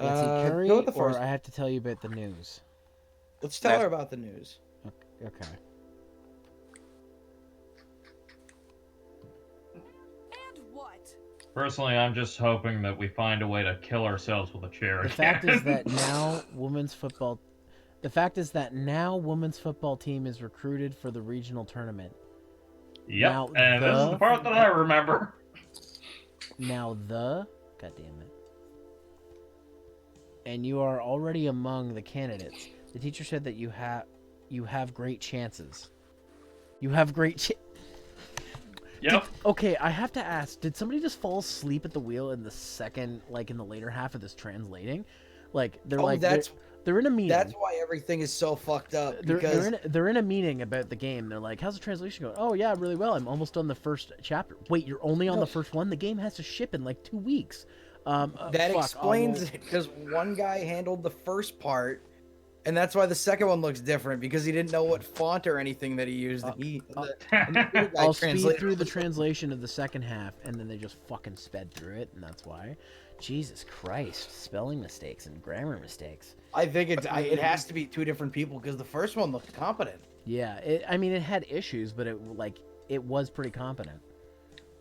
Let's Go eat with the curry, or first. I have to tell you about the news. Let's tell her about the news. Okay. And what? Personally, I'm just hoping that we find a way to kill ourselves with a chair. The fact is that now women's football. The fact is that now women's football team is recruited for the regional tournament. Yep, Now and this is the part that I remember. God damn it. And you are already among the candidates. The teacher said that you have great chances. You have great Yep. Okay, I have to ask, did somebody just fall asleep at the wheel in the later half of this translating? Like they're in a meeting. That's why everything is so fucked up. They're in a meeting about the game. They're like, "How's the translation going?" "Oh yeah, really well. I'm almost on the first chapter." "Wait, you're only on the first one? The game has to ship in like 2 weeks." That explains it, because one guy handled the first part, and that's why the second one looks different, because he didn't know what font or anything that he used. I'll speed through the translation of the second half, and then they just fucking sped through it, and that's why. Jesus Christ, spelling mistakes and grammar mistakes. I think it has to be 2 different people, because the first one looked competent. Yeah, it had issues, but it was pretty competent.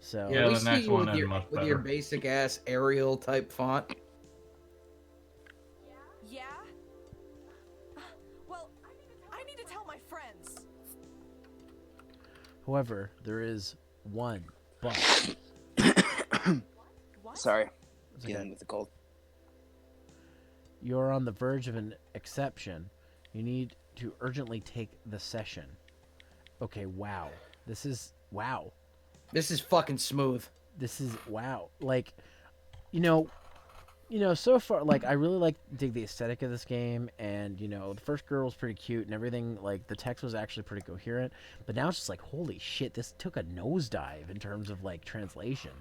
So Yeah, we the see next you one with is your, much with your better. basic ass Arial type font. Yeah? Well, I need to tell my friends. However, there is one but. What? Sorry, It's dealing okay. with the cold. You're on the verge of an exception. You need to urgently take the session. Okay, wow. This is wow. This is fucking smooth. This is wow. Like, you know, so far, like, I really dig the aesthetic of this game, and the first girl was pretty cute and everything. Like, the text was actually pretty coherent, but now it's just like, holy shit, this took a nosedive in terms of like translation.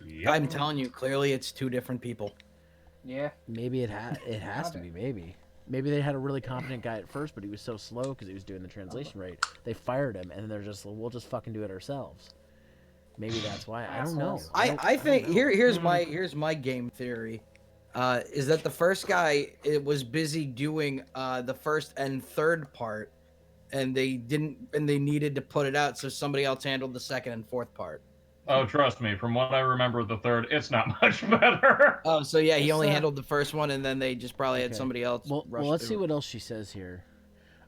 Yep. I'm telling you, clearly it's 2 different people. Yeah. Maybe it has to be. Maybe they had a really competent guy at first, but he was so slow because he was doing the translation right. They fired him, and they're just, we'll just fucking do it ourselves. Maybe that's why. I don't know. I think here's my game theory, is that the first guy was busy doing the first and third part, and they needed to put it out, so somebody else handled the second and fourth part. Oh, trust me, from what I remember of the third, it's not much better. Oh, so yeah, he only handled the first one, and then they just probably had Okay. somebody else. Well, rush let's see through it. what else she says here.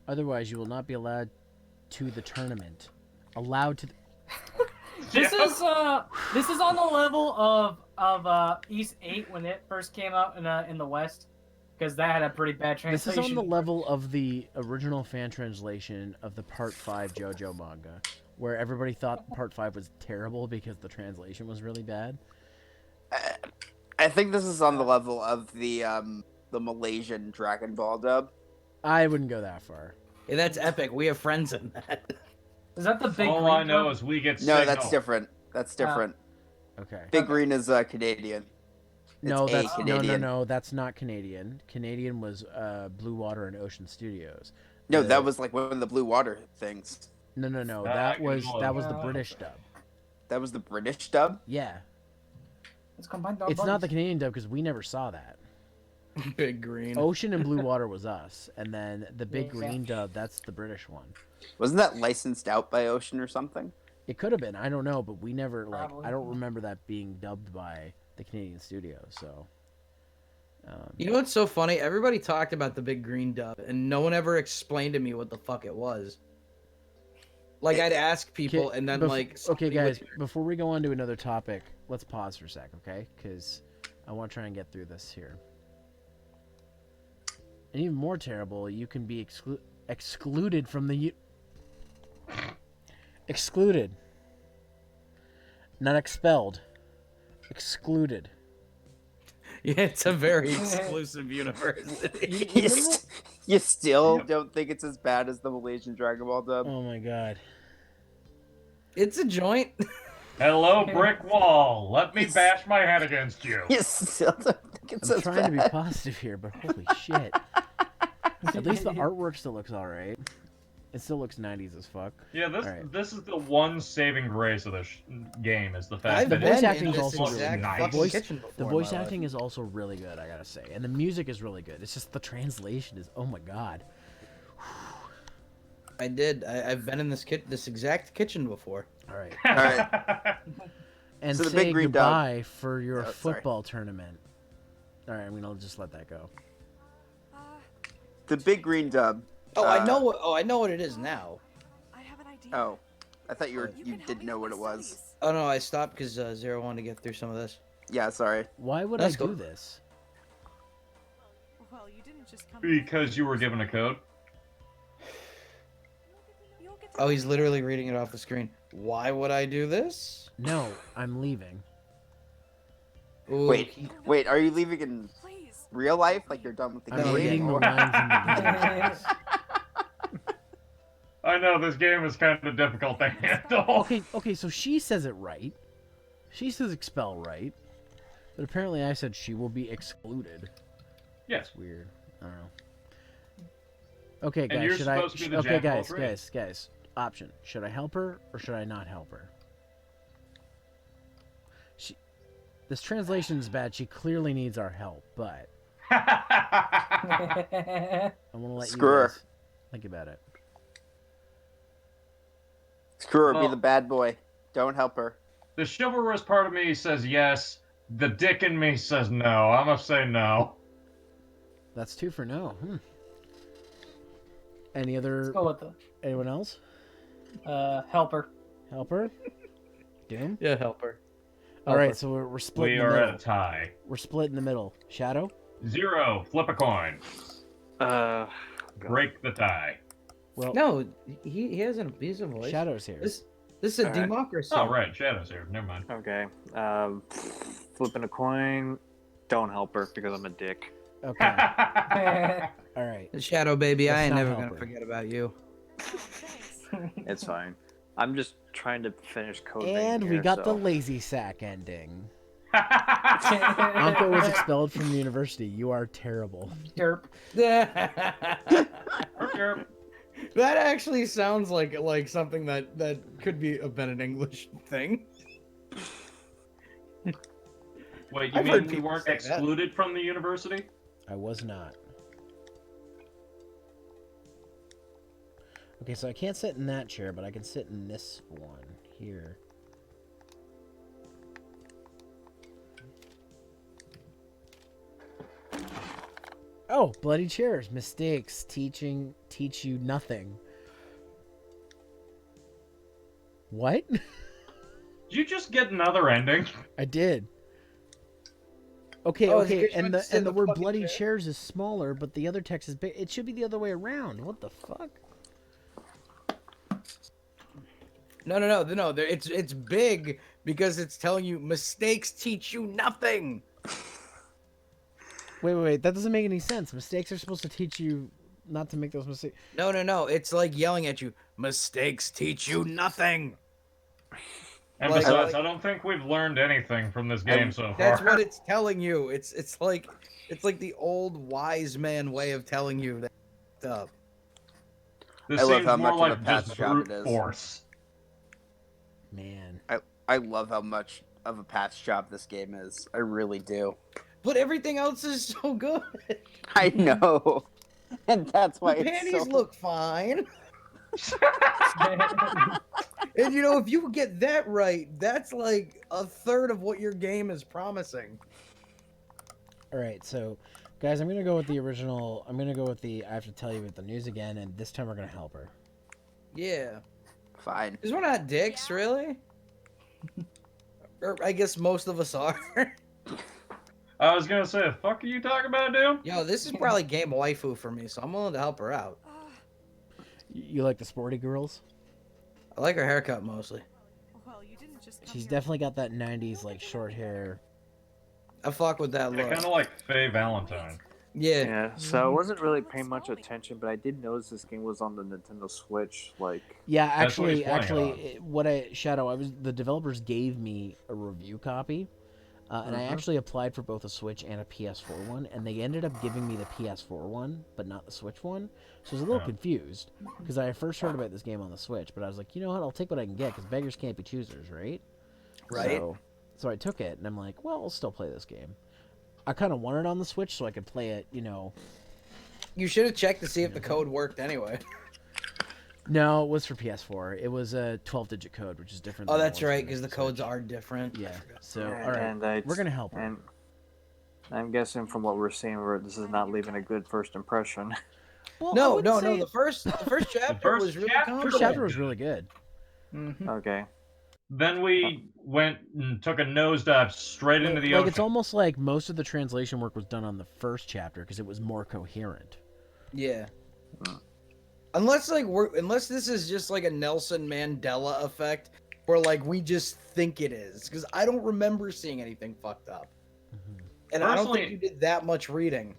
Otherwise, you will not be allowed to the tournament. Allowed to. This is on the level of East 8 when it first came out in the West, because that had a pretty bad This translation. is on the level of the original fan translation of the Part 5 JoJo manga, where everybody thought Part 5 was terrible because the translation was really bad. I think this is on the level of the Malaysian Dragon Ball dub. I wouldn't go that far. Yeah, that's epic. We have friends in that. Is that the big? All green I know one? is we get No, signal. that's different. That's different. Okay. Big Green is Canadian. No, It's a that's Canadian. no. That's not Canadian. Canadian was Blue Water and Ocean Studios. No, The- that was like one of the Blue Water things. No. That That was the No. British dub. That was the British dub. Yeah, Let's combine it's not the Canadian dub because we never saw that. Big Green. Ocean and Blue Water was us, and then the Big Yeah. Green dub, that's the British one. Wasn't that licensed out by Ocean or something? It could have been, I don't know, but we never Probably. I don't remember that being dubbed by the Canadian studio. So, You know what's so funny? Everybody talked about the Big Green dub, and no one ever explained to me what the fuck it was. Like, I'd ask people, and then, like... okay, somebody guys, would- before we go on to another topic, let's pause for a sec, okay? Because I want to try and get through this here. And even more terrible, you can be excluded from the... Excluded. Not expelled. Excluded. Yeah, it's a very exclusive university. You still don't think it's as bad as the Malaysian Dragon Ball dub? Oh my god. It's a joint. Hello, brick wall. Let me bash my head against you. You still don't think it's I'm as trying to be bad. positive here, but holy shit. At least the artwork still looks alright. It still looks 90s as fuck. Yeah, Alright. this is the one saving grace of this game is the fact I've The that voice been acting in is this also really exact good. fucking voice- kitchen before The in voice my life. acting is also really good, I gotta say. And the music is really good. It's just the translation is, oh my god. I did. I've been in this exact kitchen before. Alright. All right. And So the say big green dog- goodbye for your Oh, sorry. football tournament. Alright, I'm gonna just let that go. The big green dub. Oh, I know. I know what it is now. I have an idea. Oh, I thought you You can help didn't me know with what my it was. studies. Oh no, I stopped because Zero wanted to get through some of this. Yeah, sorry. Why would That's I do cool. this? Well, you didn't just come. because you were given a code. You'll get to Oh, he's literally reading it off the screen. Why would I do this? No, I'm leaving. Ooh, Wait, are you leaving in Please. real life? Like you're done with the I'm game? reading the or- lines in the game. I know this game is kind of difficult to handle. Okay, so she says it right. She says expel right. But apparently I said she will be excluded. Yes. It's weird. I don't know. Okay, And guys, you're should I... supposed to be the Okay, jack of all guys. trades. Option. Should I help her or should I not help her? This translation is bad. She clearly needs our help, but I want to let Screw you her. guys think about it. Screw her, be Well- the bad boy. Don't help her. The chivalrous part of me says yes. The dick in me says no. I'm gonna say no. That's 2 for no. Any other... Let's go with the Anyone else? helper. Help her? Doom? Yeah, help her. All right, so we're split We in the are middle. at a tie. We're split in the middle. Shadow? 0. Flip a coin. Break the tie. Well, No, he has an abusive voice. Shadow's here. This is a All right. democracy. Oh, right. Shadow's here. Never mind. Okay. Flipping a coin. Don't help her because I'm a dick. Okay. All right. Shadow baby, I Let's ain't not never help gonna her. forget about you. Thanks. It's fine. I'm just trying to finish code. And we here, got so. the lazy sack ending. Anko was expelled from the university. You are terrible. Derp. That Okay. actually sounds like something that could be been an English thing. Wait, you I've heard mean we people weren't say that. excluded from the university? I was not. Okay, so I can't sit in that chair, but I can sit in this one here. Oh, bloody chairs. Mistakes teach you nothing. What? Did you just get another ending? I did. Okay, Oh, it's okay, because you and went the to sit in and the the word fucking bloody chair. chairs is smaller, but the other text is big. It should be the other way around. What the fuck? No. It's big because it's telling you mistakes teach you nothing. Wait. That doesn't make any sense. Mistakes are supposed to teach you not to make those mistakes. No. It's like yelling at you. Mistakes teach you nothing. And Like- besides, I don't think we've learned anything from this game so far. That's what it's telling you. It's like the old wise man way of telling you that stuff. This I love seems how more much of like a patch just job brute it is. force. Man. I love how much of a patch job this game is. I really do. But everything else is so good. I know. And that's why The it's panties so... look fine. And if you get that right, that's like a third of what your game is promising. All right, so guys, I'm gonna go with the original. I'm gonna go with the. I have to tell you with the news again, and this time we're gonna help her. Yeah. Fine. Because we're not dicks, really. Or I guess most of us are. I was gonna say, the fuck are you talking about, Doom? Yo, this is probably game waifu for me, so I'm willing to help her out. You like the sporty girls? I like her haircut mostly. Well, you didn't just come She's here. definitely got that '90s like short hair. I fuck with that Yeah, look. kind of like Faye Valentine. Yeah. Yeah, so I wasn't really paying much attention, but I did notice this game was on the Nintendo Switch. Like, Yeah, That's what he's actually, playing what I Shadow, I was the developers gave me a review copy, and I actually applied for both a Switch and a PS4 one, and they ended up giving me the PS4 one, but not the Switch one. So I was a little Oh. confused because I first heard about this game on the Switch, but I was like, you know what, I'll take what I can get because beggars can't be choosers, right? Right. So I took it, and I'm like, well, I'll still play this game. I kind of want it on the Switch so I could play it, you know. You should have checked to see if the code worked anyway. No, it was for PS4. It was a 12-digit code, which is different. Oh, than that's the ones right, for because the Switch. codes are different. Yeah. So, and, all right, and we're gonna help her. And I'm guessing from what we're seeing, this is not leaving a good first impression. Well, No. The first chapter first was really chapter- First comfortable. chapter was really good. Okay. Then we went and took a nosedive straight into the Like ocean. it's almost like most of the translation work was done on the first chapter because it was more coherent. Yeah. Unless unless this is just like a Nelson Mandela effect, where like we just think it is, because I don't remember seeing anything fucked up, and I don't think Personally- you did that much reading.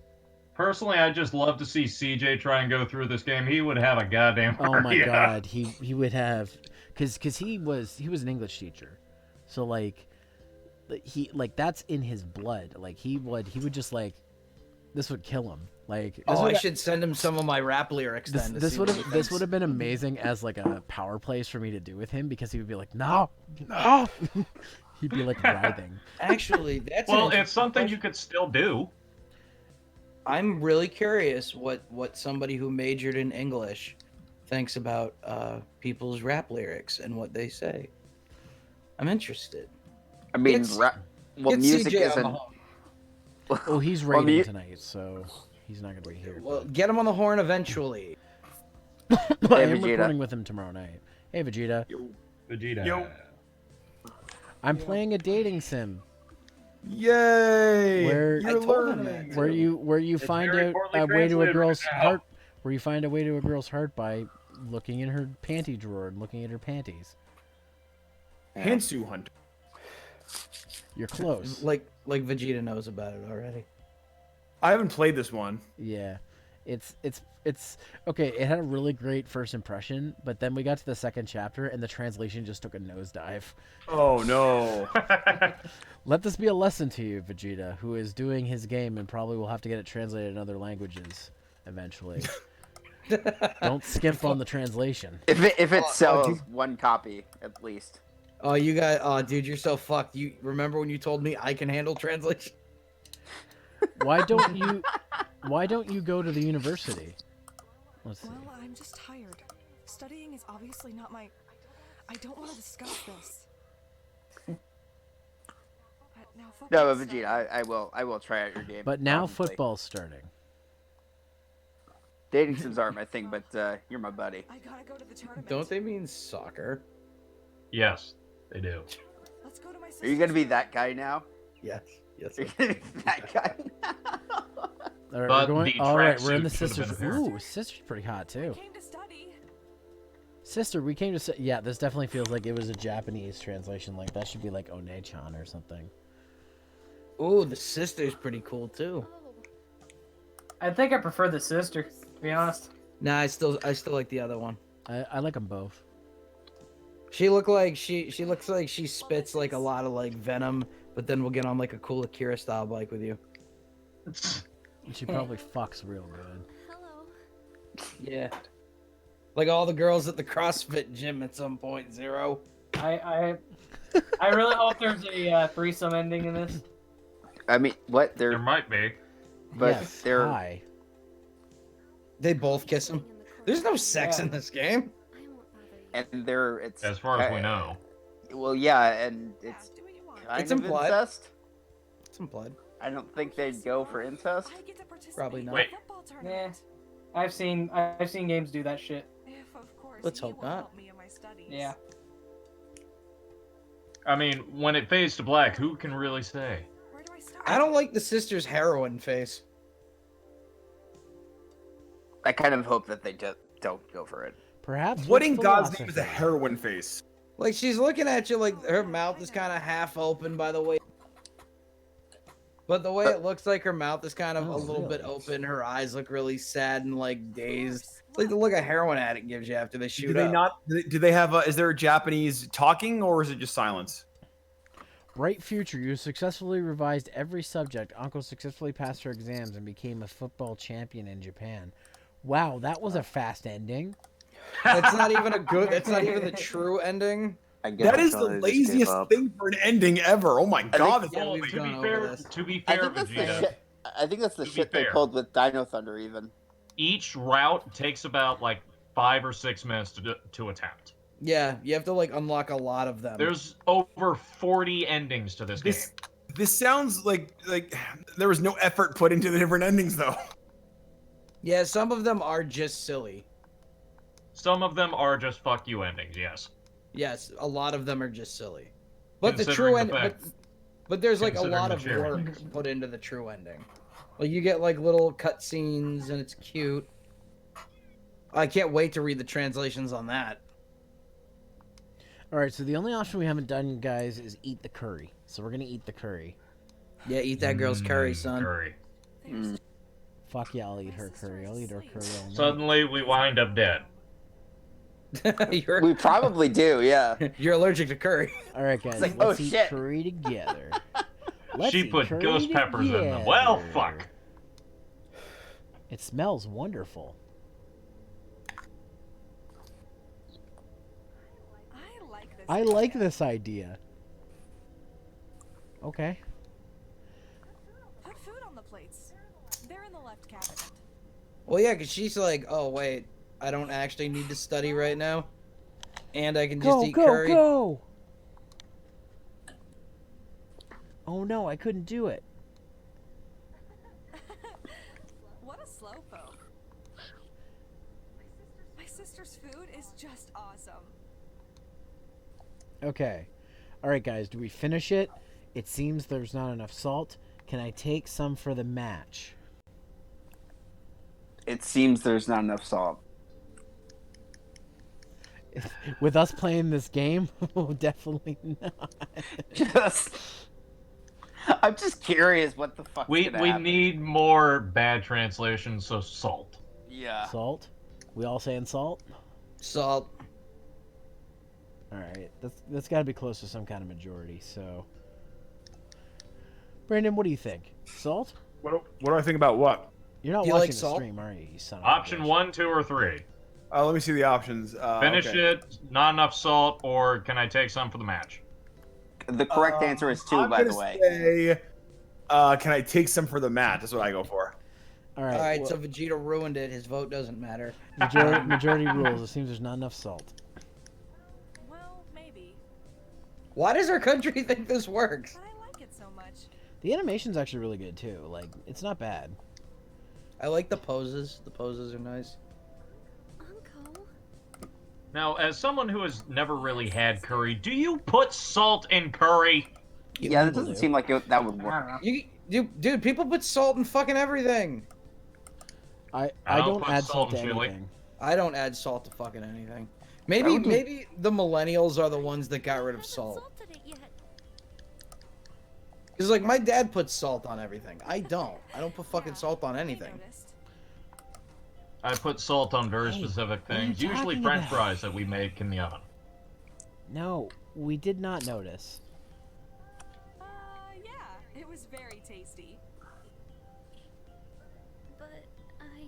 Personally, I'd just love to see CJ try and go through this game. He would have a goddamn Oh my yeah. god, he would have, because he was an English teacher, so like that's in his blood. Like he would just like this would kill him. Like this Oh, would, I should send him some of my rap lyrics then. this would have been amazing as like a power plays for me to do with him because he would be like no. He'd be like writhing. Actually, that's Well, it's something you could still do. I'm really curious what somebody who majored in English thinks about people's rap lyrics and what they say. I'm interested. I mean, It's- well, Get music CJ on the isn't. horn. Oh, he's Well, raiding mu- tonight, so he's not gonna be here. Well, get him on the horn eventually. I Hey, am Vegeta. recording with him tomorrow night. Hey, Vegeta. Vegeta. I'm playing a dating sim Yay! where I told him that. where you It's find very out poorly a way to a translated girl's right now. heart, where you find a way to a girl's heart by looking in her panty drawer and looking at her panties. Pantsu Hunter. You're close. Like Vegeta knows about it already. I haven't played this one. Yeah, it's okay. It had a really great first impression, but then we got to the second chapter and the translation just took a nosedive. Oh no. Let this be a lesson to you, Vegeta, who is doing his game and probably will have to get it translated in other languages eventually. Don't skimp on the translation. If it sells one copy at least. Oh, you got. Oh, dude, you're so fucked. You remember when you told me I can handle translation? Why don't you go to the university? Let's see. Well, I'm just tired. Studying is obviously not my. I don't want to discuss this. But now No, football's Vegeta, I will try out your game. But now probably. football's starting. Dating sims aren't my thing, but you're my buddy. I gotta go to the tournament. Don't they mean soccer? Yes, they do. Let's go to my Are you gonna be that guy now? Yes. Yes. Are you gonna be that guy? All right, But we're going. the All right, we're in the tracksuit should have sisters. been there. Ooh, sister's pretty hot too. Came to study. Sister, we came to. Yeah, this definitely feels like it was a Japanese translation. Like that should be like One-chan or something. Ooh, the sister's pretty cool too. I think I prefer the sister, to be honest. Nah, I still like the other one. I like them both. She looks like she spits like a lot of like venom, but then we'll get on like a cool Akira style bike with you. And she probably fucks real good. Hello. Yeah. Like all the girls at the CrossFit gym at some point, Zero. I really hope there's a threesome ending in this. I mean, what? There might be. But yes, they're hi. They both kiss him. There's no sex Yeah. in this game. and they're it's As far as we know. Well, yeah, and it's Do what you want. kind It's of implied. incest. It's implied. I don't think they'd go for incest. I get to participate Probably in not. the Wait. football Yeah, tournament. I've seen games do that shit. If, of course, Let's you hope will not. help me in my studies. Yeah. I mean, when it fades to black, who can really say? Where do I start? I don't like the sister's heroin face. I kind of hope that they just don't go for it. Perhaps. What with in God's name is a philosophy. heroin face? Like she's looking at you like her mouth is kind of half open by the way. But the way it looks like her mouth is kind of Oh, a little bit really? open, her eyes look really sad and like dazed. It's like the look a heroin addict gives you after they shoot Do they up. not? Do they have? Is there a Japanese talking or is it just silence? Bright future, you successfully revised every subject. Uncle successfully passed her exams and became a football champion in Japan. Wow, that was a fast ending. That's not even a good. That's not even the true ending. That is the laziest thing for an ending ever. Oh my god! think- it's Yeah, all- we've To gone be over fair, this. to be I fair, think that's the Vegeta, shit. I think that's the To be shit they fair. pulled with Dino Thunder. Even each route takes about like 5 or 6 minutes to attempt. Yeah, you have to like unlock a lot of them. There's over 40 endings to this game. This sounds like there was no effort put into the different endings though. Yeah, some of them are just silly. Some of them are just fuck you endings, yes. Yes, a lot of them are just silly. But the Considering true the end, fact- but there's like a considering lot the of cherry. work put into the true ending. Like you get like little cutscenes and it's cute. I can't wait to read the translations on that. All right, so the only option we haven't done, guys, is eat the curry. So we're gonna eat the curry. Yeah, eat that girl's curry, son. Curry. Fuck yeah, I'll eat her curry. I'll eat her curry all night. Suddenly we wind up dead. we probably do. Yeah. You're allergic to curry. All right, guys, like, let's oh, eat shit. curry together. Let's She eat put curry ghost peppers in them. Well, together. fuck. It smells wonderful. I like this idea. Okay. Put food on the plates. They're in the left cabinet. Well, yeah, because she's like, oh, wait, I don't actually need to study right now. And I can just eat curry. Go! Oh no, I couldn't do it. What a slowpoke. My sister's food is just awesome. Okay. Alright, guys, do we finish it? It seems there's not enough salt. Can I take some for the match? It seems there's not enough salt. With us playing this game? Oh, definitely not. I'm just curious what the fuck. We need more bad translations, so salt. Yeah. Salt? We all saying salt? Salt. Alright, that's got to be close to some kind of majority, so... Brandon, what do you think? Salt? What do I think about what? You're not Do you watching like the salt? stream, are you, you son of a Option bitch? 1, 2, or 3. Let me see the options. Finish okay. it, not enough salt, or can I take some for the match? The correct answer is 2, I'm by the gonna way. Say, can I take some for the mat? That's what I go for. Alright, All right, well, so Vegeta ruined it. His vote doesn't matter. majority rules. It seems there's not enough salt. Well, maybe. Why does our country think this works? But I like it so much. The animation's actually really good, too. Like, it's not bad. I like the poses. The poses are nice. Uncle? Now, as someone who has never really had curry, do you put salt in curry? Yeah, that people doesn't do. seem like that would I work. don't know. Dude, people put salt in fucking everything. I I don't don't put add salt salt to in chili. anything. I don't add salt to fucking anything. I Maybe would do- maybe the millennials are the ones that got rid of Haven't salt. salted it yet. Cause like my dad puts salt on everything. I don't. I don't put fucking salt on I anything. noticed. I put salt on very Hey, specific what are you things, usually talking french about? fries that we make in the oven. No, we did not notice. Yeah, it was very tasty. But I...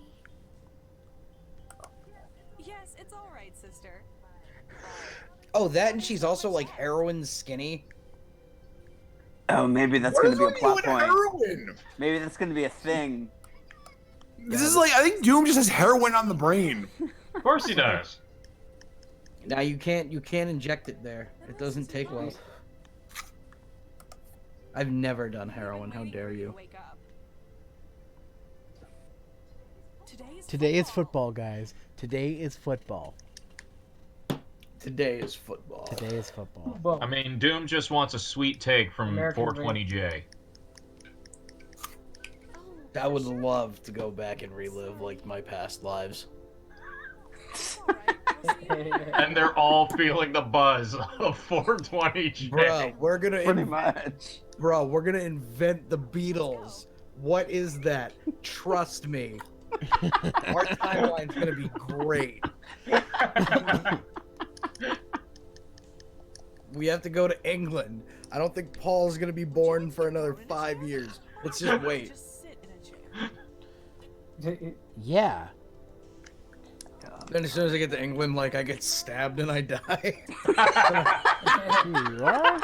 Yes, it's all right, sister. Oh, that and she's also like heroin skinny. Oh, maybe that's What going is to be a with plot you and point. heroin? Maybe that's going to be a thing. This is like I think Doom just has heroin on the brain. Of course he does. Now you can't inject it there. It doesn't take well. I've never done heroin. How dare you? Wake up. Today is football, guys. Today is football. Today is football. Today is football. Well, I mean, Doom just wants a sweet take from American 420J. I would love to go back and relive like my past lives. It's all right. We'll see And they're all feeling the buzz of 420J. Bro, we're gonna Pretty much. Bro, we're gonna invent the Beatles. What is that? Trust me. Our timeline's gonna be great. We have to go to England. I don't think Paul's gonna be born for another 5 years. Let's just wait. Just sit in a chair. Yeah. Then as soon as I get to England, like I get stabbed and I die. Here you are.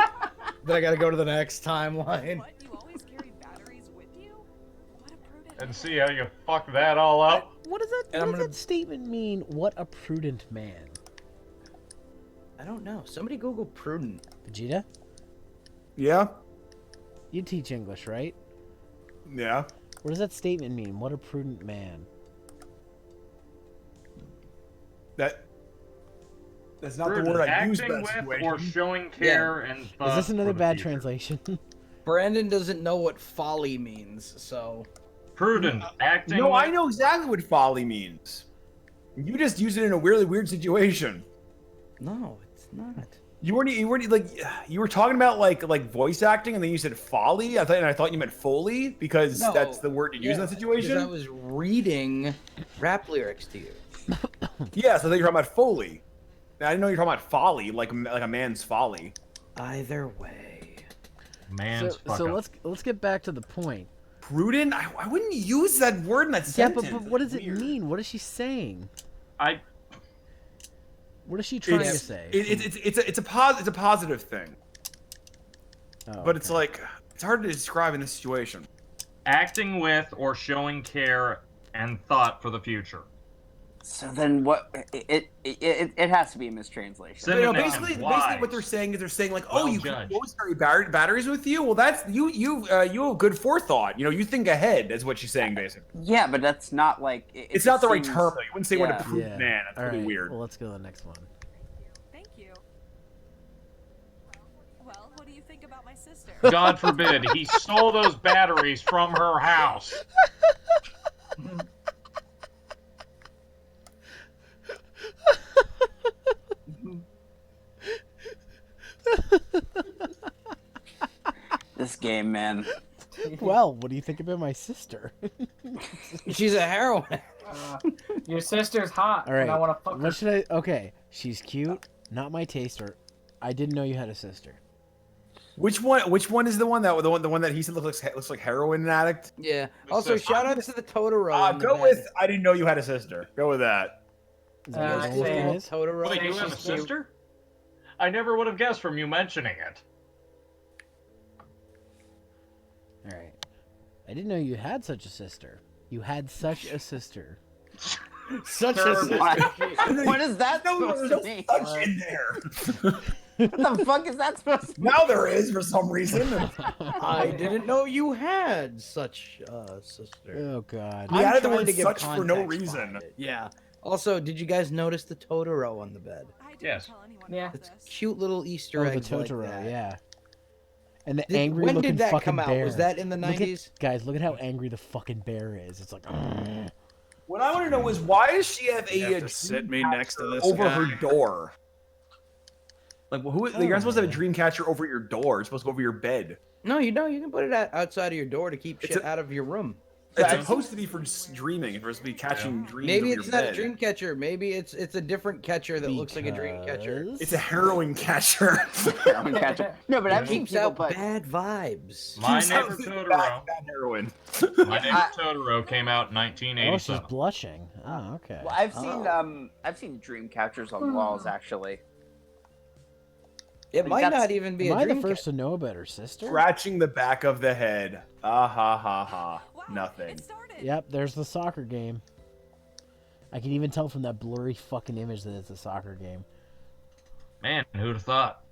Then I gotta go to the next timeline. What? You always carry batteries with you? What a prudent. And see how you fuck that all up? What does that? And What I'm does gonna- that statement mean? What a prudent man. I don't know. Somebody Google prudent. Vegeta, Yeah. you teach English, right? Yeah. What does that statement mean? What a prudent man. That's not Prudent, the word I use in acting that with situation. or showing care and thought. Is this another for the bad future. translation? Brandon doesn't know what folly means, so Prudent, acting No, with... I know exactly what folly means. You just use it in a really weird situation. no, it's not. You weren't like you were talking about like voice acting, and then you said folly. I thought you meant foley because No. that's the word to use in that Because situation. I was reading rap lyrics to you. Yeah, so I thought you were talking about foley. I didn't know you were talking about folly, like a man's folly. Either way. Man's fuck so up. let's get back to the point. Prudent? I wouldn't use that word in that Yeah, sentence. but what does it Weird. mean? What is she saying? I What is she trying to It's, say? it's a positive thing, Oh, but it's okay. like it's hard to describe in this situation. acting with or showing care and thought for the future. So then what? It has to be a mistranslation. So- You know, Synonym, basically wise. what they're saying is they're saying like, Well oh, you judged. always carry batteries with you. Well, that's you have good forethought. You know, you think ahead. Is what she's saying basically. Yeah, but that's not like. It's not the right term. Though. You wouldn't say what a yeah. prudent man. That's All pretty right, weird. Well, let's go to the next one. Thank you. Well, what do you think about my sister? God forbid he stole those batteries from her house. This game, man. Well, what do you think about my sister? She's a heroine. Your sister's hot, All right. and I want to fuck her. What should I? Okay, she's cute. Not my taste. Or I didn't know you had a sister. Which one is the one that he said looks like heroin addict? Yeah. The Also, sister. shout out to the Totoro. in the Go bed. with I didn't know you had a sister. Go with that. Is that what this same. guy is? Totoro. Wait, you have a sister? I never would have guessed from you mentioning it. All right. I didn't know you had such a sister. You had such a sister. Such a Terrible. What is that No, supposed there's no to mean? such in there. What the fuck is that supposed to mean? Now there is for some reason. I didn't know you had such a sister. Oh God. He I'm added the trying word to give such for no context reason. behind it. Yeah. Also, did you guys notice the Totoro on the bed? I didn't Yes. tell anyone Yeah. about It's this. cute little Easter Oh, the eggs like Totoro. that. Yeah. And the Did- angry when looking did that fucking come out? bear. Was that in the Look at- 90s? guys, look at how angry the fucking bear is. It's like. What I want to know is why does she have You a have to sit me dream next to catcher this over guy. her door? Like, well, you're not supposed to have a Oh. dream catcher over your door. It's supposed to go over your bed. No, you don't. You can put it outside of your door to keep It's shit a- out of your room. It's supposed to be for just dreaming. It's supposed to be catching dreams. Maybe over it's your not bed. a dream catcher. Maybe it's a different catcher that looks like a dream catcher. Because- It's a heroin catcher. Heroin catcher. No, but I've seen Keeps people out put. bad vibes. My Keeps neighbor out Totoro. bad heroin. My neighbor Totoro came out in Oh, she's 1987. blushing. Oh, okay. Well, I've seen dream catchers on walls actually. It Like, might that's- not even be Am a I the dream first to know about her sister? Scratching the back of the head. Ah ha ha ha. Wow, Nothing. It started. Yep, there's the soccer game. I can even tell from that blurry fucking image that it's a soccer game. Man, who'd have thought?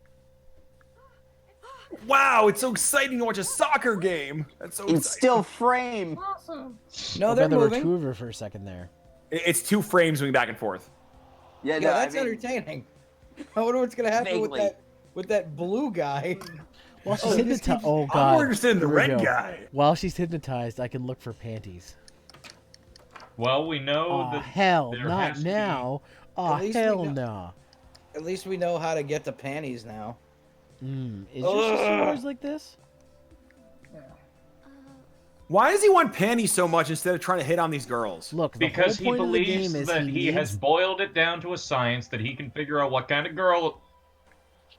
Wow, it's so exciting to watch a soccer game. That's so In exciting. still frame. Awesome. No, I they're bet there were moving. two of her for a second there. It's two frames moving back and forth. Yeah, Yeah, no, that's I mean, entertaining. I wonder what's gonna happen Vaguely. with that blue guy. While she's Oh, he just hypnotized. keeps- Oh I'm god. more interested in the Here we red go. guy. While she's hypnotized, I can look for panties. Well, we know Oh that hell, there not has to be- now. Oh, least we hell know- no. At least we know how to get the panties now. Is your sister always like this? Why does he want panties so much instead of trying to hit on these girls? Look, the Because whole he point of the believes game is that he has boiled it down to a science that he can figure out what kind of girl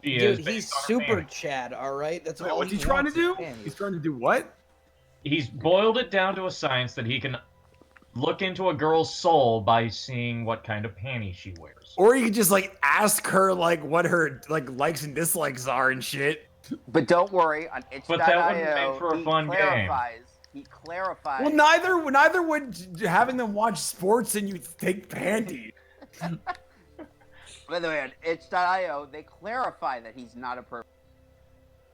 she is. Dude, he's based on her super panties. Chad, all right? That's Wait, all what's he trying to wants is do? panties. He's trying to do what? He's boiled it down to a science that he can look into a girl's soul by seeing what kind of panties she wears. Or you could just like ask her like what her like likes and dislikes are and shit. But don't worry, on itch.io, But that wouldn't make for a he fun game. clarifies. He clarifies. Well, neither would having them watch sports and you take panties. By the way, on itch.io, they clarify that he's not a pervert.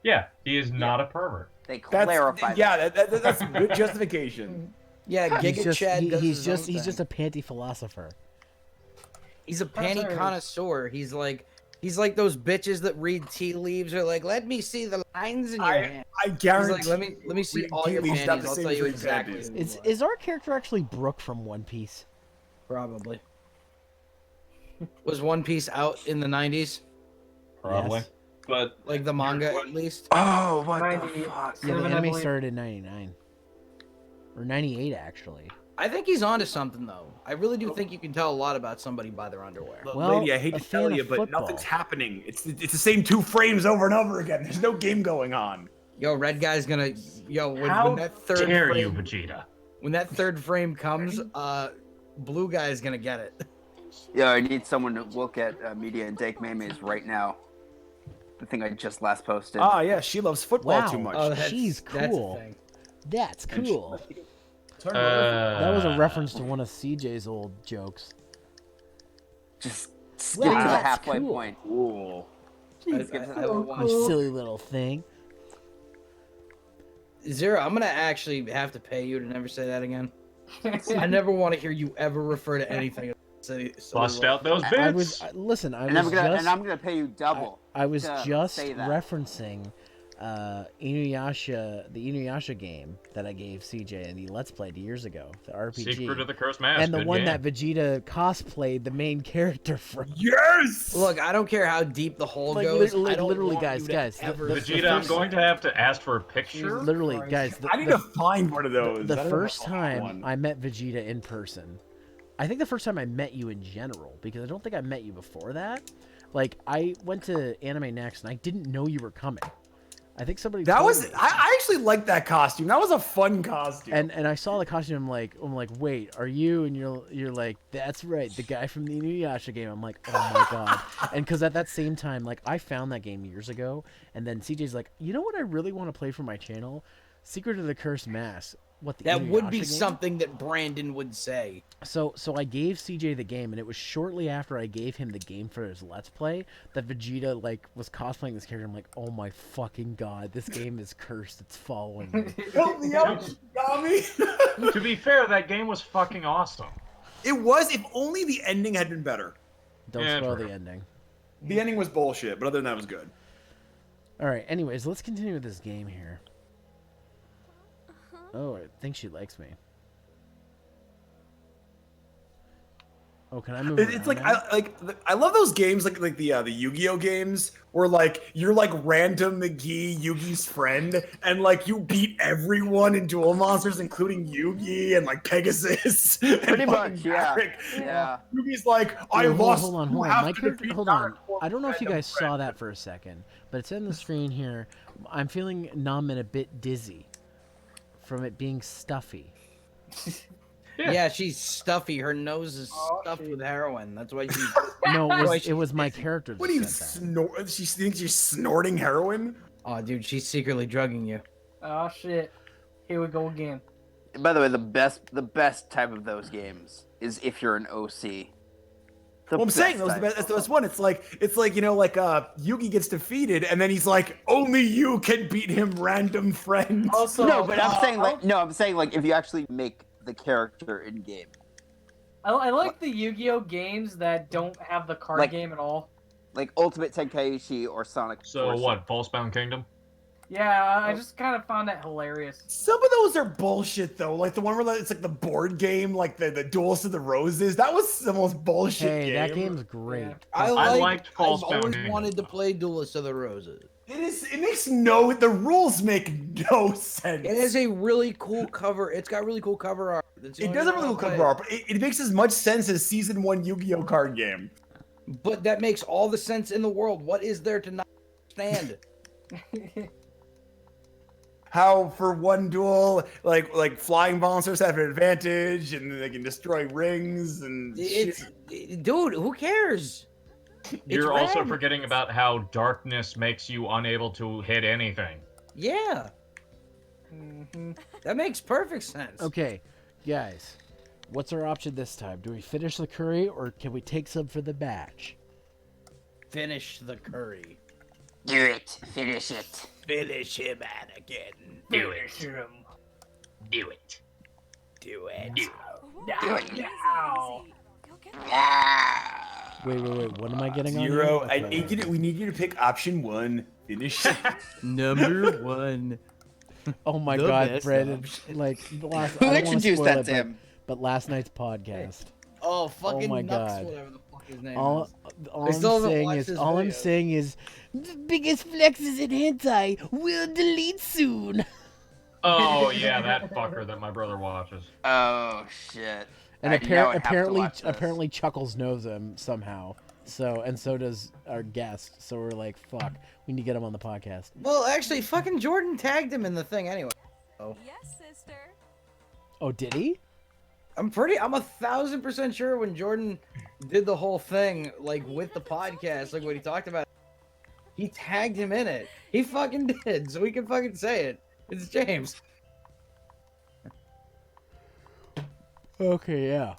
Yeah, he is not a pervert. They clarify. Yeah, that's good justification. Yeah, He's Giga just, Chad he- does he's his just own he's thing. just a panty philosopher. He's a panty That's connoisseur. He's like those bitches that read tea leaves are like, let me see the lines in your hand. I He's guarantee. like, let me see reading all tea your leaves not panties. the I'll same tell you as reading exactly. panties. who you Is our character actually Brooke from One Piece? are. Probably. Was One Piece out in the 90s? Probably. Yes. But Like the manga, at least? Oh, what the 90. fuck? Yeah, the Seven, I anime believe. started in '99 or '98 actually. I think he's onto something, though. I really do think you can tell a lot about somebody by their underwear. Well, Lady, I hate a to fan tell of you, but football. nothing's happening. It's the same 2 frames over and over again. There's no game going on. Yo, red guy's gonna. Yo, when how that third dare frame, you, Vegeta? when that third frame comes, blue guy's gonna get it. Yeah, I need someone to look at Media and Dake Memes right now. The thing I just last posted. Ah, yeah, she loves football Wow. too much. Oh, that's, She's That's a cool. thing. That's And she- cool. That That was a reference to one of CJ's old jokes. Just skip Wow, to the that's halfway cool. point. Cool. I will watch You silly little thing. Zero, I'm gonna actually have to pay you to never say that again. I never want to hear you ever refer to anything. Bust out those bits. I was listen. I And was I'm just gonna pay you double. I was to just say that. referencing Inuyasha, the Inuyasha game that I gave CJ and he Let's Played years ago, the RPG. Secret of the Cursed Mask. and the good one game. that Vegeta cosplayed the main character from. Yes! Look, I don't care how deep the hole Like, goes. literally- I don't literally, want guys, you to guys, the- ever the Vegeta, I'm first- going to have to ask for a picture. Literally, Christ. guys. I need to find one of those. The I don't know first if I have time one. I met Vegeta in person, I think the first time I met you in general, because I don't think I met you before that. Like, I went to Anime Next and I didn't know you were coming. I think somebody That told was me. I actually liked that costume. That was a fun costume. And I saw the costume. I'm like, wait, are you? And you're like, that's right, the guy from the Inuyasha game. I'm like, oh my god. And because at that same time, like, I found that game years ago, and then CJ's like, you know what I really want to play for my channel? Secret of the Cursed Mask. What the That would be Inuyasha game? something that Brandon would say. So I gave CJ the game, and it was shortly after I gave him the game for his Let's Play that Vegeta like was cosplaying this character. I'm like, oh my fucking god, this game is cursed. It's following me. Help me out, Yami. To be fair, that game was fucking awesome. It was, if only the ending had been better. Don't Yeah, spoil true. the ending. The ending was bullshit, but other than that, it was good. All right. Anyways, let's continue with this game here. Oh, I think she likes me. Oh, can I move? It's around like now? I love those games like the Yu-Gi-Oh games where like you're like random McGee, Yugi's friend, and like you beat everyone in Duel Monsters, including Yugi and like Pegasus. Pretty much, yeah. Yeah. Yugi's like, I Wait, lost. Hold on, you hold on. have My to character. defeat Hold on. Dark Force I don't know if you random guys saw friend." that for a second, but it's in the screen here. I'm feeling numb and a bit dizzy from it being stuffy. Yeah, she's stuffy. Her nose is Oh, stuffed shit. with heroin. That's why she's. No, Why it she- was my character. What that are you said that. snort? She thinks you're snorting heroin. Oh, dude, she's secretly drugging you. Oh shit. Here we go again. By the way, the best type of those games is if you're an OC. Well, I'm saying that's the best one. It's like you know, like Yugi gets defeated, and then he's like, only you can beat him, random friend. Also, No, but I'm saying like if you actually make the character in game. I like the Yu-Gi-Oh games that don't have the card Like- game at all. Like Ultimate Tenkaichi or Sonic. So Forces. what? Falsebound Kingdom? Yeah, I just kind of found that hilarious. Some of those are bullshit though. Like the one where it's like the board game, like the Duels of the Roses. That was the most bullshit Hey, game. that game's great. Yeah. I liked False I've always Foundation. wanted to play Duelist of the Roses. It makes the rules make no sense. It has a really cool cover. It's got really cool cover art. It does have a really cool cover art, but it makes as much sense as Season 1 Yu-Gi-Oh card game. But that makes all the sense in the world. What is there to not understand? How for one duel, like flying monsters have an advantage, and they can destroy rings and It's dude, who cares? You're also rad. forgetting about how darkness makes you unable to hit anything. Yeah. That makes perfect sense. Okay, guys, what's our option this time? Do we finish the curry or can we take some for the batch? Finish the curry. Do it. Finish it. Finish him, Anakin. Do it. Do it. Do it. Do it. Now. Wait, what am I getting Zero. on? We need you to pick option 1. Finish. Number 1. Oh my The god, best Brandon! option. Like the last. Who I don't wanna introduced spoil that it, to him? But last night's podcast. Oh, fucking my Nux, God. whatever the fuck his name All is. I'm still haven't saying watched is, his all I'm videos. saying is, the biggest flexes in hentai will delete soon. Oh yeah, that fucker that my brother watches. Oh shit. And I now have to watch this. apparently Chuckles knows him somehow. So does our guest. So we're like, fuck, we need to get him on the podcast. Well, actually, fucking Jordan tagged him in the thing anyway. Oh. Yes, sister. Oh, did he? I'm 1,000% sure when Jordan did the whole thing, like with the podcast, like what he talked about, he tagged him in it. He fucking did, so we can fucking say it. It's James. Okay, yeah.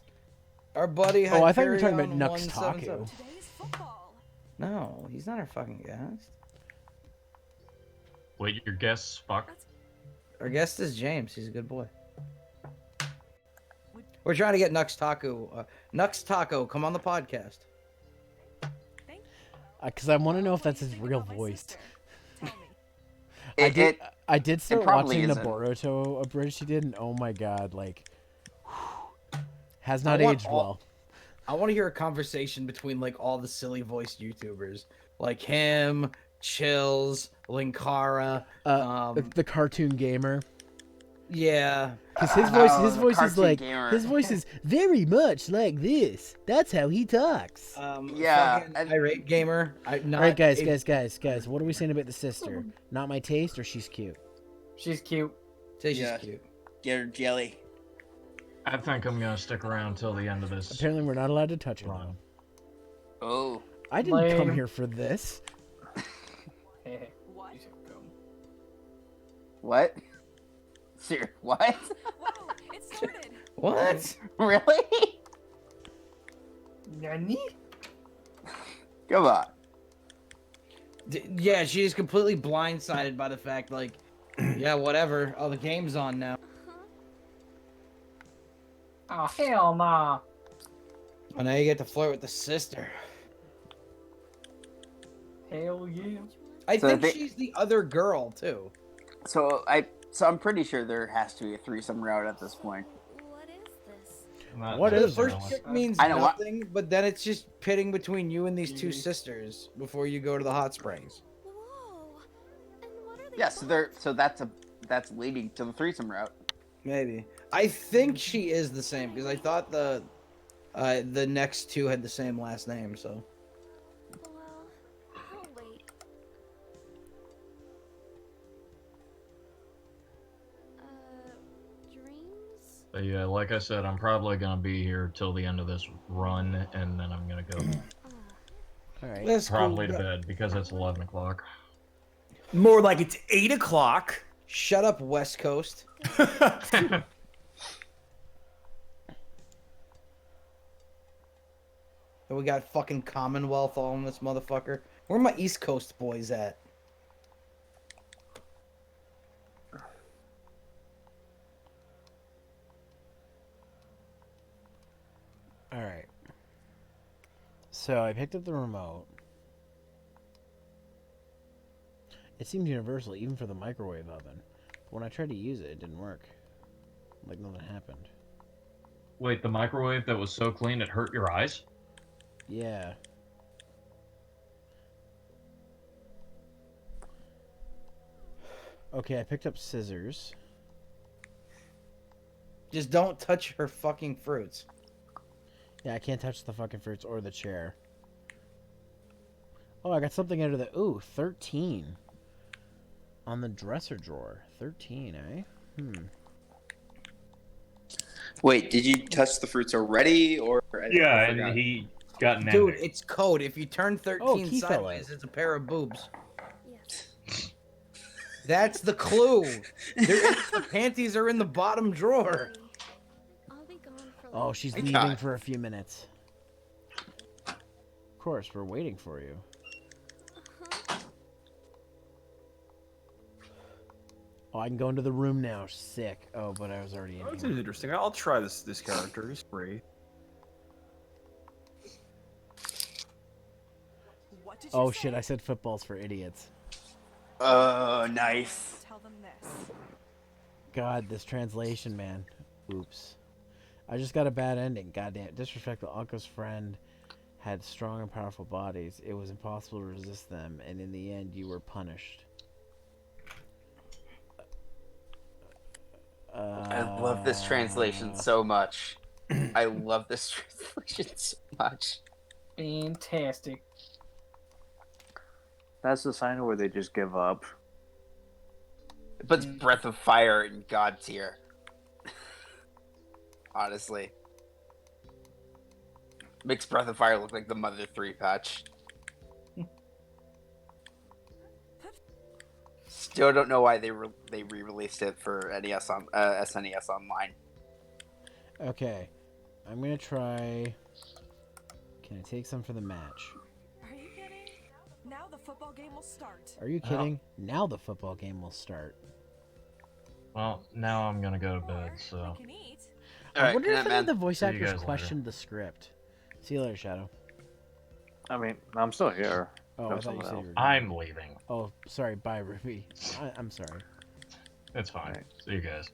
Our buddy. Oh, I thought you were talking Hyperion about Nux 177. Taku. Today's football. No, he's not our fucking guest. Wait, your guess? Fuck. Our guest is James. He's a good boy. We're trying to get Nux Taku. Nux Taco, come on the podcast. Because I want to know if that's his real voice. Tell me. I did start probably watching the isn't. Boruto abridged he did, and oh my god, like, has not I want aged all- well. I want to hear a conversation between like all the silly voiced YouTubers, like him, Chills, Linkara. The cartoon gamer. Yeah. Because Oh, his the voice is cartoon like, gamer. his voice is very much like this. That's how he talks. Yeah, fucking and- irate gamer. All right, guys, what are we saying about the sister? Not my taste, or she's cute? She's cute. Say she's Yeah. cute. Get her jelly. I think I'm gonna stick around till the end of this. Apparently, we're not allowed to touch her. Though. Oh. I didn't come Lame. here for this. What? What? Sir, what? Whoa, it started. What? Really? Nani? Come on. Yeah, she's completely blindsided by the fact, like, yeah, whatever. Oh, the game's on now. Oh, hell nah. Oh, now you get to flirt with the sister. Hell yeah. I So think they- she's the other girl too. So I'm pretty sure there has to be a threesome route at this point. What is this? What The is first it? chick means I know what- nothing, but then it's just pitting between you and these two sisters before you go to the hot springs. Whoa. And what are they? Yeah, so that's leading to the threesome route. Maybe. I think she is the same because I thought the next two had the same last name. So Well, I'll wait. Dreams? But yeah, like I said, I'm probably gonna be here till the end of this run, and then I'm gonna go All right. that's probably cool. to bed because it's 11 o'clock. More like it's 8 o'clock. Shut up, West Coast. And we got fucking Commonwealth all in this motherfucker. Where are my East Coast boys at? All right. So I picked up the remote. It seemed universal, even for the microwave oven. But when I tried to use it, it didn't work. Like nothing happened. Wait, the microwave that was so clean it hurt your eyes? Yeah. Okay, I picked up scissors. Just don't touch her fucking fruits. Yeah, I can't touch the fucking fruits or the chair. Oh, I got something under the... Ooh, 13. On the dresser drawer. 13, eh? Wait, did you touch the fruits already, or? Yeah, I and forgot. he got an Dude, ending. it's code. If you turn 13 key fell sideways, it's a pair of boobs. Yes. That's the clue. The panties are in the bottom drawer. I'll be gone for Oh, like she's My leaving God. for a few minutes. Of course, we're waiting for you. Oh, I can go into the room now. Sick. Oh, but I was already in That's here. interesting. I'll try this character. He's free. What did you Oh say? shit, I said footballs for idiots. Oh, nice. Tell them this. God, this translation, man. Oops. I just got a bad ending. Goddamn. Disrespectful uncle's friend had strong and powerful bodies. It was impossible to resist them, and in the end, you were punished. I love this translation so much. I love this translation so much. Fantastic. That's the sign where they just give up. It puts Breath of Fire in God tier. Honestly. Makes Breath of Fire look like the Mother 3 patch. Still don't know why they re-released it for NES on SNES Online. Okay. I'm gonna try... Can I take some for the match? Are you kidding? Now the football game will start. Are you kidding? Now the football game will start. Well, now I'm gonna go to bed, so... We can eat. I Alright, wonder good if night, any of man. the voice See you actors guys later. questioned the script. See you later, Shadow. I mean, I'm still here. Oh, Go I thought you somewhere said you else. were... I'm leaving. Oh, sorry. Bye, Ruby. I'm sorry. It's fine. See you guys.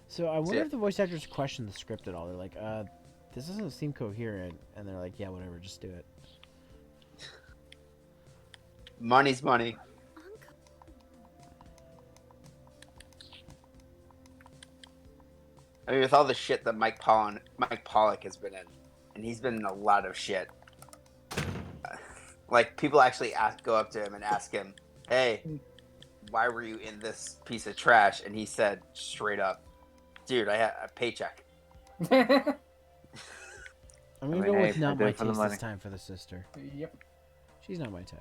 So I wonder ya. if the voice actors question the script at all. They're like, this doesn't seem coherent. And they're like, yeah, whatever, just do it. Money's money. I mean, with all the shit that Mike Pollock has been in, and he's been in a lot of shit. Like, people actually go up to him and ask him, hey, why were you in this piece of trash? And he said straight up, dude, I had a paycheck. I'm gonna mean, go hey, with I not did my it for the taste money. this time for the sister. Yep. She's not my type.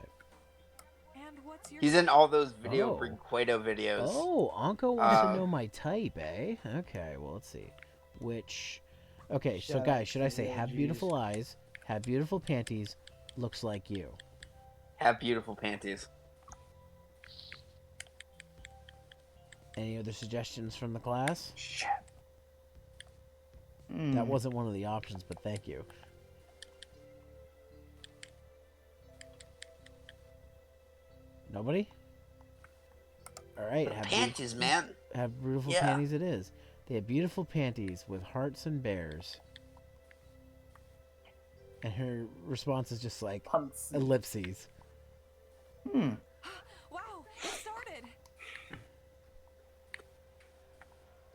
And what's your He's in all those video Oh. Brinquedo videos. Oh, Anko wants to know my type, eh? Okay, well, let's see. Which... Okay, so Shut guys, up, should I say Lil have G's. beautiful eyes, have beautiful panties, looks like you? Have beautiful panties. Any other suggestions from the class? Shit. That wasn't one of the options, but thank you. Nobody? Alright, Panties, man. have beautiful Yeah. panties it is. They have beautiful panties with hearts and bears. And her response is just like Pantsu. ellipses. Wow, it started.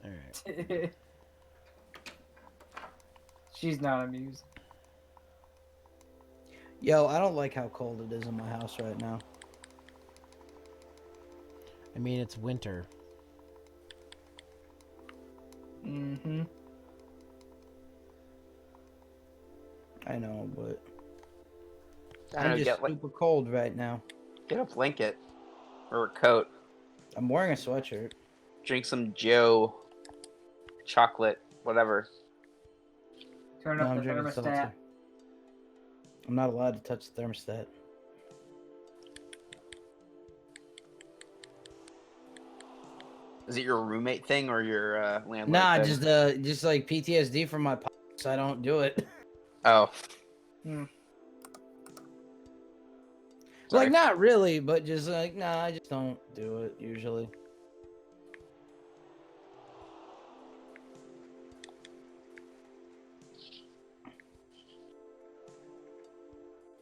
Alright. She's not amused. Yo, I don't like how cold it is in my house right now. I mean, it's winter. Mm-hmm. I know, but I don't I'm know, just super cold right now. get a blanket or a coat. I'm wearing a sweatshirt. Drink some Joe chocolate, whatever. Turn No, up I'm the drinking thermostat. seltzer. I'm not allowed to touch the thermostat. Is it your roommate thing or your landlord Nah, thing? just like PTSD from my pops. I don't do it. Oh. Sorry. Like, not really, but just like, nah, I just don't do it usually.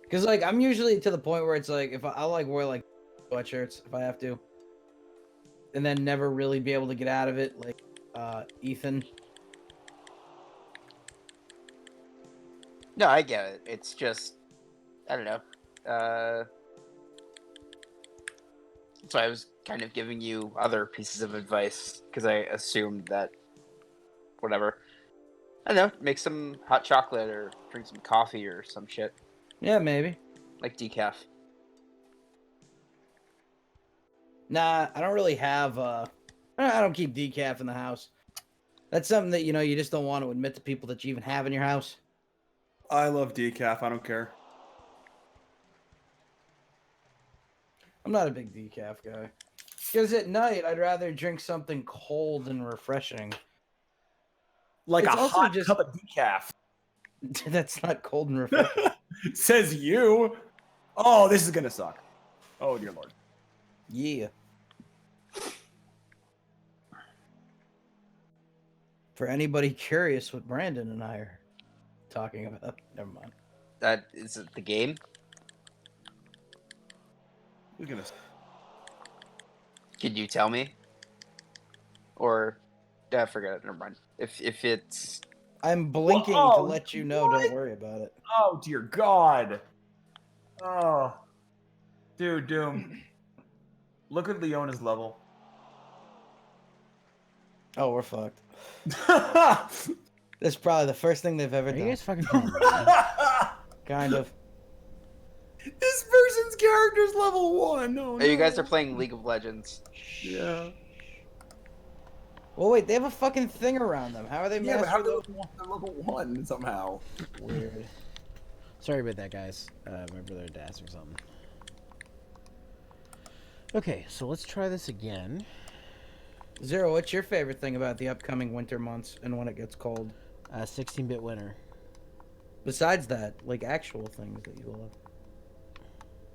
Because, like, I'm usually to the point where it's like, if I'll like wear like sweatshirts if I have to, and then never really be able to get out of it, like Ethan. No, I get it. It's just, I don't know. That's why I was kind of giving you other pieces of advice because I assumed that, whatever. I don't know. Make some hot chocolate or drink some coffee or some shit Yeah, maybe. like decaf. Nah, I don't really have. I don't keep decaf in the house. That's something that you just don't want to admit to people that you even have in your house. I love decaf. I don't care. I'm not a big decaf guy. Because at night, I'd rather drink something cold and refreshing. Like It's a also hot just- cup of decaf. That's not cold and refreshing. Says you. Oh, this is gonna suck. Oh dear lord. Yeah. For anybody curious what Brandon and I are talking about, never mind. That is it the game? Who's gonna? Could you tell me? Or forget it. Never mind. If it's I'm blinking to Whoa, let you know. what? Don't worry about it. Oh dear God. Oh, dude, Doom. Look at Leona's level. Oh, we're fucked. That's probably the first thing they've ever Are done. you guys fucking kidding me? Kind of. This person's character's level 1. Oh, oh, you guys are playing League of Legends. Yeah. Well, wait, they have a fucking thing around them. How are they Yeah, but how master do they level 1 somehow? Weird. Sorry about that, guys. My brother had to ask me something. Okay, so let's try this again. Zero, what's your favorite thing about the upcoming winter months and when it gets cold? 16-bit winter. Besides that, like actual things that you love.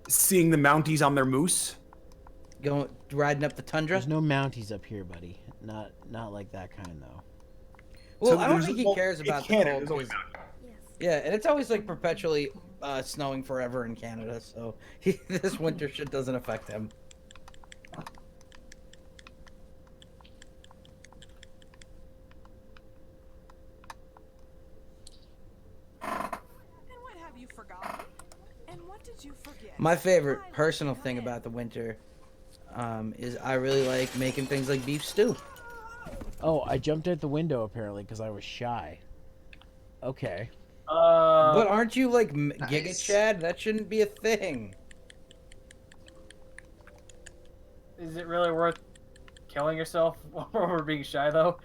Seeing the Mounties on their moose. Going riding up the tundra? There's no Mounties up here, buddy. Not like that kind, though. Well, So I don't there's- think he well, cares it's about the Canada, cold. there's always 'cause- Yes. Yeah, and it's always like perpetually snowing forever in Canada, so this winter shit doesn't affect him. And what have you forgotten? And what did you forget? My favorite personal thing about the winter is I really like making things like beef stew. Oh, I jumped out the window apparently because I was shy. Okay. But aren't you like Giga Nice. Chad? That shouldn't be a thing. Is it really worth killing yourself or being shy though?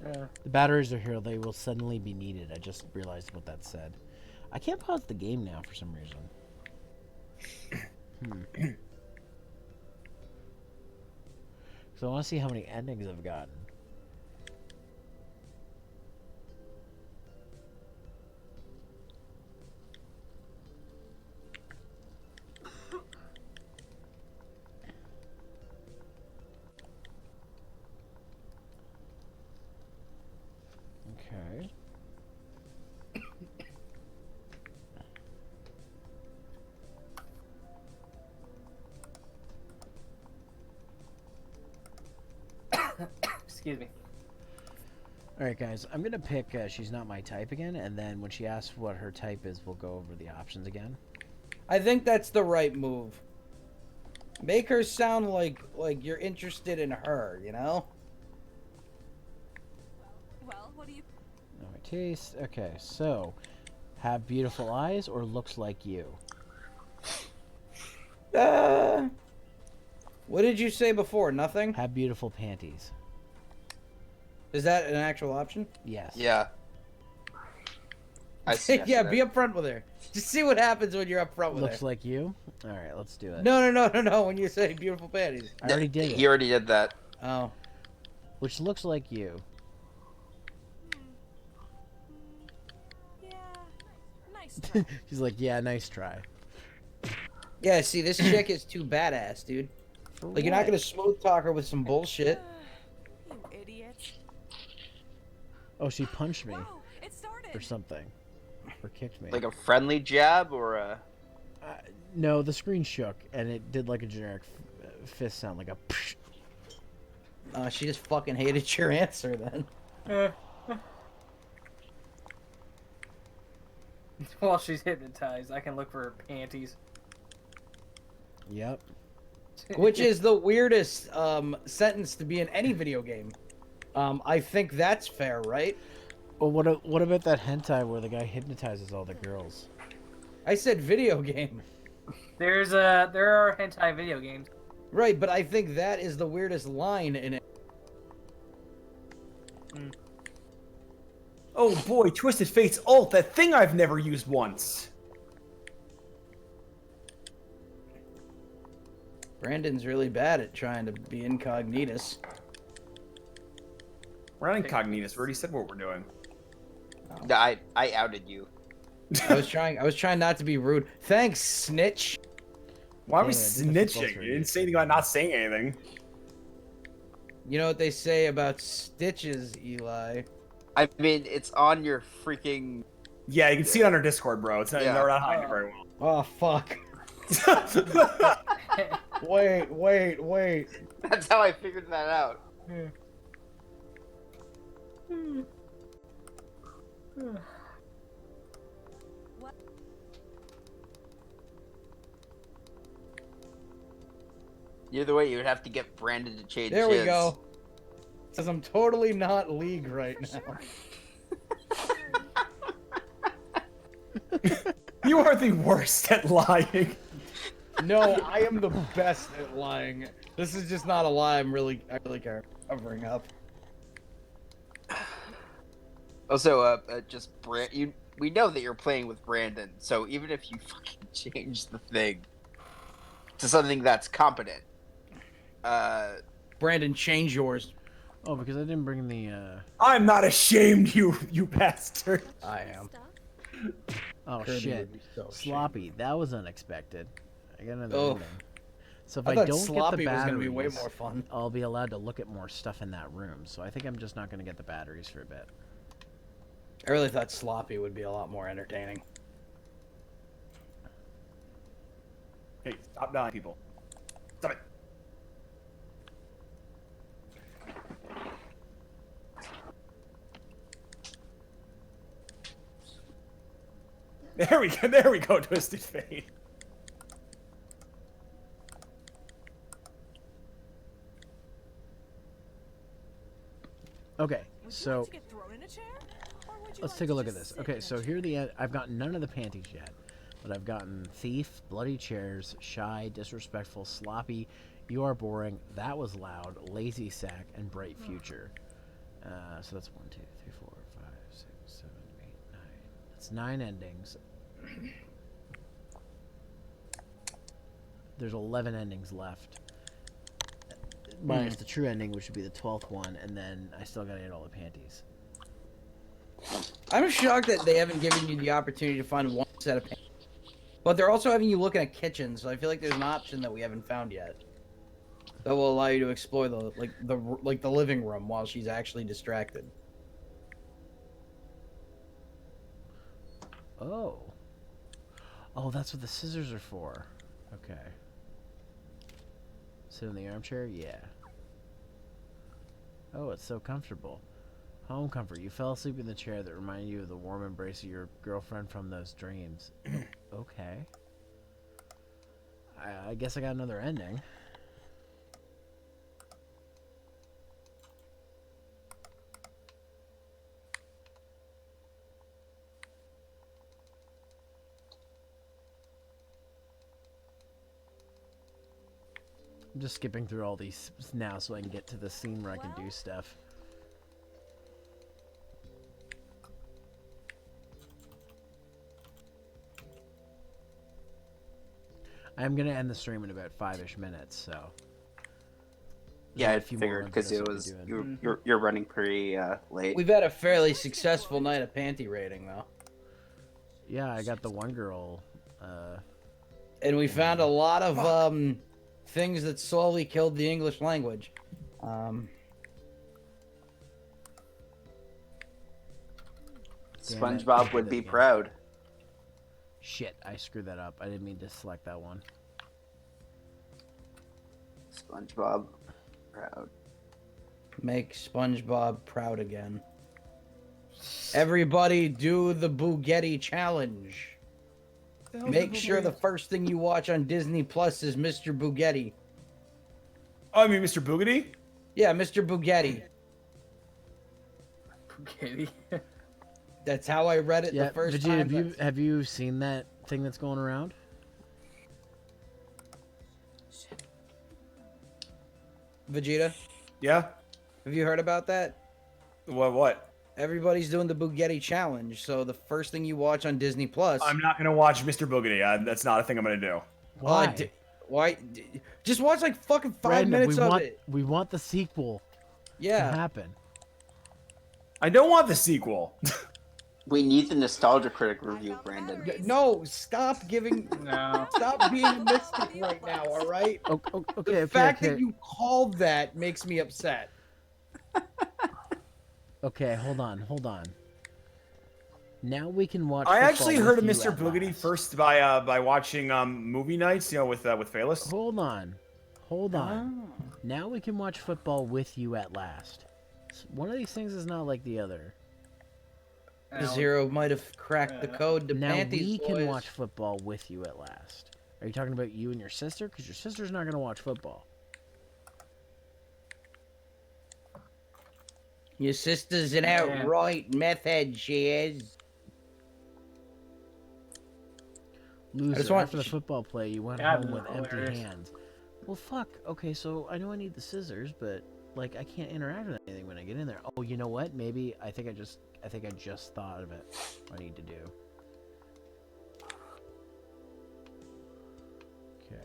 The batteries are here. They will suddenly be needed. I just realized what that said. I can't pause the game now for some reason. So I want to see how many endings I've gotten. Okay. Excuse me. Alright, guys. I'm going to pick She's Not My Type again, and then when she asks what her type is, we'll go over the options again. I think that's the right move. Make her sound like you're interested in her, you know? Well, what do you... Know my taste. Okay, so have beautiful eyes or looks like you. What did you say before? Nothing? Have beautiful panties. Is that an actual option? Yes. Yeah. I Yeah, suggested be it. upfront with her. Just see what happens when you're upfront with Looks her. like you. All right, let's do it. No. When you say beautiful panties. I already did He it. already did that. Oh. Which looks like you. Yeah, nice She's like, yeah, nice try. Yeah, see, this chick is too badass, dude. Like, you're not gonna smooth talk her with some bullshit. You idiot. Oh, she punched me. Whoa, it started. Or something. Or kicked me. Like a friendly jab or a... No, the screen shook, and it did like a generic fist sound, like a psh. She just fucking hated your answer then. While she's hypnotized, I can look for her panties. Yep. Which is the weirdest sentence to be in any video game. I think that's fair, right? Well, what about that hentai where the guy hypnotizes all the girls? I said video game. There are hentai video games. Right, but I think that is the weirdest line in it. Oh boy, Twisted Fate's ult, that thing I've never used once. Brandon's really bad at trying to be incognitus. We're not incognitus. We already said what we're doing. No, I outed you. I was trying not to be rude. Thanks, snitch. Why are we Yeah, snitching? You didn't say anything about not saying anything. You know what they say about stitches, Eli? I mean, it's on your freaking... Yeah, you can see it on our Discord, bro. It's not, Yeah. we're not hiding it very well. Oh, fuck. Wait. That's how I figured that out. Either way, you would have to get Brandon to change There we his. go. Says I'm totally not League right now. You are the worst at lying. No, I am the best at lying. This is just not a lie. I really care covering up. Also, just we know that you're playing with Brandon, so even if you fucking change the thing to something that's competent, Brandon, change yours. Oh, because I didn't bring the. I'm not ashamed, you bastard. I am. Oh Kirby shit, would be so sloppy. That was unexpected. I got another Oh. ending. So if I I, thought don't sloppy get the was batteries, gonna be way more fun. I'll be allowed to look at more stuff in that room. So I think I'm just not gonna get the batteries for a bit. I really thought sloppy would be a lot more entertaining. Hey, stop dying, people. Stop it. There we go, Twisted Fate. Okay, so To get thrown in a chair? Or would you let's like take to a look at just this. Okay, sit so here I've gotten none of the panties yet, but I've gotten thief, bloody chairs, shy, disrespectful, sloppy, you are boring, that was loud, lazy sack, and bright future. So that's 1, 2, 3, 4, 5, 6, 7, 8, 9. That's 9 endings. There's 11 endings left. Minus the true ending, which would be the 12th one, and then I still gotta get all the panties. I'm shocked that they haven't given you the opportunity to find one set of pants. But they're also having you look in a kitchen, so I feel like there's an option that we haven't found yet that will allow you to explore the living room while she's actually distracted. Oh. Oh, that's what the scissors are for. Okay. Sit in the armchair? Yeah. Oh, it's so comfortable. Home comfort. You fell asleep in the chair that reminded you of the warm embrace of your girlfriend from those dreams. Okay. I guess I got another ending. I'm just skipping through all these now so I can get to the scene where I can do stuff. I'm gonna end the stream in about 5-ish minutes, so. Yeah, I a few more figured runs because I it gotta was start doing. you're running pretty late. We've had a fairly successful night of panty raiding, though. Yeah, I got the one girl. And we found a lot of things that slowly killed the English language. Damn it, SpongeBob I would did be it again. proud. Shit, I screwed that up. I didn't mean to select that one. SpongeBob proud. Make SpongeBob proud again. Everybody do the Bugatti challenge. Make sure the first thing you watch on Disney Plus is Mr. Bugatti. Oh, I mean, Mr. Boogity? Yeah, Mr. Bugatti. Bugatti. That's how I read it Yeah, the first Vegeta, time. have you seen that thing that's going around? Vegeta, Yeah? have you heard about that? What? Everybody's doing the Bugatti challenge, so the first thing you watch on Disney Plus. I'm not going to watch Mr. Boogity. That's not a thing I'm going to do. Why? Why? Just watch like fucking 5 Brandon, minutes of want, it. We want the sequel to Yeah. happen. I don't want the sequel. We need the Nostalgia Critic review, Brandon. No, stop giving. No. Stop being mystic right now. All right. Okay. The fact that you called that makes me upset. Okay, hold on. Now we can watch. I actually football heard of with you Mr. at Boogity last. first by watching movie nights, with Phalis. Hold on. Now we can watch football with you at last. One of these things is not like the other. Zero might have cracked the code to Now Panties, we can boys. watch football with you at last. Are you talking about you and your sister? Because your sister's not going to watch football. Your sister's an outright meth head, she is. Loser, want- after the football play, you went Yeah, home with empty hilarious. hands. Well, fuck. Okay, so I know I need the scissors, but like I can't interact with anything when I get in there. Oh, you know what? Maybe I think I just thought of it. What I need to do. Okay.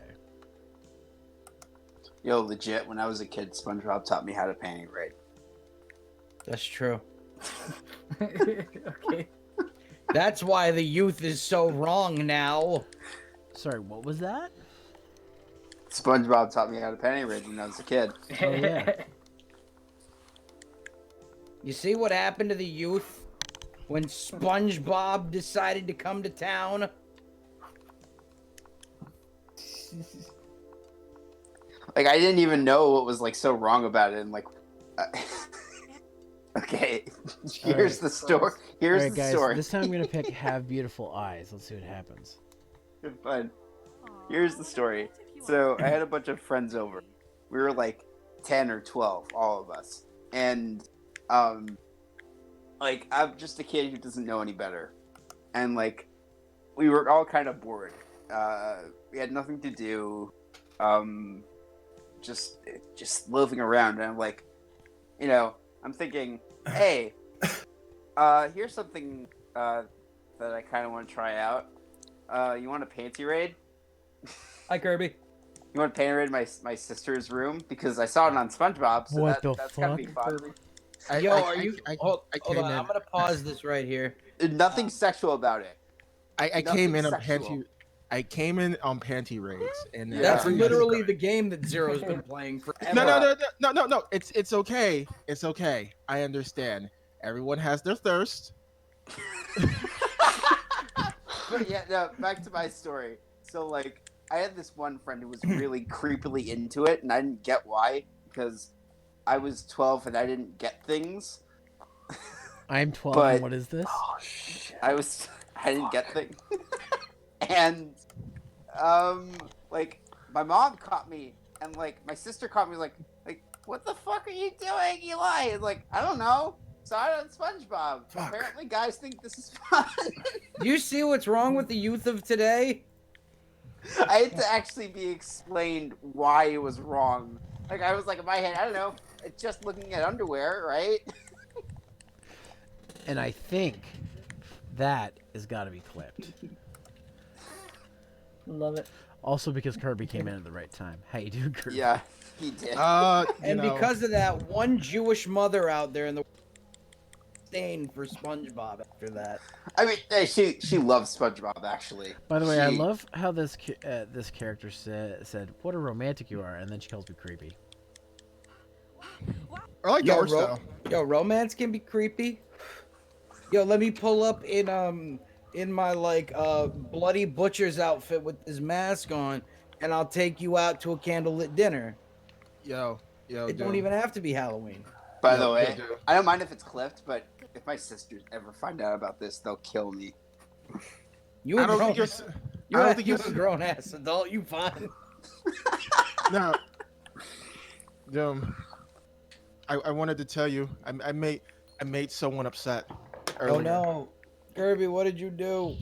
Yo, legit, when I was a kid, SpongeBob taught me how to panty raid. That's true. Okay. That's why the youth is so wrong now. Sorry, what was that? SpongeBob taught me how to panty raid when I was a kid. Oh yeah. You see what happened to the youth when SpongeBob decided to come to town? Like, I didn't even know what was, like, so wrong about it, and, like... Okay, here's the story. Here's All right, the guys. story. This time I'm gonna pick "Have Beautiful Eyes." Let's see what happens. Fun. Here's the story. So I had a bunch of friends over. We were like 10 or 12, all of us. And like I'm just a kid who doesn't know any better. And like we were all kind of bored. We had nothing to do. Just loafing around, and I'm like, I'm thinking, hey, here's something that I kind of want to try out. You want a panty raid? Hi, Kirby. You want to panty raid my sister's room? Because I saw it on SpongeBob, so What the that's gotta be fuck? fun. Hold on, I'm gonna pause this right here. Nothing sexual about it. I came in on sexual. panty. I came in on panty raids, and That's every- literally the game that Zero's been playing forever. No. It's okay. It's okay. I understand. Everyone has their thirst. But yeah, no, back to my story. So like, I had this one friend who was really creepily into it, and I didn't get why, because I was 12 and I didn't get things. I'm 12. But- And what is this? I didn't get things. And like my mom caught me, and like my sister caught me, like what the fuck are you doing, Eli? And like, I don't know. Saw it on SpongeBob. Fuck. Apparently guys think this is fun. Do you see what's wrong with the youth of today? I had to actually be explained why it was wrong. Like I was like in my head, I don't know, it's just looking at underwear, right? And I think that has got to be clipped. Love it. Also because Kirby came in at the right time. How you doing, Kirby? Yeah, he did. And because of that, one Jewish mother out there in the disdain for SpongeBob after that. I mean, hey, she loves SpongeBob actually. By the way, I She- love how this character said, "What a romantic you are," and then she calls me creepy. I like the art style. Yo, romance can be creepy. Yo, let me pull up in my like bloody butcher's outfit with his mask on, and I'll take you out to a candlelit dinner. Yo, It don't even have to be Halloween. By the way, I don't mind if it's clipped, but if my sisters ever find out about this, they'll kill me. You I a don't grown, think you're. you I don't a, think you you're. a grown ass adult. You fine. No. I wanted to tell you, I made someone upset earlier. Oh no, Kirby, what did you do?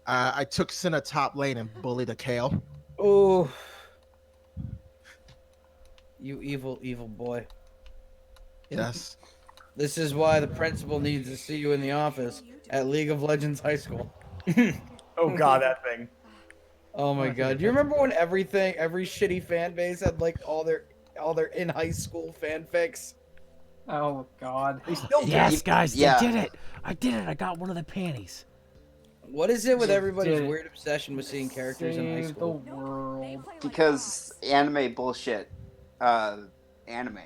I took Senna top lane and bullied a Kale. Oh, you evil, evil boy. Yes. This is why the principal needs to see you in the office at League of Legends High School. Oh god, that thing. Oh my god. Do you remember when every shitty fan base had like all their in high school fanfics? Oh god. They still do. Yes, guys, Yeah. I did it. I got one of the panties. What is it with everybody's Did it. weird obsession with seeing characters in high Save the school? world. Because anime bullshit. Anime.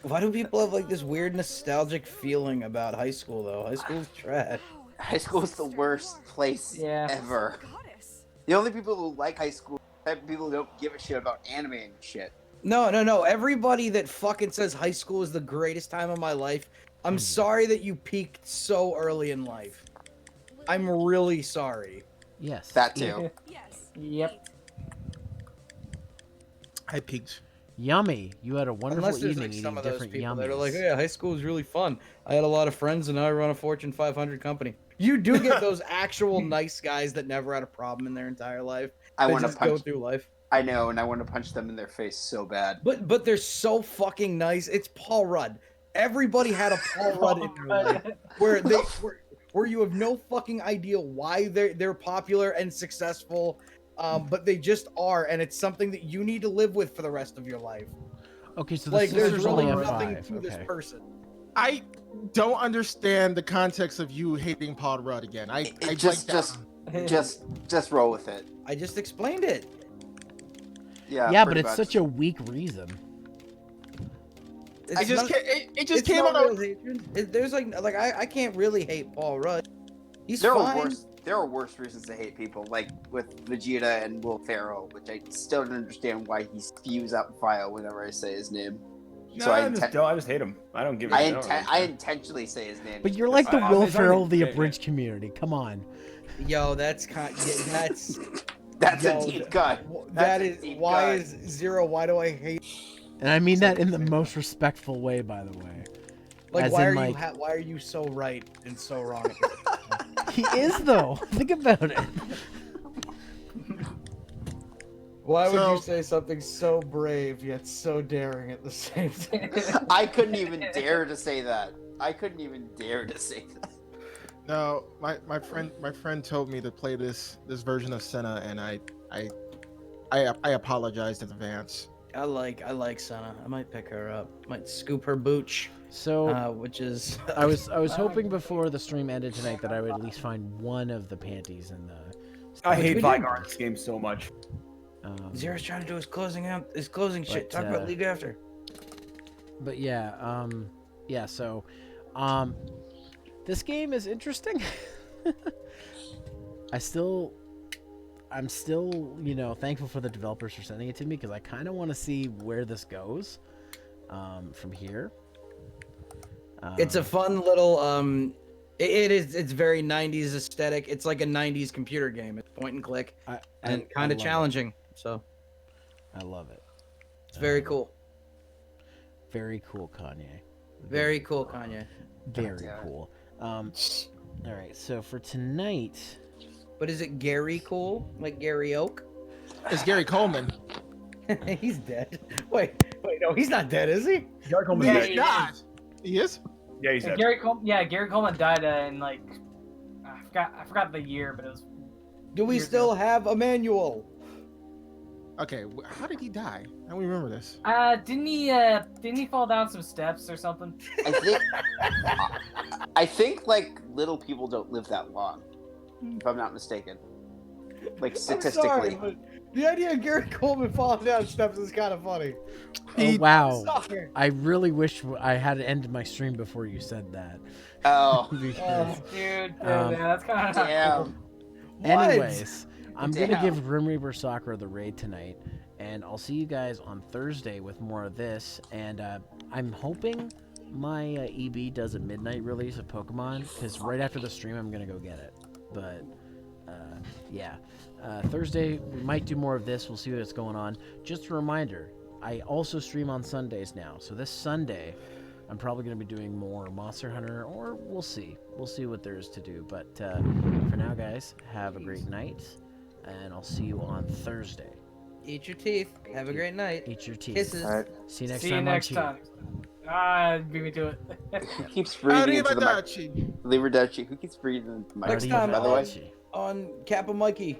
Why do people have like this weird nostalgic feeling about high school though? High school's trash. High school is the worst place Yeah. ever. The only people who like high school are type of people who don't give a shit about anime and shit. No. Everybody that fucking says high school is the greatest time of my life, I'm sorry that you peaked so early in life. I'm really sorry. Yes. That too. Yep. I peaked. Yummy. You had a wonderful Unless there's evening like eating some of those different people yummies. that are like, yeah, high school was really fun. I had a lot of friends and now I run a Fortune 500 company. You do get those actual nice guys that never had a problem in their entire life. I They want to just go punch. through life. I know, and I want to punch them in their face so bad. But they're so fucking nice. It's Paul Rudd. Everybody had a Paul Rudd in their life where you have no fucking idea why they're popular and successful, but they just are, and it's something that you need to live with for the rest of your life. Okay, so the Like there's sisters really only have nothing 5. to this Okay. person. I don't understand the context of you hating Paul Rudd again. I Just roll with it. I just explained it. Yeah, but pretty it's much. such a weak reason. It's I just not- can't. It just it's came not out. real hatred. There's like I can't really hate Paul Rudd. He's There fine. are worse. There are worse reasons to hate people, like with Vegeta and Will Ferrell, which I still don't understand why he spews out fire whenever I say his name. No, So I just hate him. I don't give a shit. I intentionally say his name. But you're like the I- Will it's Ferrell only- of the yeah, abridged community. Come on. Yo, that's that's That's yo, a deep cut. That That's a is deep why cut. is Zero. Why do I hate? And I mean that in the most respectful way, by the way. Like As why in, are you like- why are you so right and so wrong? At the He is though. Think about it. Why would So- you say something so brave yet so daring at the same time? I couldn't even dare to say that. I couldn't even dare to say that. No, my friend told me to play this version of Senna, and I apologized in advance. I like Senna. I might pick her up. Might scoop her booch. So Which is I was hoping before the stream ended tonight that I would at least find one of the panties in the. I hate we did. Vigar in this game so much. Zero's trying to do his closing shit. But, Talk about League after. But yeah, so, this game is interesting. I'm still, thankful for the developers for sending it to me because I kind of want to see where this goes, from here. It's a fun little it's very 90s aesthetic. It's like a 90s computer game. It's point and click and kind of challenging. So I love it. It's very cool. Very cool, Kanye. Very cool, Kanye. Very cool. All right, so for tonight. But is it Gary Cool? Like Gary Oak? It's Gary Coleman. He's dead. Wait, no, he's not dead, is he? Gary Coleman's Yeah, dead. he God, he is. Yeah, he's dead. Gary Coleman died in like I forgot the year, but it was. Do we years still ago. have Emmanuel? Okay, how did he die? I don't remember this. Didn't he fall down some steps or something? I think like little people don't live that long, if I'm not mistaken. Like statistically. I'm sorry, but the idea of Gary Coleman falling down steps is kind of funny. Oh, wow. Sorry. I really wish I had ended my stream before you said that. Oh. Because, Dude, that's kind of damn. Anyways, I'm going to Damn. give Grim Reaper Sakura the raid tonight, and I'll see you guys on Thursday with more of this, and I'm hoping my EB does a midnight release of Pokemon, because right after the stream I'm going to go get it. But, yeah. Thursday, we might do more of this. We'll see what's going on. Just a reminder, I also stream on Sundays now. So this Sunday, I'm probably going to be doing more Monster Hunter, or we'll see. We'll see what there is to do. But for now, guys, have a great night, and I'll see you on Thursday. Eat your teeth. Have a great night. Eat your teeth. Kisses. See you next See time. you next on time. Ah, beat me to it. Who keeps breathing into the mic? Arrivederci. Arrivederci. Who keeps breathing into the Next microphone, time by the way? on Kappa Mikey.